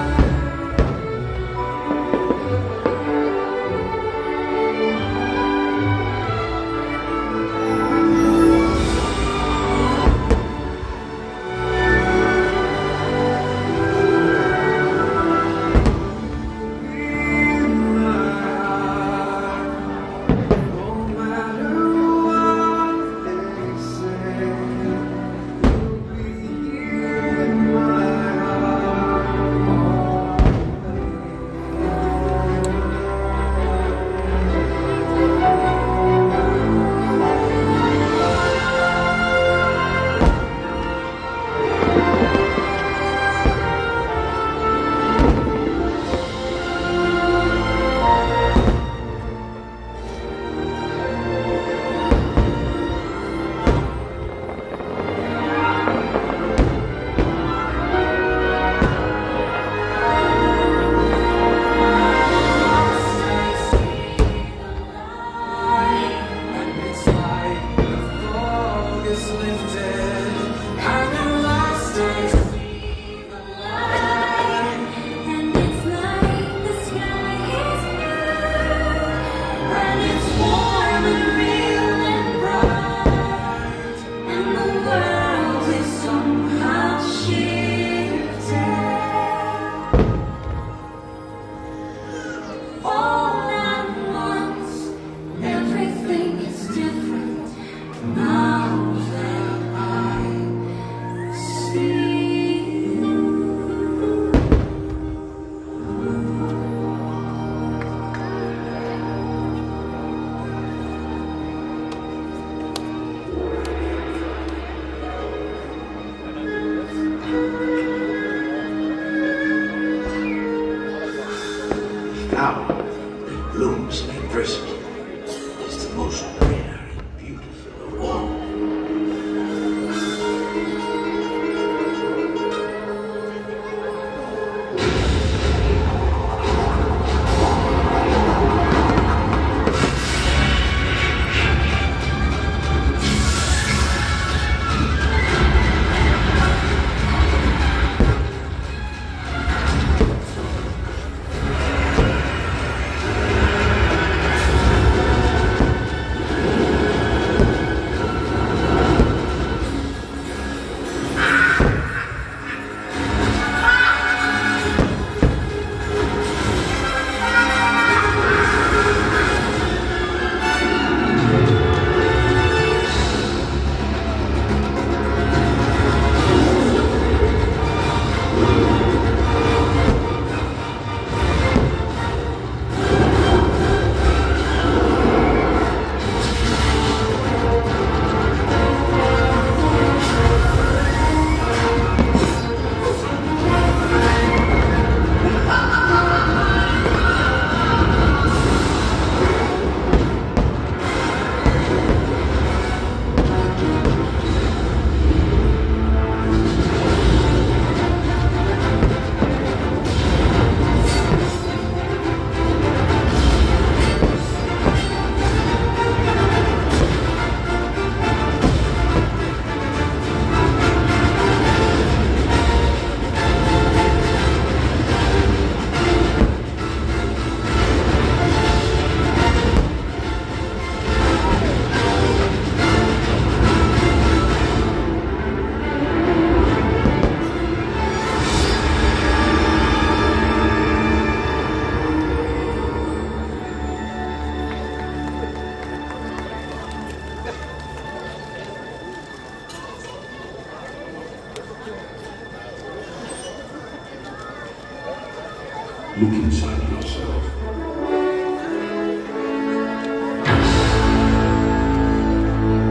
Look inside yourself.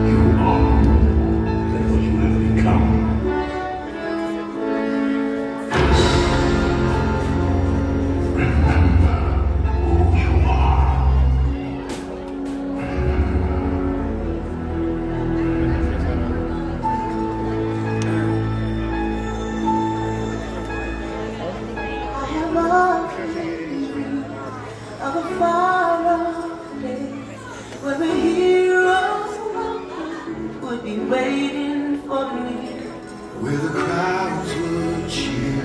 You are more than what you have become. Where the crowds would cheer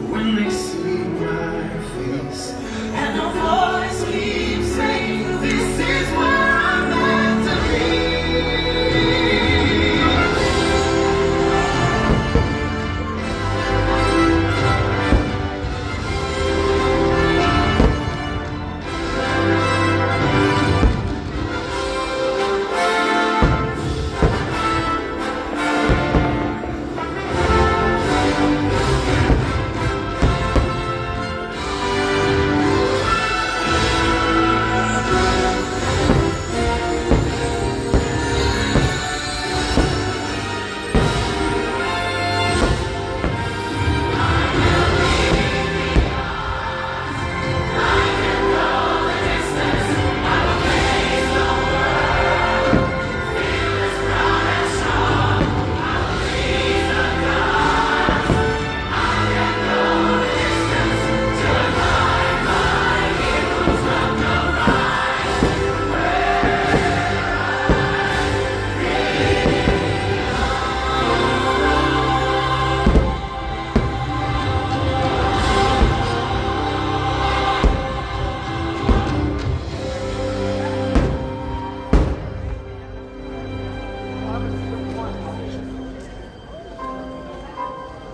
when they see my face, and a voice keeps saying, "This is where I'm meant to be."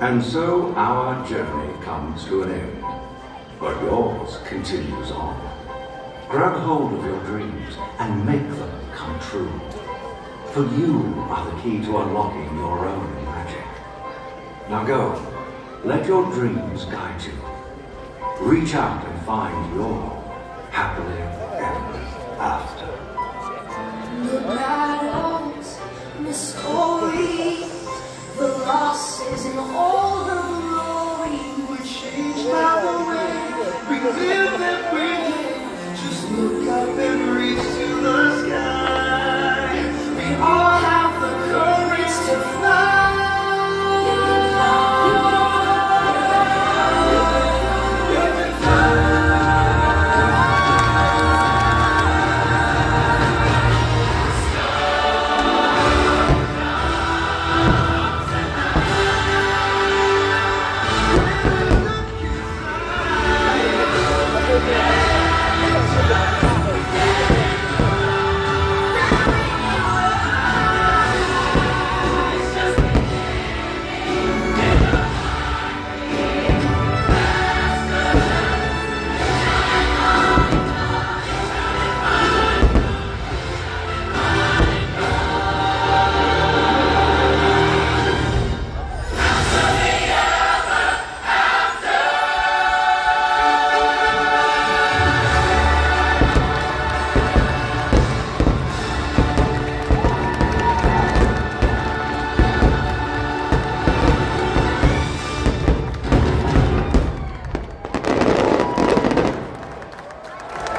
And so our journey comes to an end, but yours continues on. Grab hold of your dreams and make them come true. For you are the key to unlocking your own magic. Now go, let your dreams guide you. Reach out and find your happily ever after. The battles, the stories, the losses, and all the glory were changed by the way we live every day. Just look up and reach to the sky. We all have the courage to fly.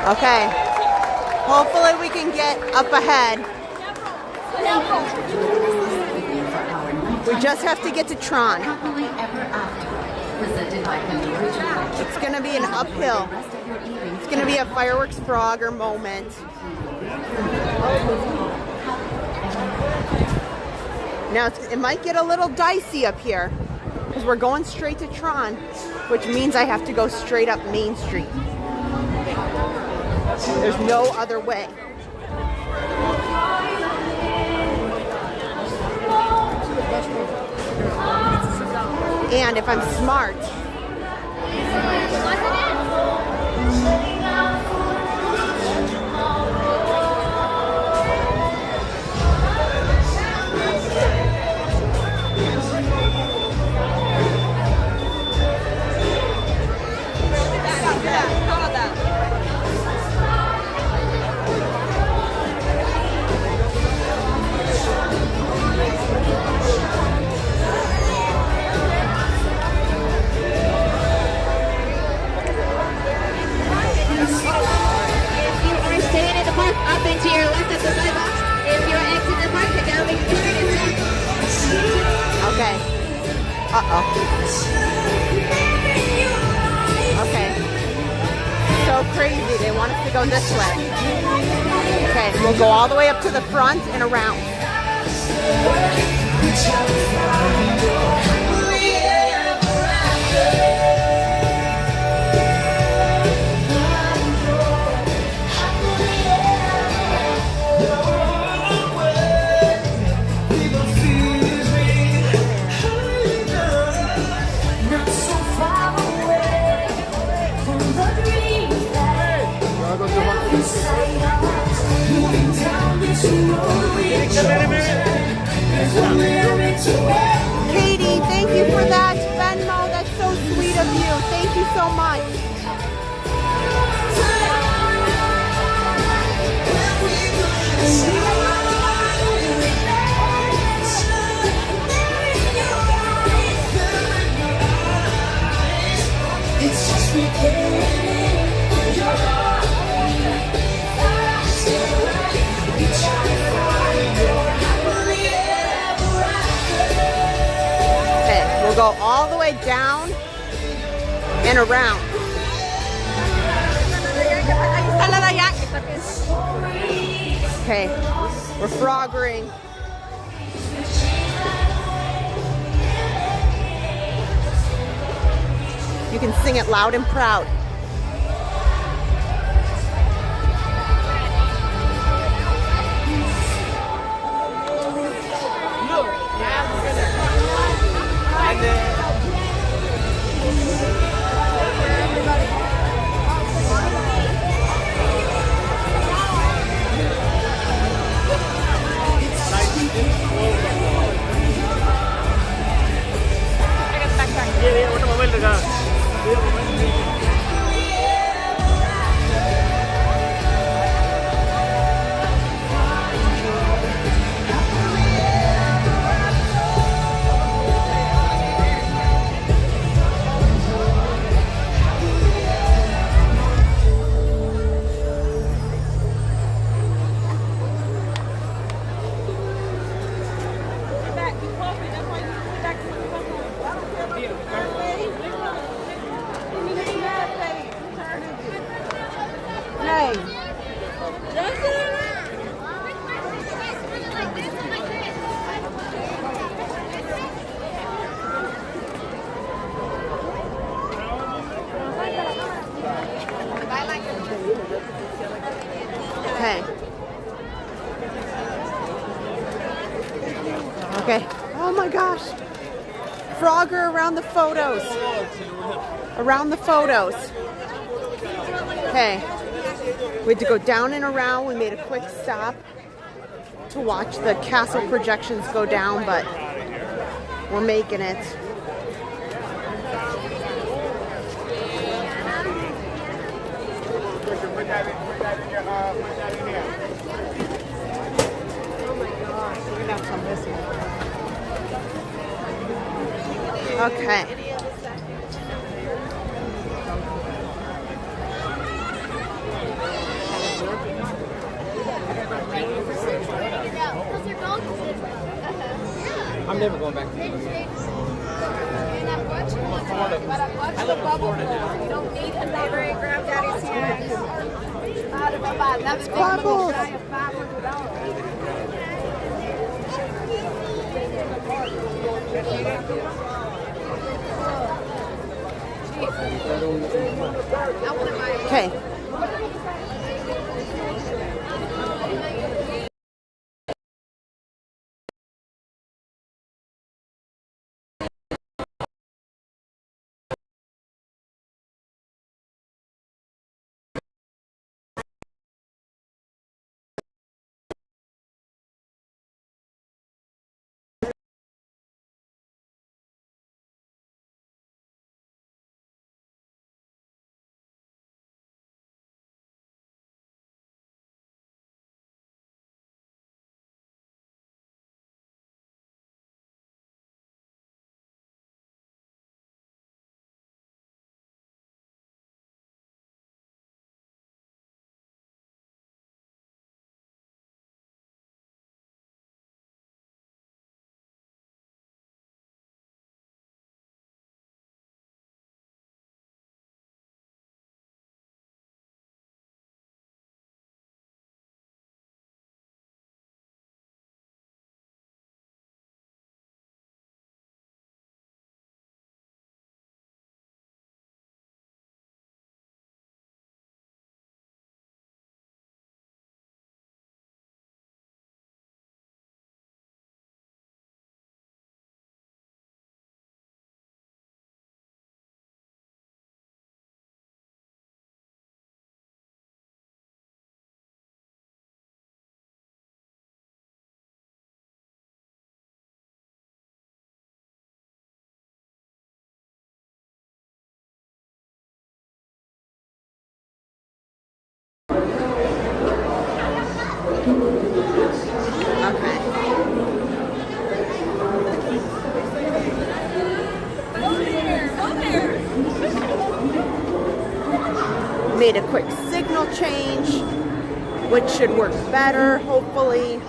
Okay, hopefully we can get up ahead. We just have to get to Tron. It's going to be an uphill. It's going to be a fireworks Frogger moment. Now it might get a little dicey up here because we're going straight to Tron, which means I have to go straight up Main Street. There's no other way. And if I'm smart, Okay. So crazy. They want us to go this way. Okay, we'll go all the way up to the front and around. Katie, thank you for that Venmo. That's so sweet of you. Thank you so much. It's just Okay, we'll go all the way down and around. Okay, we're froggering. You can sing it loud and proud. Okay. Okay. Oh my gosh. Frogger around the photos. Around the photos. Okay. We had to go down and around. We made a quick stop to watch the castle projections go down, but we're making it. Okay. I'm never going back to the movie. I live in Florida now. You don't need a library, granddaddy's here. Squabbles. Okay. made a quick signal change, which should work better, hopefully.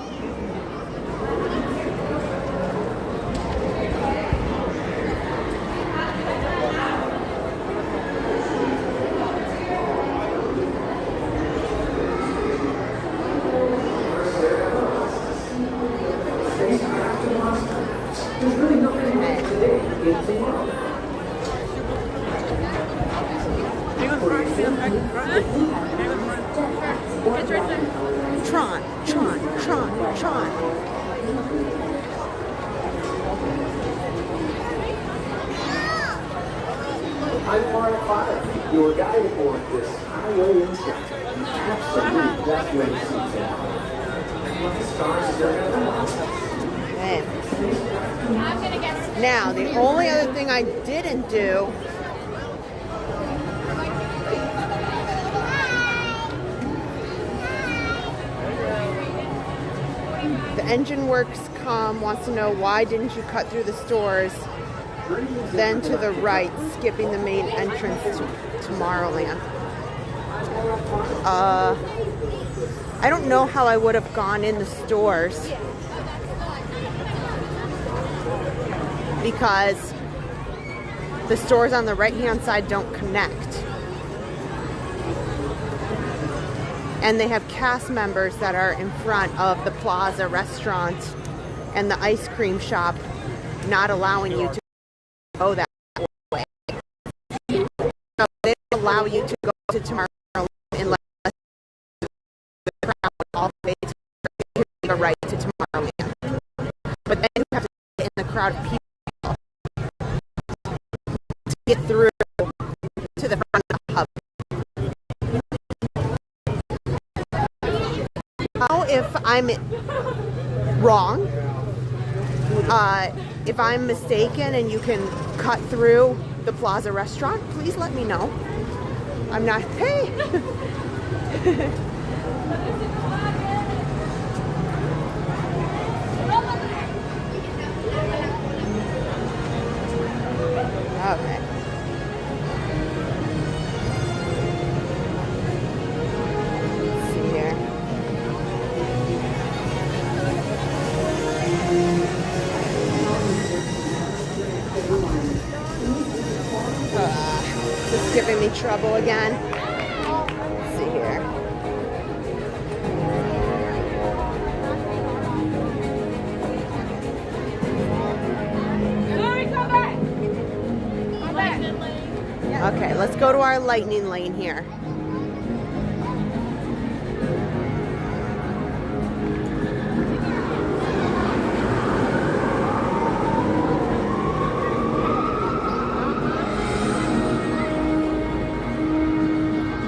Tron. I'm Part 5, your guide aboard this highway instructor. Absolutely the best way to see town. And what the stars still Okay. Now, the only other thing I didn't do the engine works wants to know, why didn't you cut through the stores, then to the right, skipping the main entrance to Tomorrowland? I don't know how I would have gone in the stores, because the stores on the right-hand side don't connect. And they have cast members that are in front of the Plaza restaurant and the ice cream shop, not allowing you to go that way. So they don't allow you to go to Tomorrowland unless the crowd all the way to the right to Tomorrowland. But then you have to get in the crowd of people to get through to the front of the hub. Now, if I'm wrong, if I'm mistaken and you can cut through the Plaza restaurant, please let me know. I'm not, hey! Okay. Let's see here. This is giving me trouble again. Let's see here. Okay, let's go to our lightning lane here.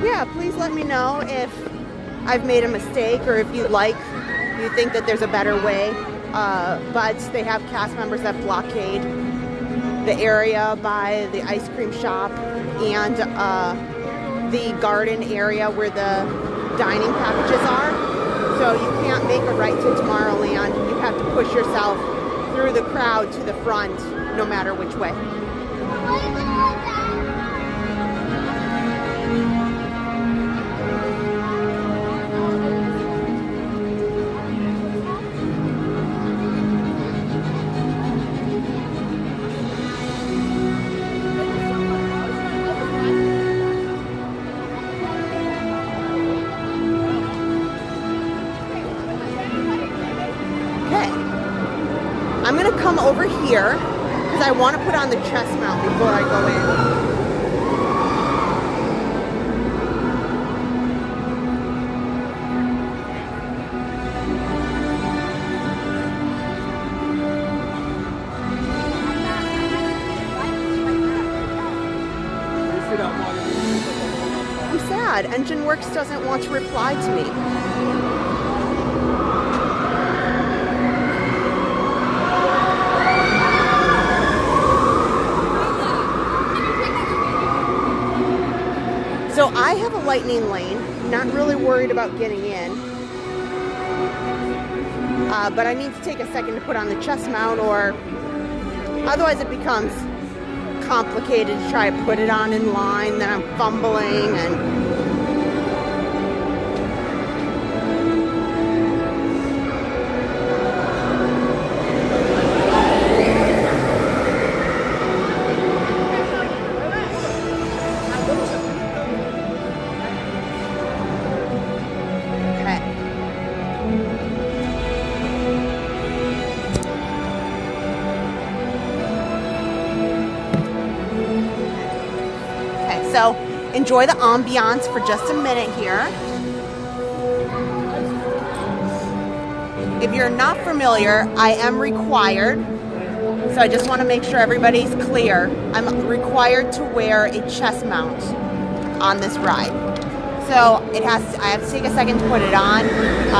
Yeah, please let me know if I've made a mistake or if you think that there's a better way. But they have cast members that blockade the area by the ice cream shop and the garden area where the dining packages are. So you can't make a right to Tomorrowland. You have to push yourself through the crowd to the front, no matter which way. I'm going to come over here because I want to put on the chest mount before I go in. I'm sad. Engine Works doesn't want to reply to me. So I have a lightning lane, not really worried about getting in, but I need to take a second to put on the chest mount, or otherwise it becomes complicated to try to put it on in line, then I'm fumbling, and So enjoy the ambiance for just a minute here. If you're not familiar, I am required, so I just want to make sure everybody's clear. I'm required to wear a chest mount on this ride. So I have to take a second to put it on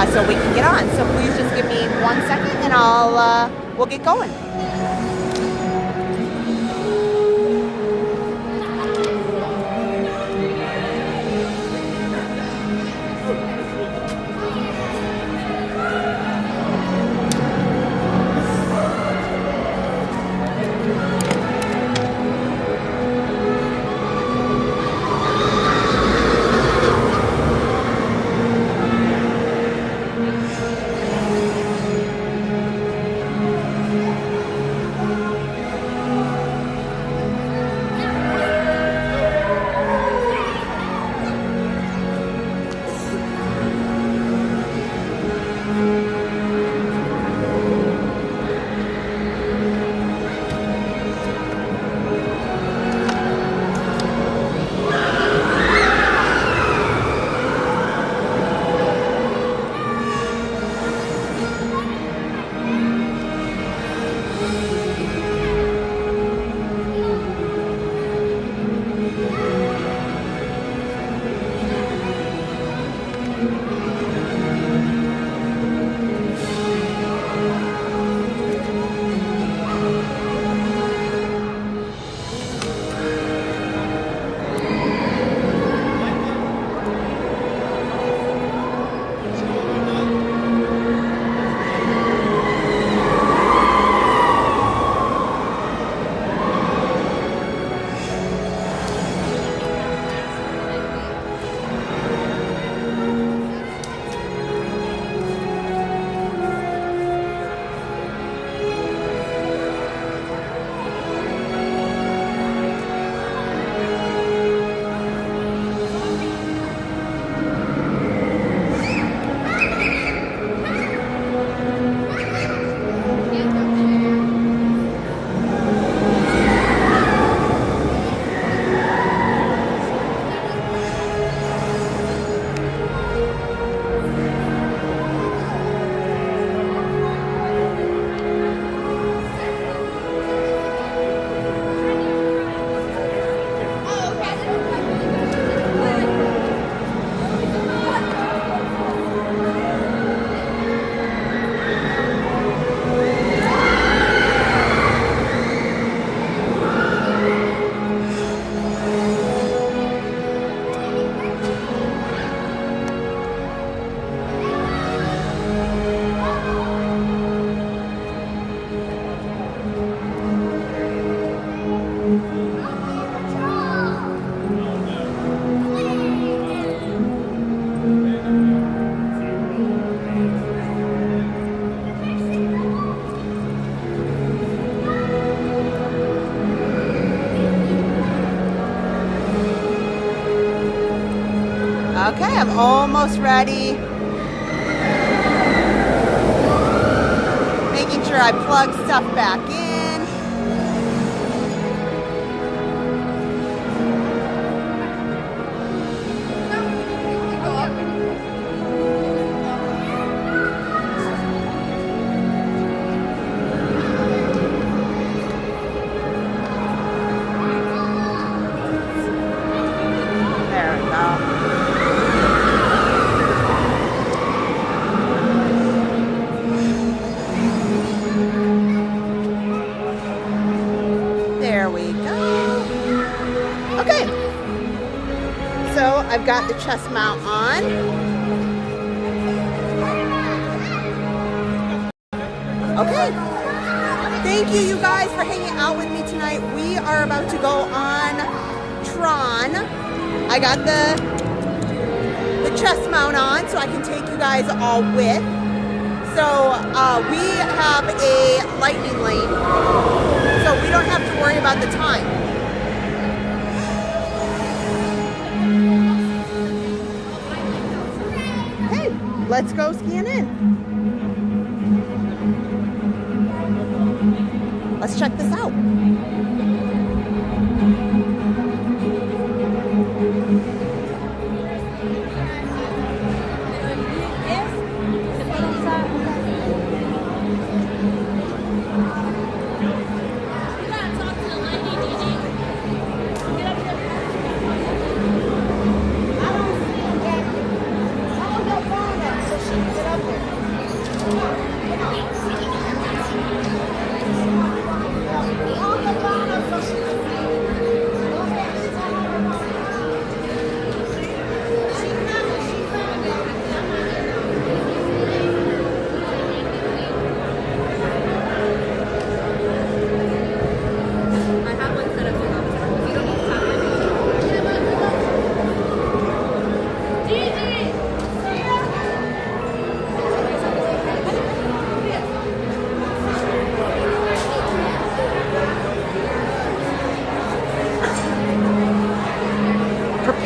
so we can get on. So please just give me 1 second and we'll get going. Okay, I'm almost ready. Making sure I plug stuff back in. I've got the chest mount on. Okay. Thank you guys for hanging out with me tonight. We are about to go on Tron. I got the chest mount on so I can take you guys all with. So we have a lightning lane, so we don't have to worry about the time. Let's go scan in. Let's check this out.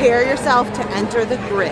prepare yourself to enter the grid.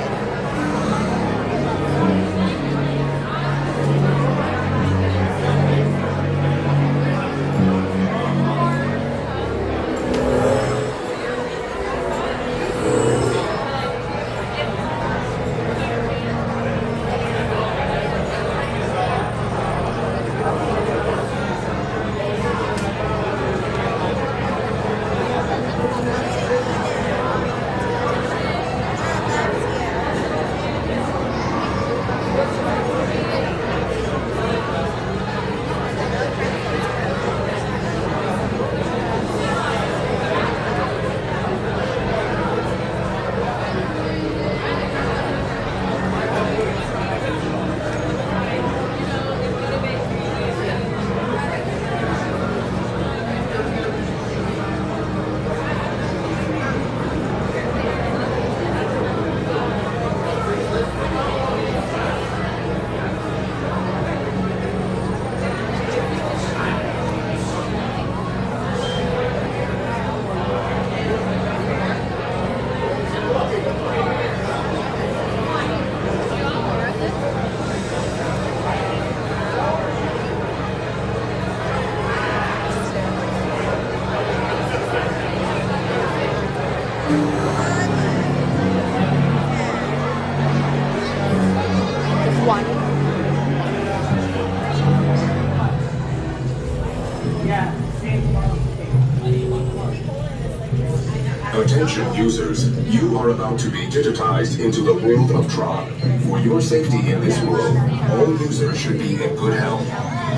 Attention users, you are about to be digitized into the world of Tron. For your safety in this world, all users should be in good health.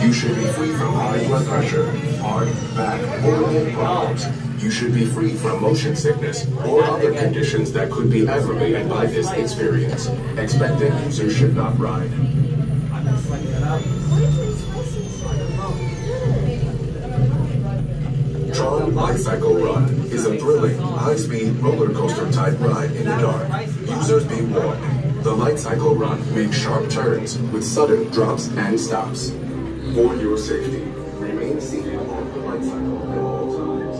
You should be free from high blood pressure, heart, back, or leg problems. You should be free from motion sickness or other conditions that could be aggravated by this experience. Expectant users should not ride. Tron Bicycle Run is a thrilling, high-speed roller coaster type ride in the dark. Users be warned. The light cycle run makes sharp turns with sudden drops and stops. For your safety, remain seated on the light cycle at all times.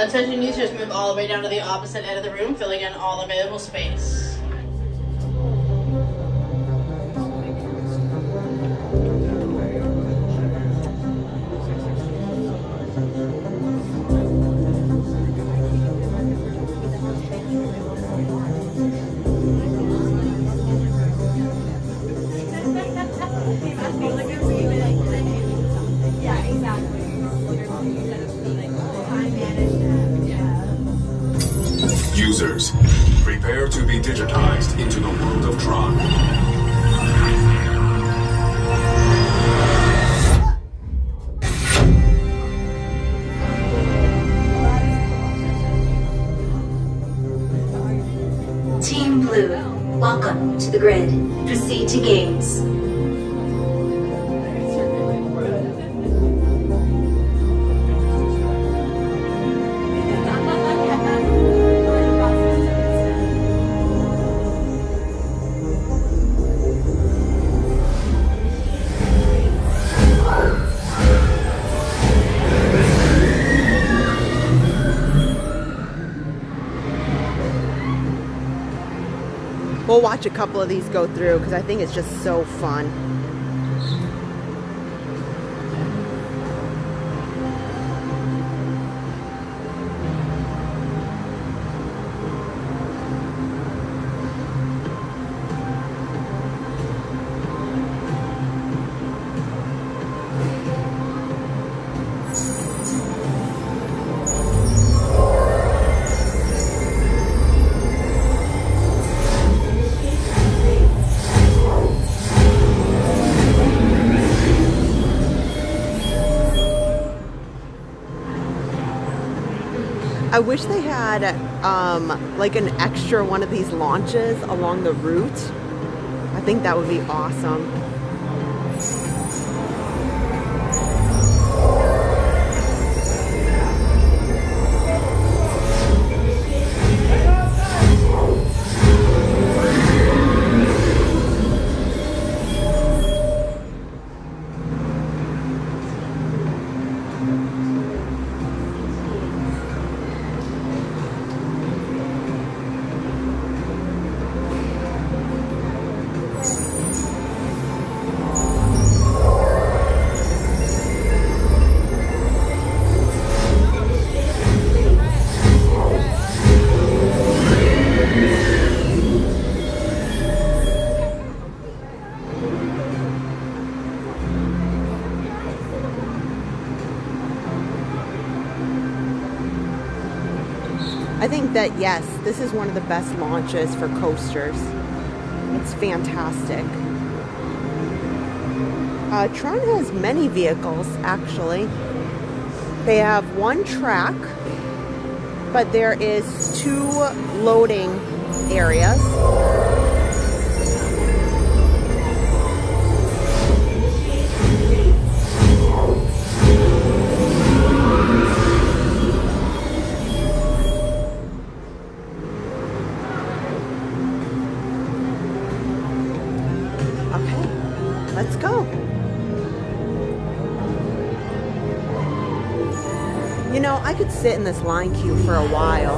Attention users, move all the way down to the opposite end of the room, filling in all available space. Users, prepare to be digitized into the world of Tron. Team Blue, welcome to the grid. Proceed to games. We'll watch a couple of these go through because I think it's just so fun. I wish they had like an extra one of these launches along the route. I think that would be awesome. I think that, yes, this is one of the best launches for coasters. It's fantastic. Tron has many vehicles, actually. They have one track, but there is 2 loading areas. Okay, let's go. You know, I could sit in this line queue for a while.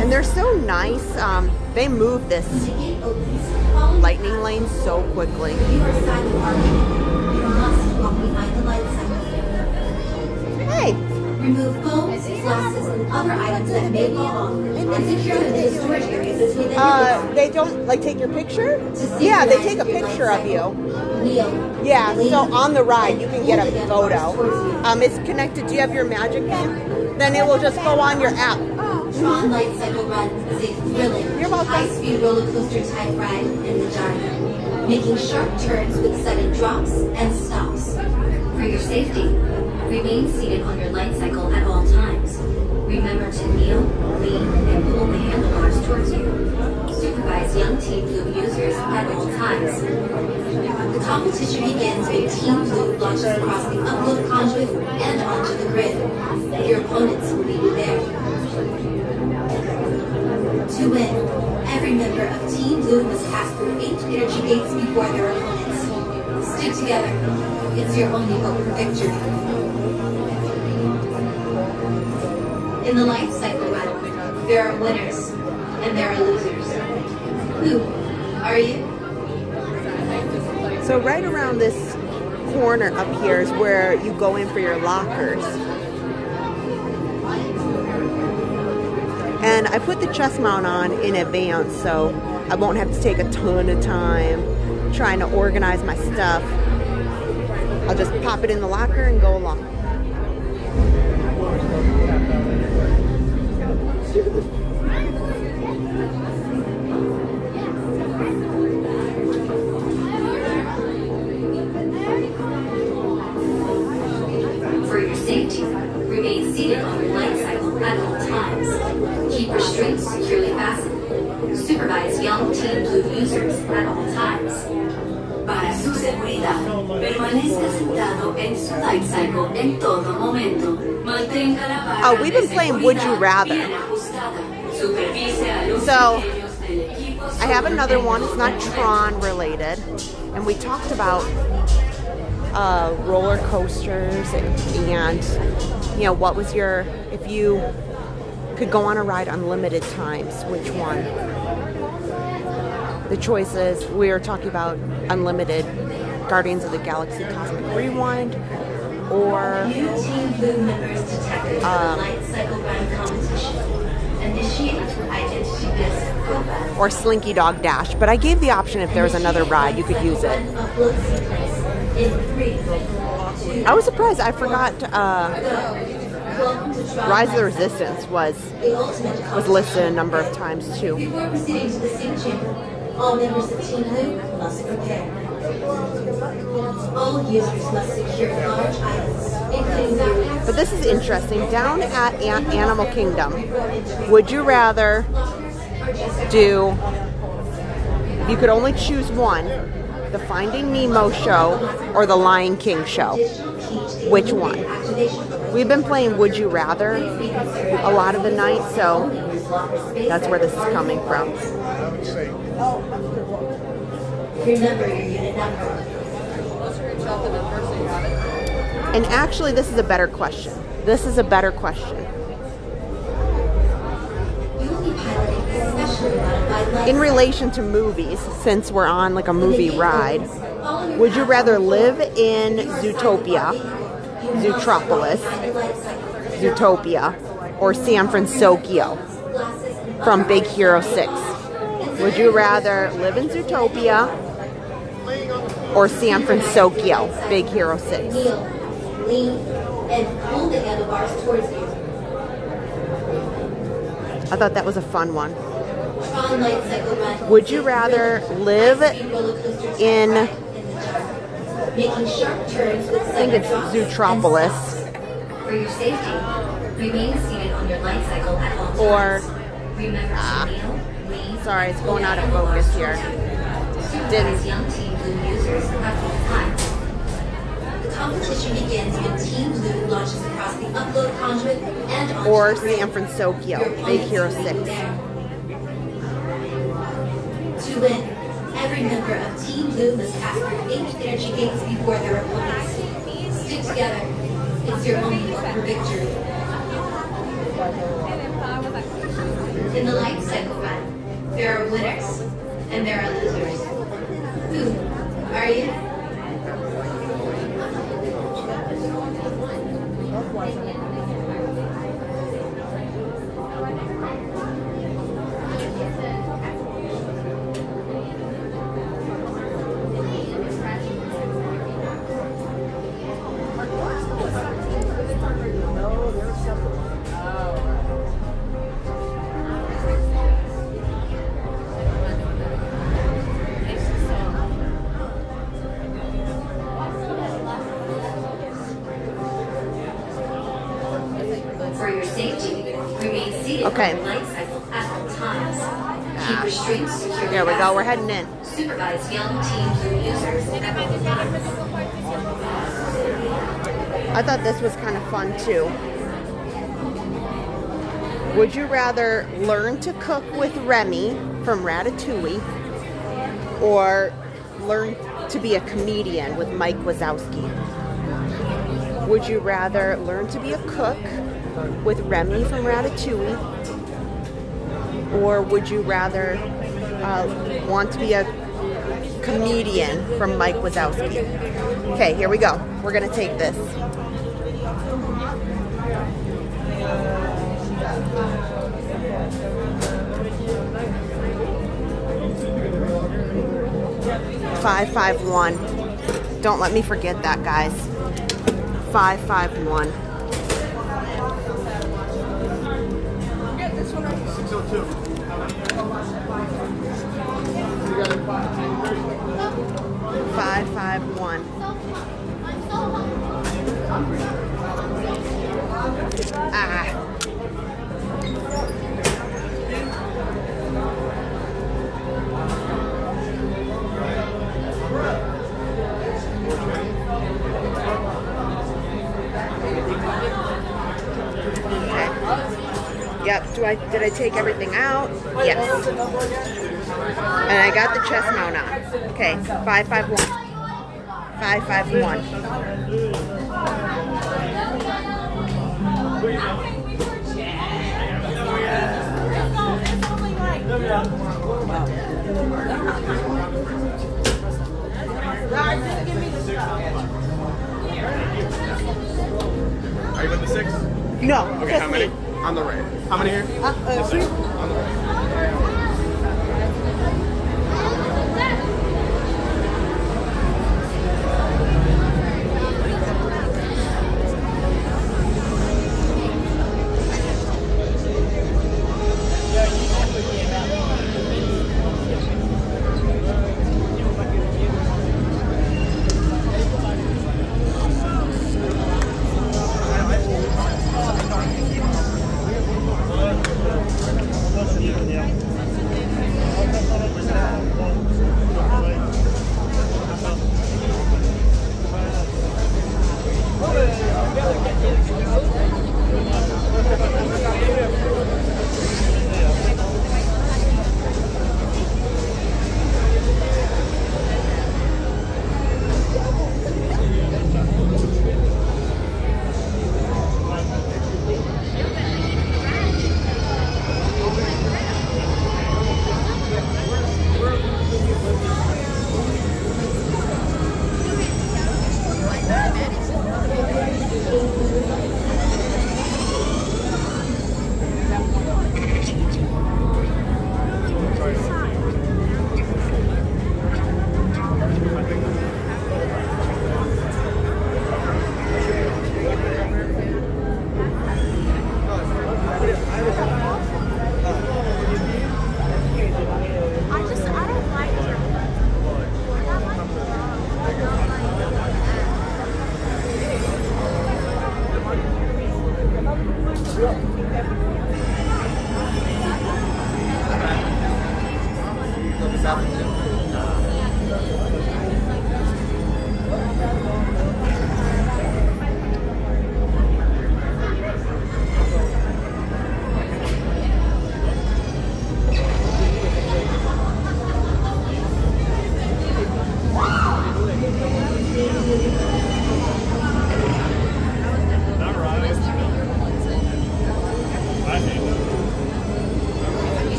And they're so nice. They move this lightning lane so quickly. Hey! Remove phones, glasses, and other items that may belong, and secure them in the storage areas between the They don't, like, take your picture? Yeah, they take a picture of you. Yeah, so on the ride, you can get a photo. It's connected. Do you have your Magic Band? Then it will just go on your app. Tron Light Cycle Run is a thrilling, high-speed roller coaster type ride in the dark, making sharp turns with sudden drops and stops. For your safety, remain seated on your light cycle at all times. Remember to kneel, lean, and pull the handlebars towards you. Supervise young Team Blue users at all times. The competition begins when Team Blue launches across the upload conduit and onto the grid. Your opponents will meet you there. To win, every member of Team Blue must pass through 8 energy gates before their opponents. Stick together. It's your only hope for victory. In the life cycle run, there are winners and there are losers. Who are you? So right around this corner up here is where you go in for your lockers. And I put the chest mount on in advance, so I won't have to take a ton of time trying to organize my stuff. I'll just pop it in the locker and go along. For your safety, remain seated on your light cycle at all times. Keep restraints securely fastened. Supervise young Team Blue users at all times. Para su seguridad, permanezca sentado en su light cycle en todo momento. Mantenga la barra We've been playing Would You Rather. So, I have another one. It's not Tron related. And we talked about roller coasters and, you know, what was your, if you could go on a ride unlimited times, which one? The choices, we were talking about unlimited Guardians of the Galaxy Cosmic Rewind, or or Slinky Dog Dash. But I gave the option if there was another ride, you could use it. I was surprised. I forgot Rise of the Resistance was listed a number of times too. Before proceeding to the sync chamber, all members of Team Blue must prepare. All users must secure large items, including backpacks. But this is interesting. Down at Animal Kingdom, would you rather do, if you could only choose one, the Finding Nemo show or the Lion King show? Which one? We've been playing Would You Rather a lot of the night, so that's where this is coming from. Remember your unit number. And actually, this is a better question. This is a better question. In relation to movies, since we're on like a movie ride, would you rather live in Zootopia, Zootropolis, Zootopia, or San Francisco from Big Hero 6? Would you rather live in Zootopia or San Francisco, Big Hero 6? Lean and pull the handlebars towards you. I thought that was a fun one. Tron light cycle run. Would you rather live in, making sharp turns with I think it's Zootropolis, for your safety, remain seated on your light cycle at all times. or, Remember to kneel, lean, sorry, it's going out of focus here. Supervise young Team Blue users at all times. The competition begins when Team Blue launches across the upload conduit and onto Or the grid. San Francisco, Your Big opponents Hero will be 6. there. To win, every member of Team Blue must pass through 8 energy gates before their opponents. Stick together. It's your only hope for victory. In the light cycle run, there are winners and there are losers. Who are you? For your safety, remain seated Okay. on the light cycle at all times. Keep restraints secure. There we go, we're heading in. Supervise young Team Blue users at all times. I thought this was kind of fun too. Would you rather learn to cook with Remy from Ratatouille or learn to be a comedian with Mike Wazowski? Would you rather learn to be a cook with Remy from Ratatouille, or would you rather want to be a comedian from Mike Wazowski? Okay, here we go. We're gonna take this. $551. Don't let me forget that, guys. 551. Get this one right. 602. 551. Ah. Yep. Did I take everything out? Yes. And I got the chest mount on. Okay. 551. 551. Are you with the 6? No. Okay, how many? On the right. How many here? Two. On the right.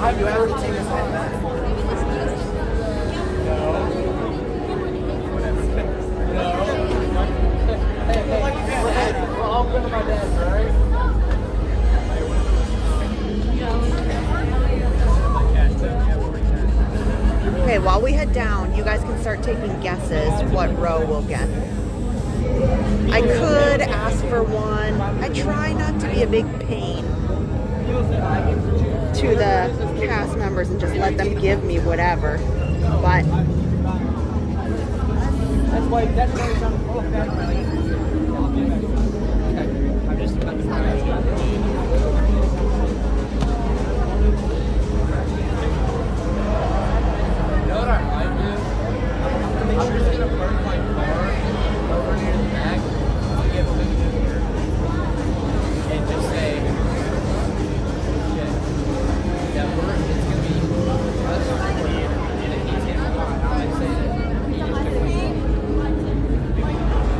Have you ever taken this head back? Well, I'll go to my dad's, alright? Okay, while we head down, you guys can start taking guesses what row we'll get. I could ask for one. I try not to be a big pain to the cast members and just let them give me whatever. But that's why it's on the book. I'm just I'm just gonna park my car over near the back and get a picture and just say, that we're, it's gonna be us and he's gonna go on. I say that he just took my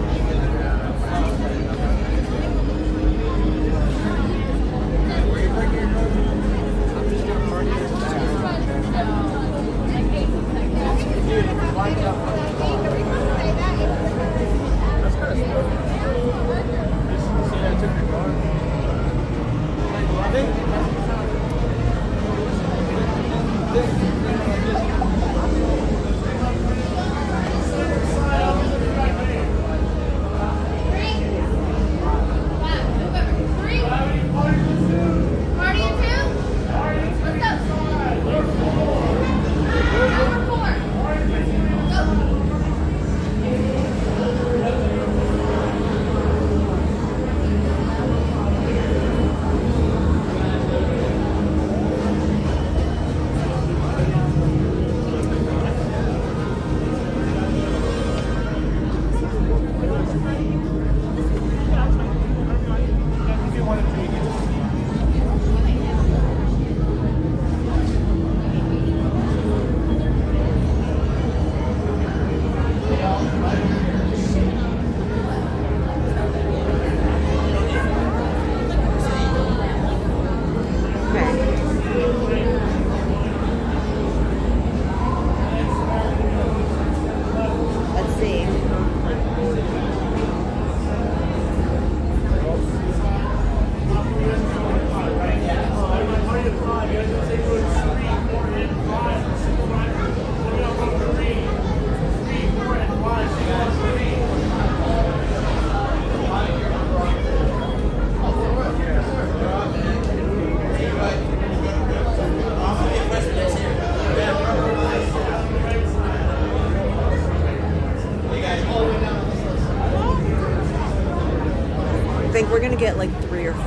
think we're gonna get like 3 or 4.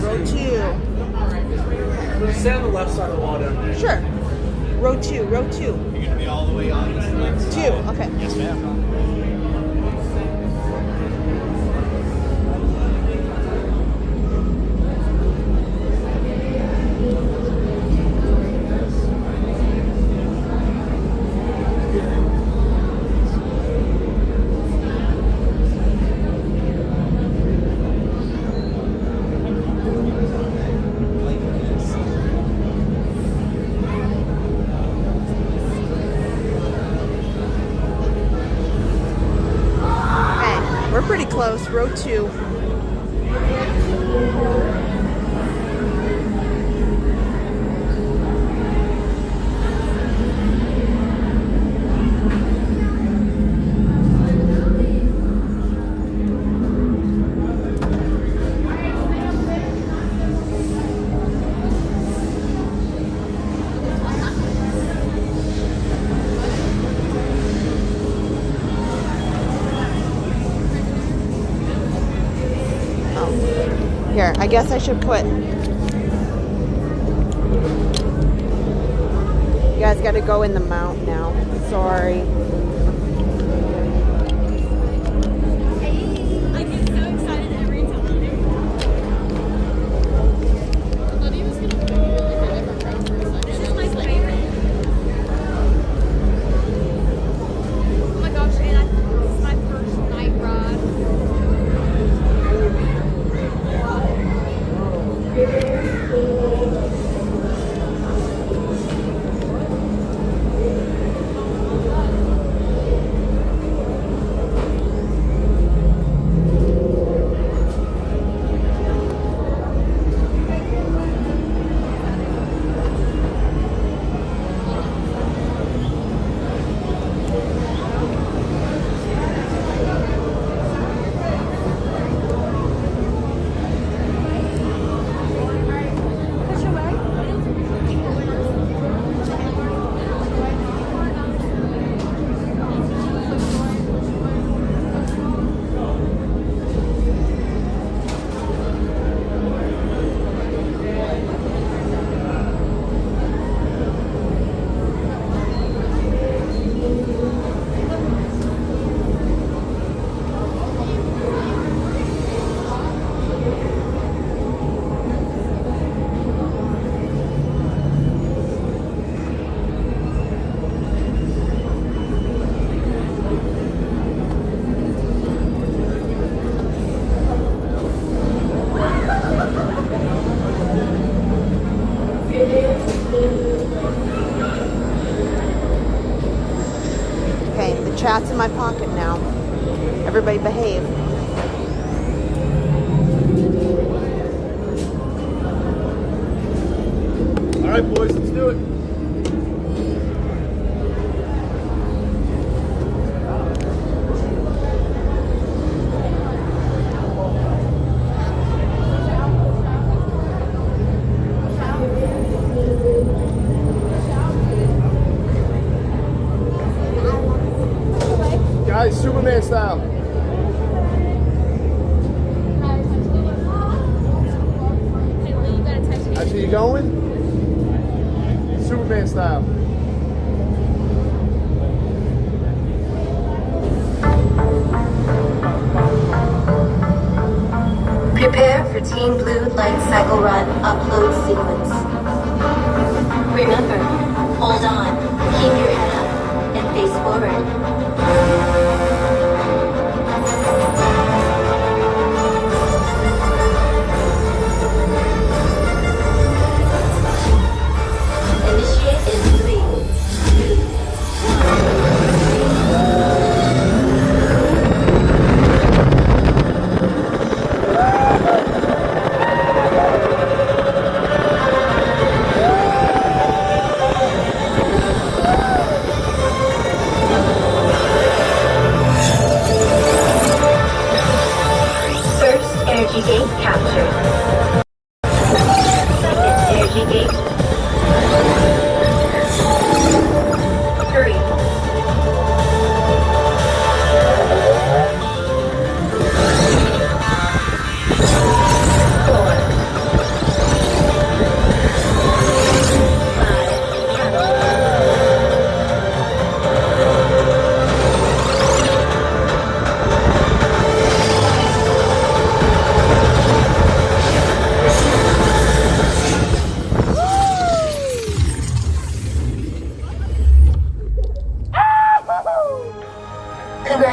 Row 2. Sit on the left side of the wall down there. Sure. Row 2, row 2. You're gonna be all the way on this left 2, side. okay. Yes, ma'am. Pretty close, row 2. Here, I guess I should put... You guys gotta go in the mount now. Sorry. I get so excited every time. I thought he was gonna put me in like a different room for a second. This is my favorite. Oh my gosh, and this is my first night ride. Chat's in my pocket now. Everybody behave. All right, boys, let's do it. Guys, Superman style. I see you going. Superman style. Prepare for Team Blue Light Cycle Run upload sequence. Remember, hold on, keep your head up, and face forward. Initiate in 3, 2, 1.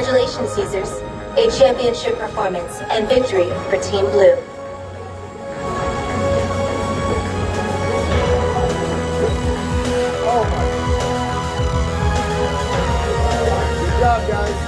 Congratulations, users. A championship performance and victory for Team Blue. Good job, guys.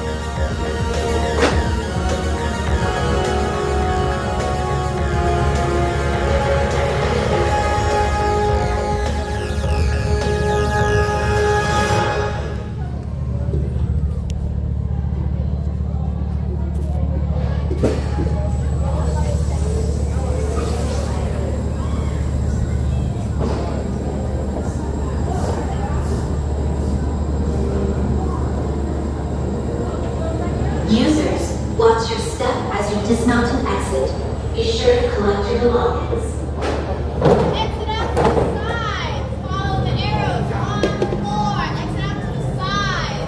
Users, watch your step as you dismount and exit. Be sure to collect your belongings. Exit out to the side. Follow the arrows on the floor. Exit out to the side.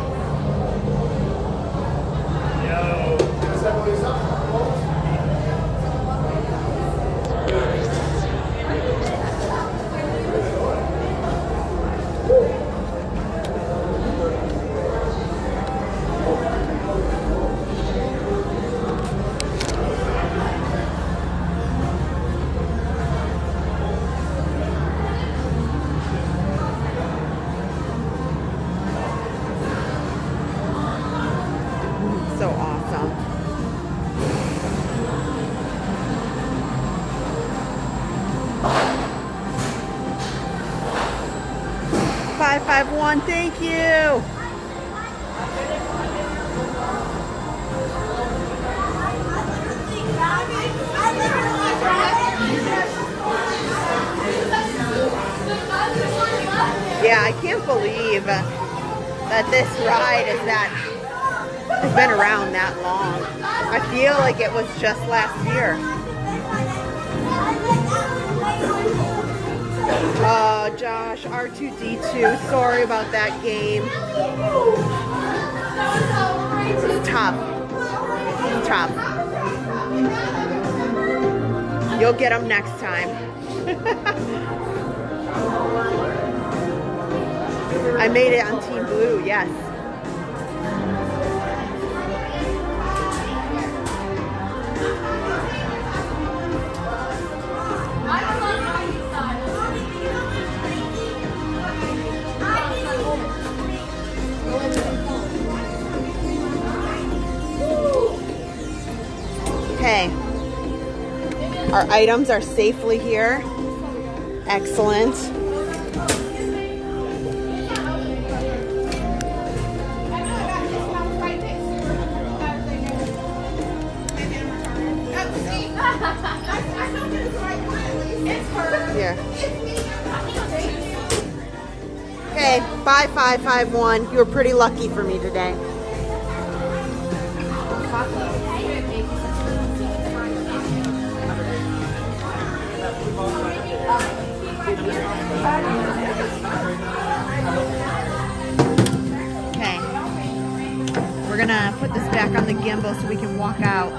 So awesome. Five, 551, thank you. Yeah, I can't believe that this ride has been around that long. I feel like it was just last year. Josh, R2D2, sorry about that game. Tough. Tough. You'll get them next time. I made it on Team Blue, yes. Okay, our items are safely here. Excellent. Here. Okay, 5551. You were pretty lucky for me today. Okay, we're gonna put this back on the gimbal so we can walk out.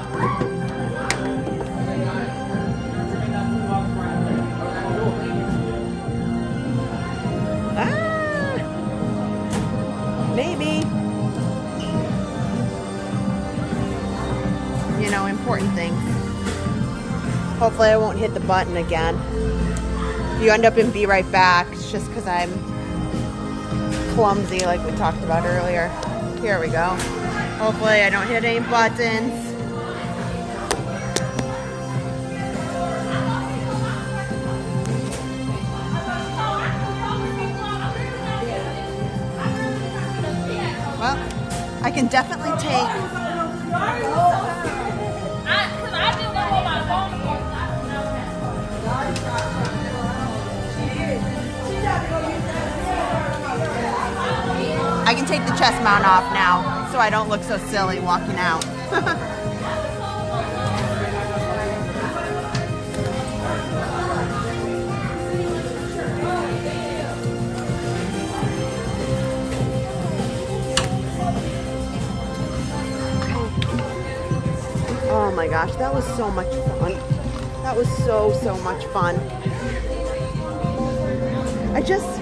Maybe. You know, important things. Hopefully I won't hit the button again. If you end up in Be Right Back, it's just because I'm clumsy like we talked about earlier. Here we go. Hopefully I don't hit any buttons. Well, I can definitely take... I can take the chest mount off now, so I don't look so silly walking out. Oh my gosh, that was so much fun. That was so much fun. I just...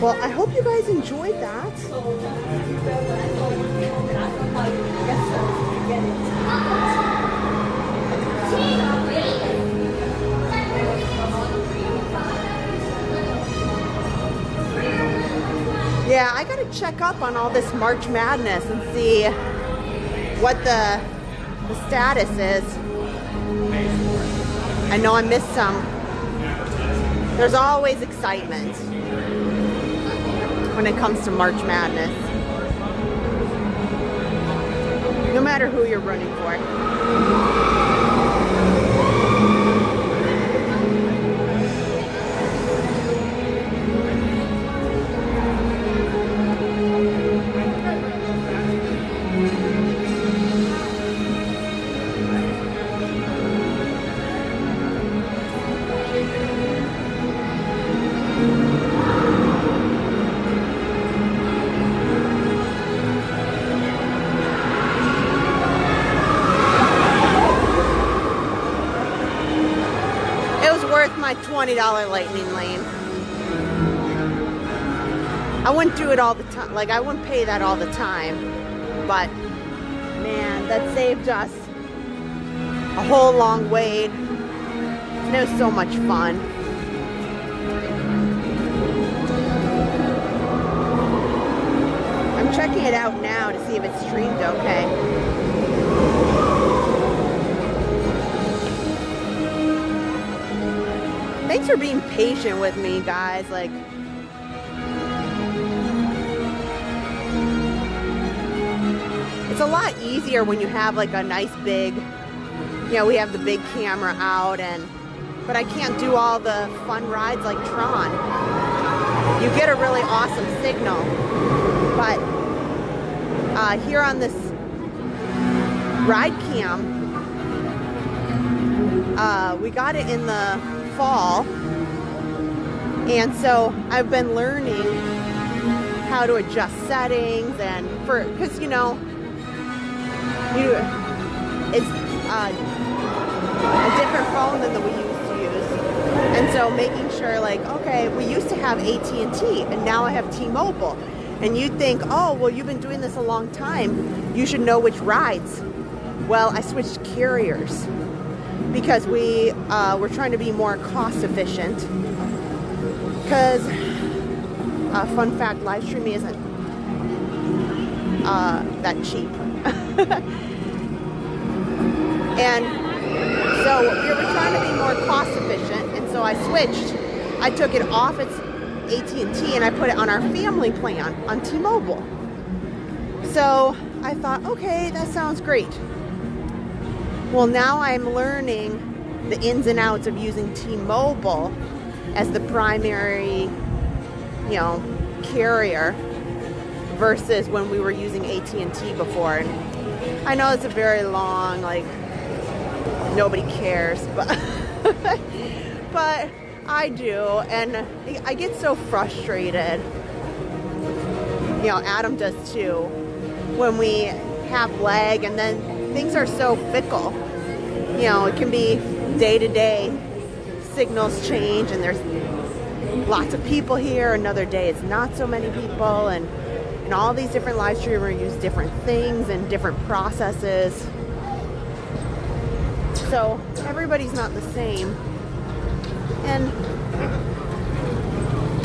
Well, I hope you guys enjoyed that. Yeah, I gotta check up on all this March Madness and see what the status is. I know I missed some. There's always excitement when it comes to March Madness. No matter who you're running for. My $20 lightning lane. I wouldn't do it all the time. Like, I wouldn't pay that all the time. But, man, that saved us a whole long wait. And it was so much fun. I'm checking it out now to see if it's streamed okay. Thanks for being patient with me, guys. Like, it's a lot easier when you have like a nice big, you know, we have the big camera out, but I can't do all the fun rides like Tron. You get a really awesome signal, but here on this ride cam, we got it in the fall, and so I've been learning how to adjust settings, and because you know, it's a different phone than we used to use, and so making sure, like, okay, we used to have AT&T and now I have T-Mobile, and you'd think, oh well, you've been doing this a long time, you should know which rides. Well, I switched carriers because we're trying to be more cost efficient, because fun fact, live streaming isn't that cheap. And so we were trying to be more cost efficient, and so I switched. I took it off its AT&T and I put it on our family plan on T-Mobile. So I thought, okay, that sounds great. Well, now I'm learning the ins and outs of using T-Mobile as the primary, you know, carrier versus when we were using AT&T before. And I know it's a very long, like, nobody cares, but but I do, and I get so frustrated. You know, Adam does too, when we have lag and then things are so fickle. You know, it can be day to day, signals change and there's lots of people here, another day it's not so many people, and all these different live streamers use different things and different processes. So everybody's not the same. And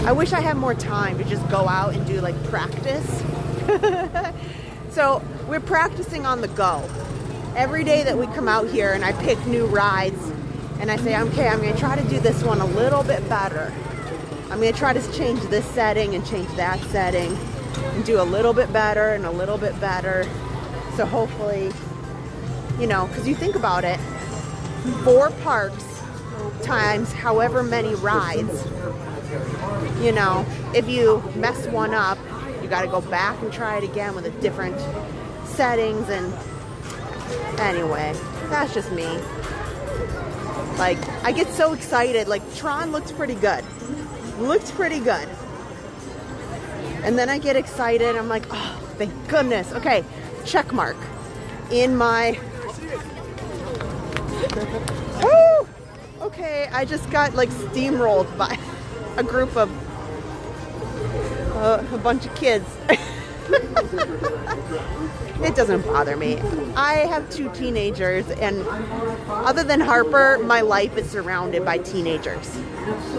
I wish I had more time to just go out and do like practice. So we're practicing on the go. Every day that we come out here and I pick new rides and I say, okay, I'm going to try to do this one a little bit better. I'm going to try to change this setting and change that setting and do a little bit better and a little bit better. So hopefully, you know, because you think about it, 4 parks times however many rides, you know, if you mess one up, you got to go back and try it again with a different settings. And anyway, that's just me. Like, I get so excited. Like, Tron looks pretty good. Looks pretty good. And then I get excited. I'm like, oh, thank goodness. Okay, check mark in my... Woo! Okay, I just got like steamrolled by a group of a bunch of kids. It doesn't bother me. I have 2 teenagers, and other than Harper, my life is surrounded by teenagers.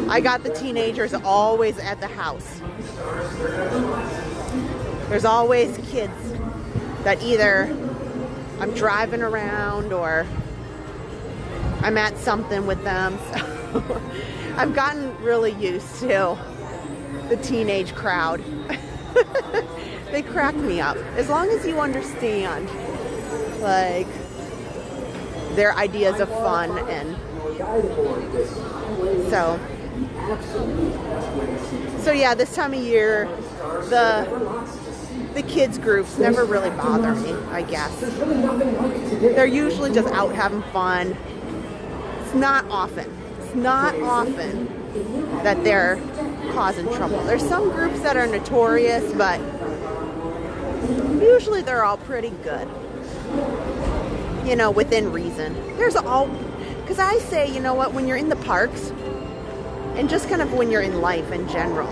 I got the teenagers always at the house. There's always kids that either I'm driving around or I'm at something with them. So I've gotten really used to the teenage crowd. They crack me up. As long as you understand, like, their ideas of fun, and so yeah, this time of year, the kids groups never really bother me, I guess. They're usually just out having fun. It's not often that they're causing trouble. There's some groups that are notorious, but usually they're all pretty good, you know, within reason. Because I say, you know what, when you're in the parks, and just kind of when you're in life in general,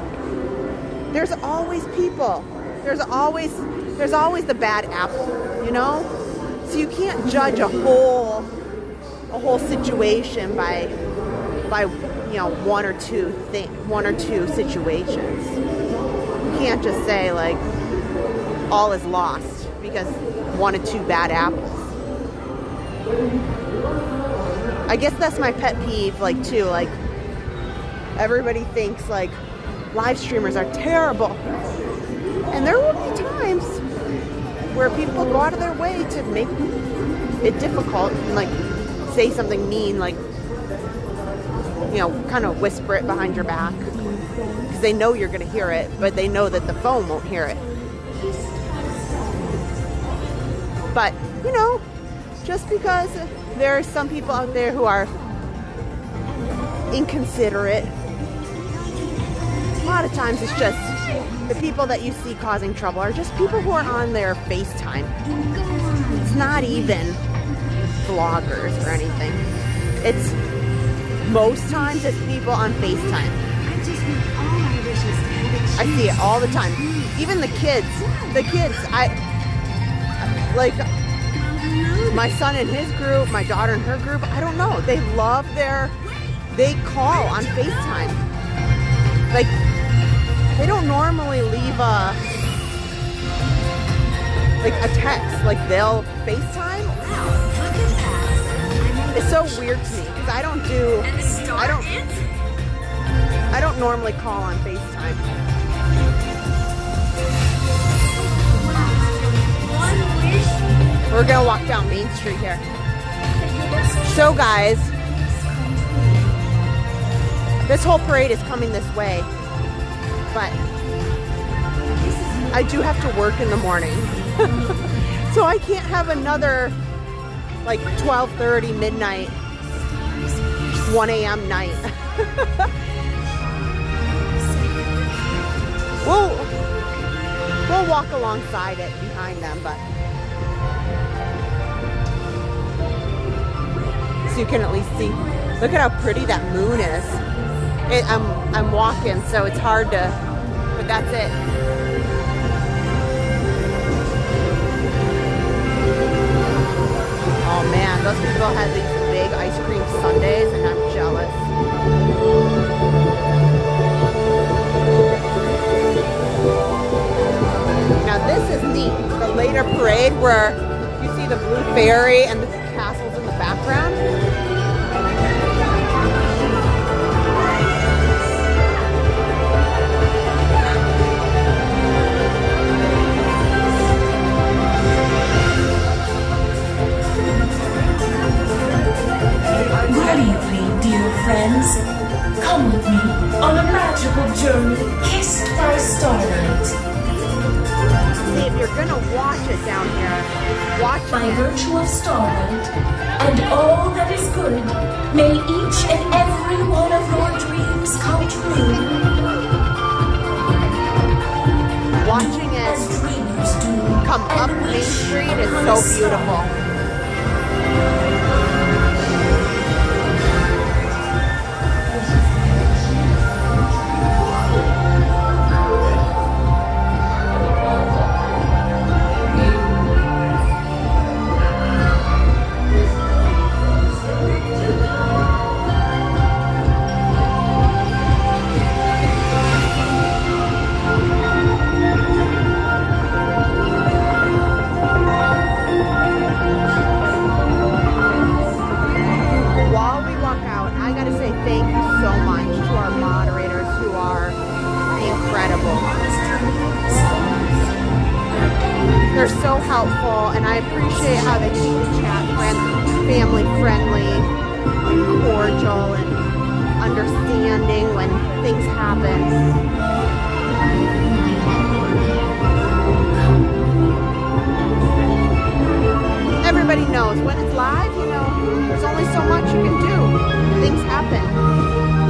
there's always people. There's always the bad apple, you know? So you can't judge a whole situation by you know, one or two situations. You can't just say, like, all is lost because 1 or 2 bad apples. I guess that's my pet peeve, like, too. Like, everybody thinks, like, live streamers are terrible. And there will be times where people go out of their way to make it difficult and, like, say something mean, like, you know, kind of whisper it behind your back. Because they know you're going to hear it, but they know that the phone won't hear it. But, you know, just because there are some people out there who are inconsiderate, a lot of times it's just the people that you see causing trouble are just people who are on their FaceTime. It's not even vloggers or anything. It's most times it's people on FaceTime. I see it all the time. Even the kids, like my son and his group, my daughter and her group, I don't know. They call on FaceTime. Like, they don't normally leave a text. Like, they'll FaceTime. It's so weird to me because I don't normally call on FaceTime. We're gonna walk down Main Street here. So guys, this whole parade is coming this way, but I do have to work in the morning. So I can't have another like 12:30 midnight, 1 a.m. night. We'll walk alongside it behind them, but so you can at least see. Look at how pretty that moon is. I'm walking, so it's hard to, but that's it. Oh man, those people had these big ice cream sundaes, and I'm jealous. Now this is neat. The later parade where you see the blue fairy and the castles in the background. Good evening, dear friends. Come with me on a magical journey kissed by starlight. See, if you're gonna watch it down here, watch it. By virtue of starlight and all that is good, may each and every one of your dreams come true. Watching it come up Main Street is so beautiful. they're so helpful, and I appreciate how they keep the chat family friendly and cordial and understanding when things happen. Everybody knows when it's live, you know, there's only so much you can do. Things happen.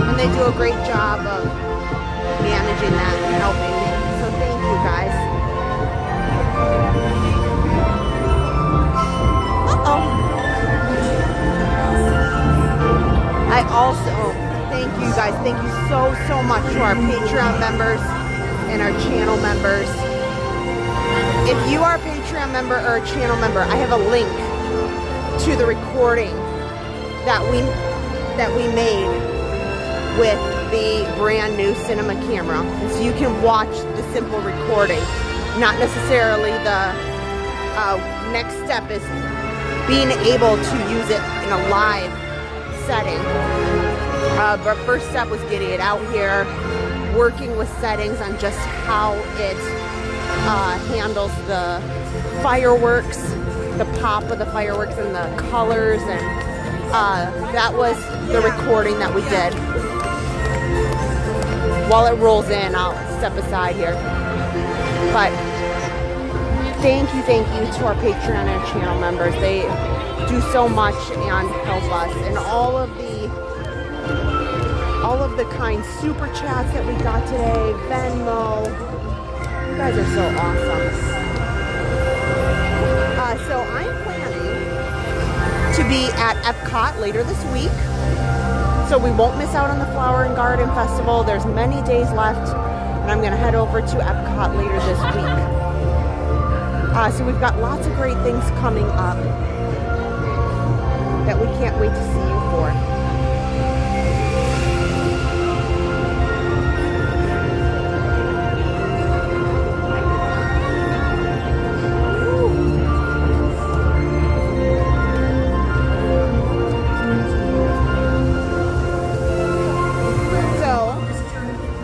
And they do a great job of managing that and helping me. So thank you guys. I also thank you guys. Thank you so much to our Patreon members and our channel members. If you are a Patreon member or a channel member, I have a link to the recording that we made with the brand new cinema camera. And so you can watch the simple recording. Not necessarily the next step is being able to use it in a live setting. But first step was getting it out here, working with settings on just how it handles the fireworks, the pop of the fireworks and the colors, and that was the recording that we did. While it rolls in, I'll step aside here. But thank you to our Patreon and channel members. They do so much and help us. And all of the kind super chats that we got today, Venmo. You guys are so awesome. So I'm planning to be at Epcot later this week. So we won't miss out on the Flower and Garden Festival. There's many days left, and I'm going to head over to Epcot later this week. So we've got lots of great things coming up that we can't wait to see you for.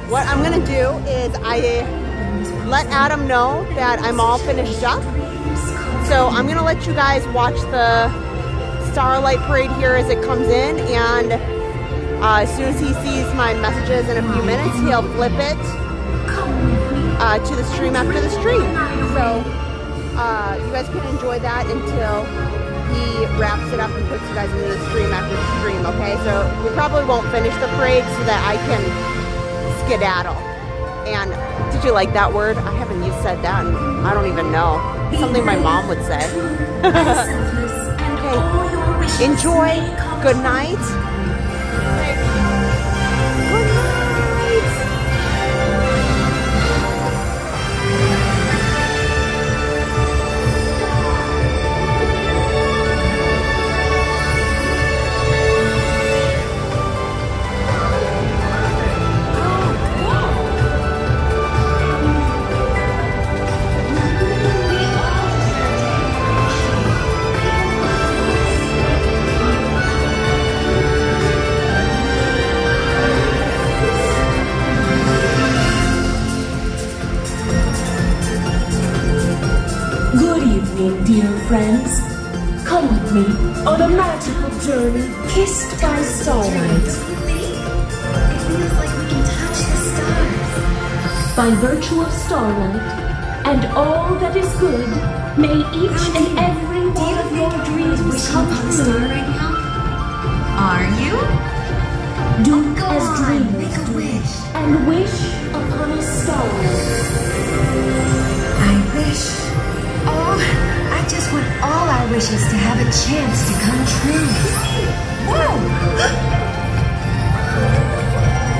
What I'm gonna do is I let Adam know that I'm all finished up. So I'm gonna let you guys watch the Starlight Parade here as it comes in, and as soon as he sees my messages in a few minutes, he'll flip it to the stream after the stream. So you guys can enjoy that until he wraps it up and puts you guys into the stream after the stream, okay? So we probably won't finish the parade so that I can skedaddle. And did you like that word? I haven't said that, and I don't even know. Something my mom would say. Okay. Enjoy. Good night. Dear friends, come with me on a magical journey kissed by starlight. It feels like we can touch the stars. By virtue of starlight and all that is good, may each and every one of your dreams come true. Right now? Are you? Do go as on, dreamers make a do, wish. and wish upon a star. I wish. Oh. I just want all our wishes to have a chance to come true. Whoa!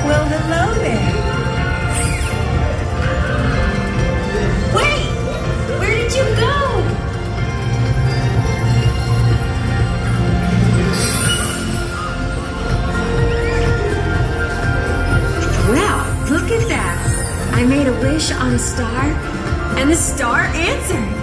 Well, hello there. Wait! Where did you go? Well, look at that. I made a wish on a star, and the star answered.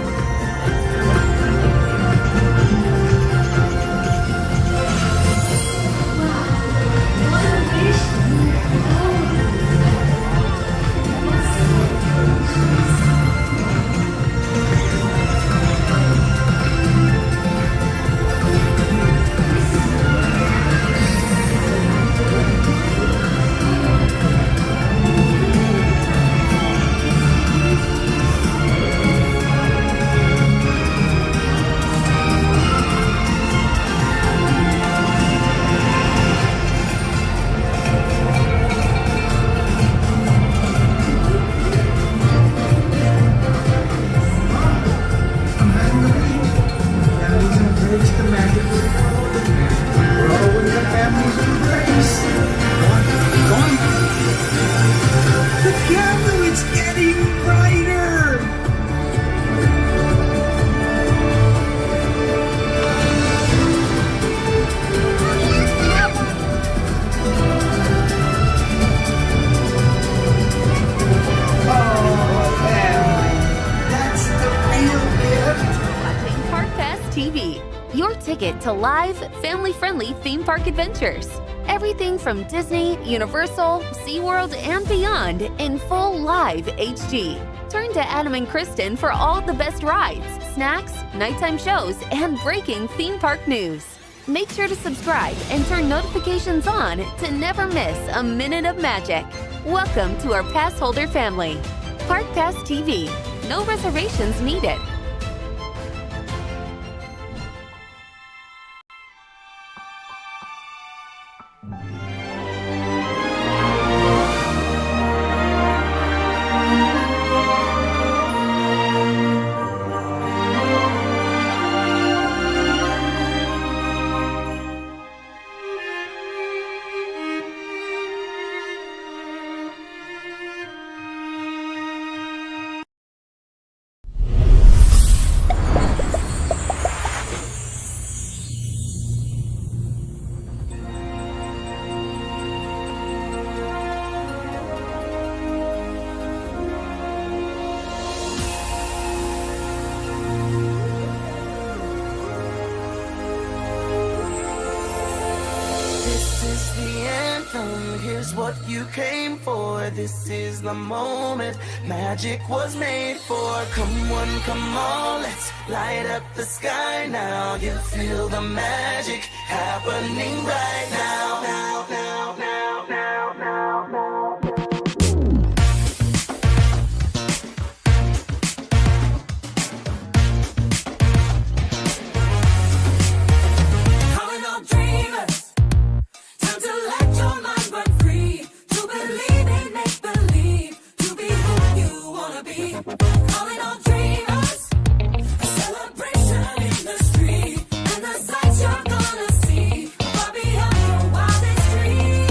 to live, family-friendly theme park adventures. Everything from Disney, Universal, SeaWorld, and beyond in full live HD. Turn to Adam and Kristen for all the best rides, snacks, nighttime shows, and breaking theme park news. Make sure to subscribe and turn notifications on to never miss a minute of magic. Welcome to our Passholder family. Park Pass TV. No reservations needed. Here's what you came for. This is the moment magic was made for. Come one, come all, let's light up the sky now. You feel the magic happening right now. Now, now, now, now, now, now. Calling all dreamers, time to let your mind run free. To believe in make believe, to be who you wanna be. Calling all dreamers, a celebration in the street, and the sights you're gonna see far beyond your wildest dreams.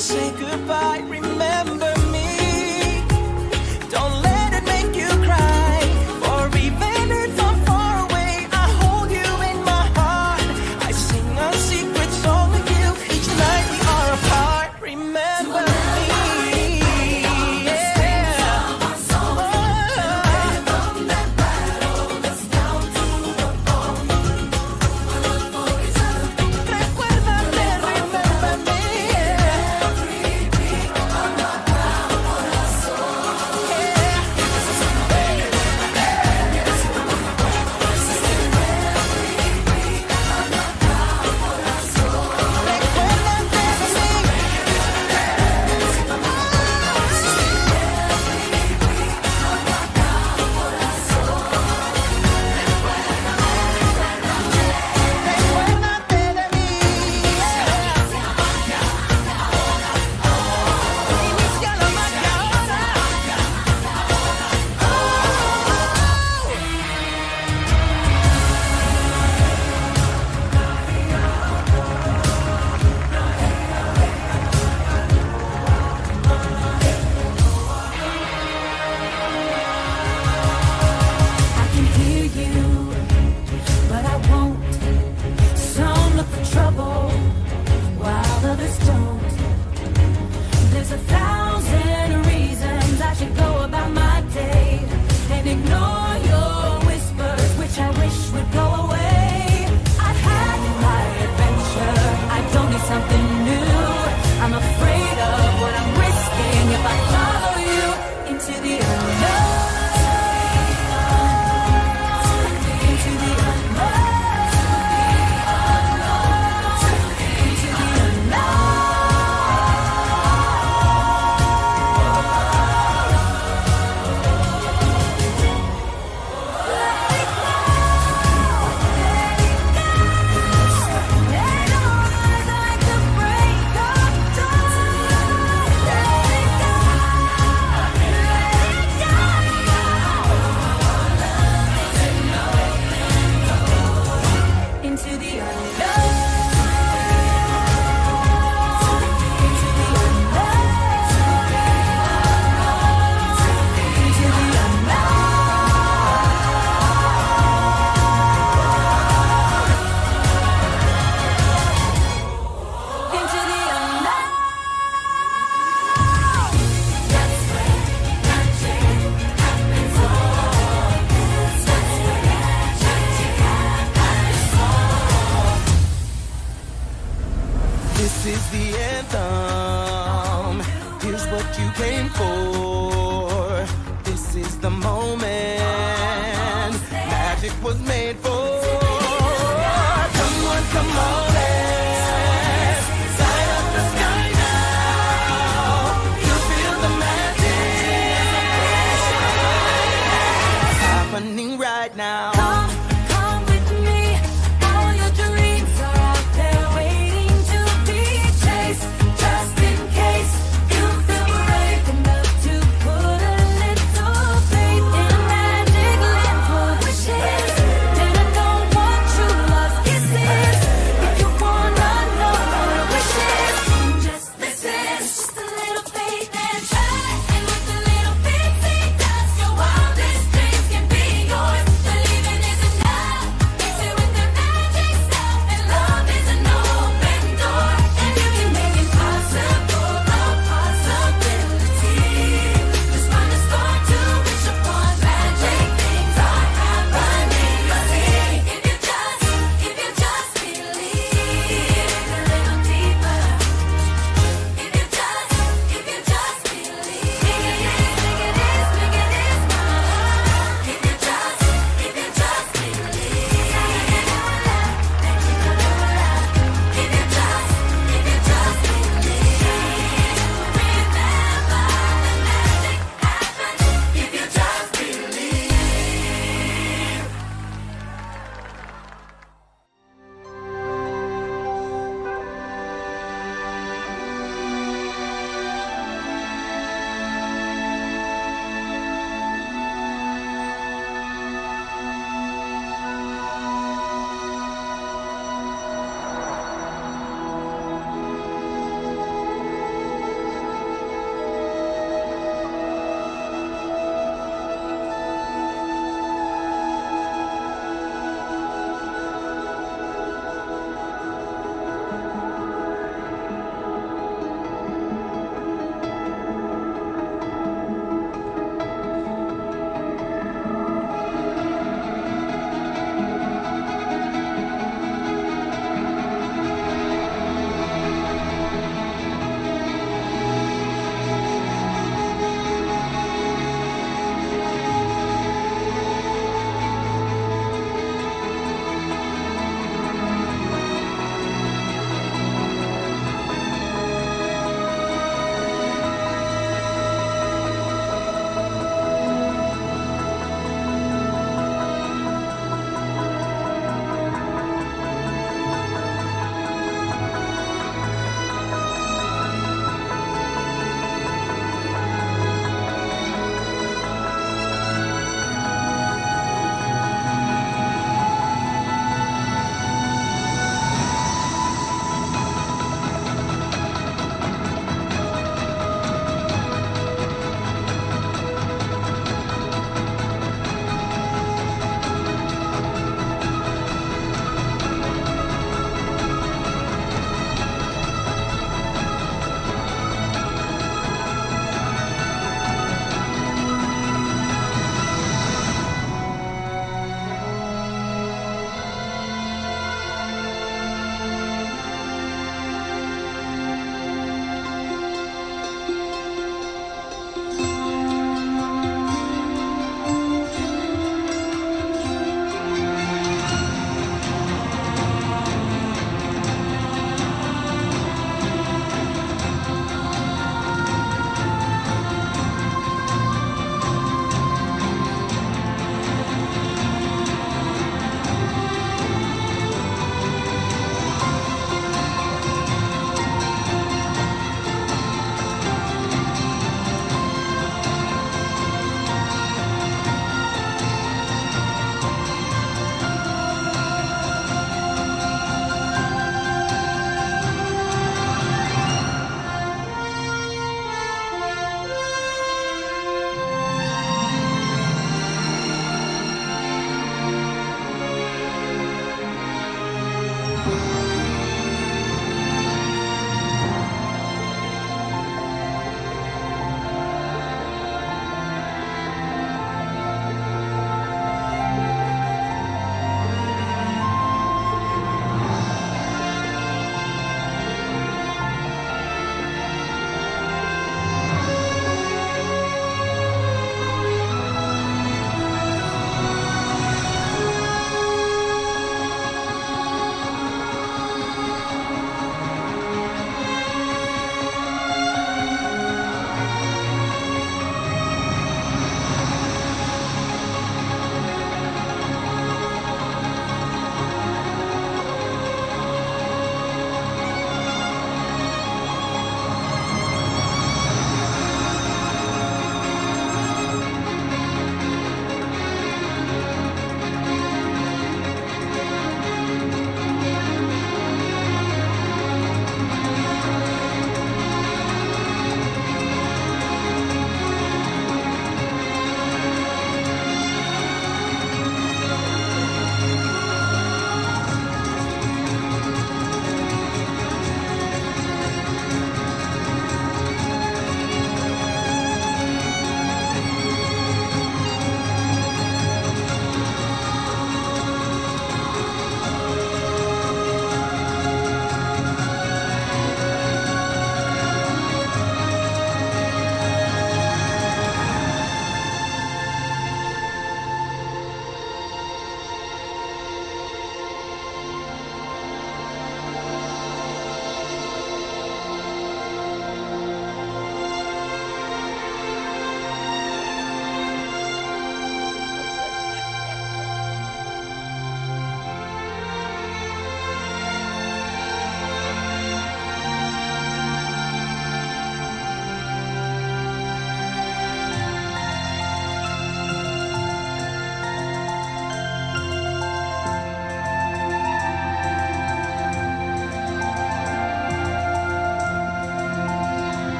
say goodbye, remember me. Don't let it make you cry, or even if I'm far away, I hold you in my heart. I sing a secret song with you each night we are apart. Remember me. Was made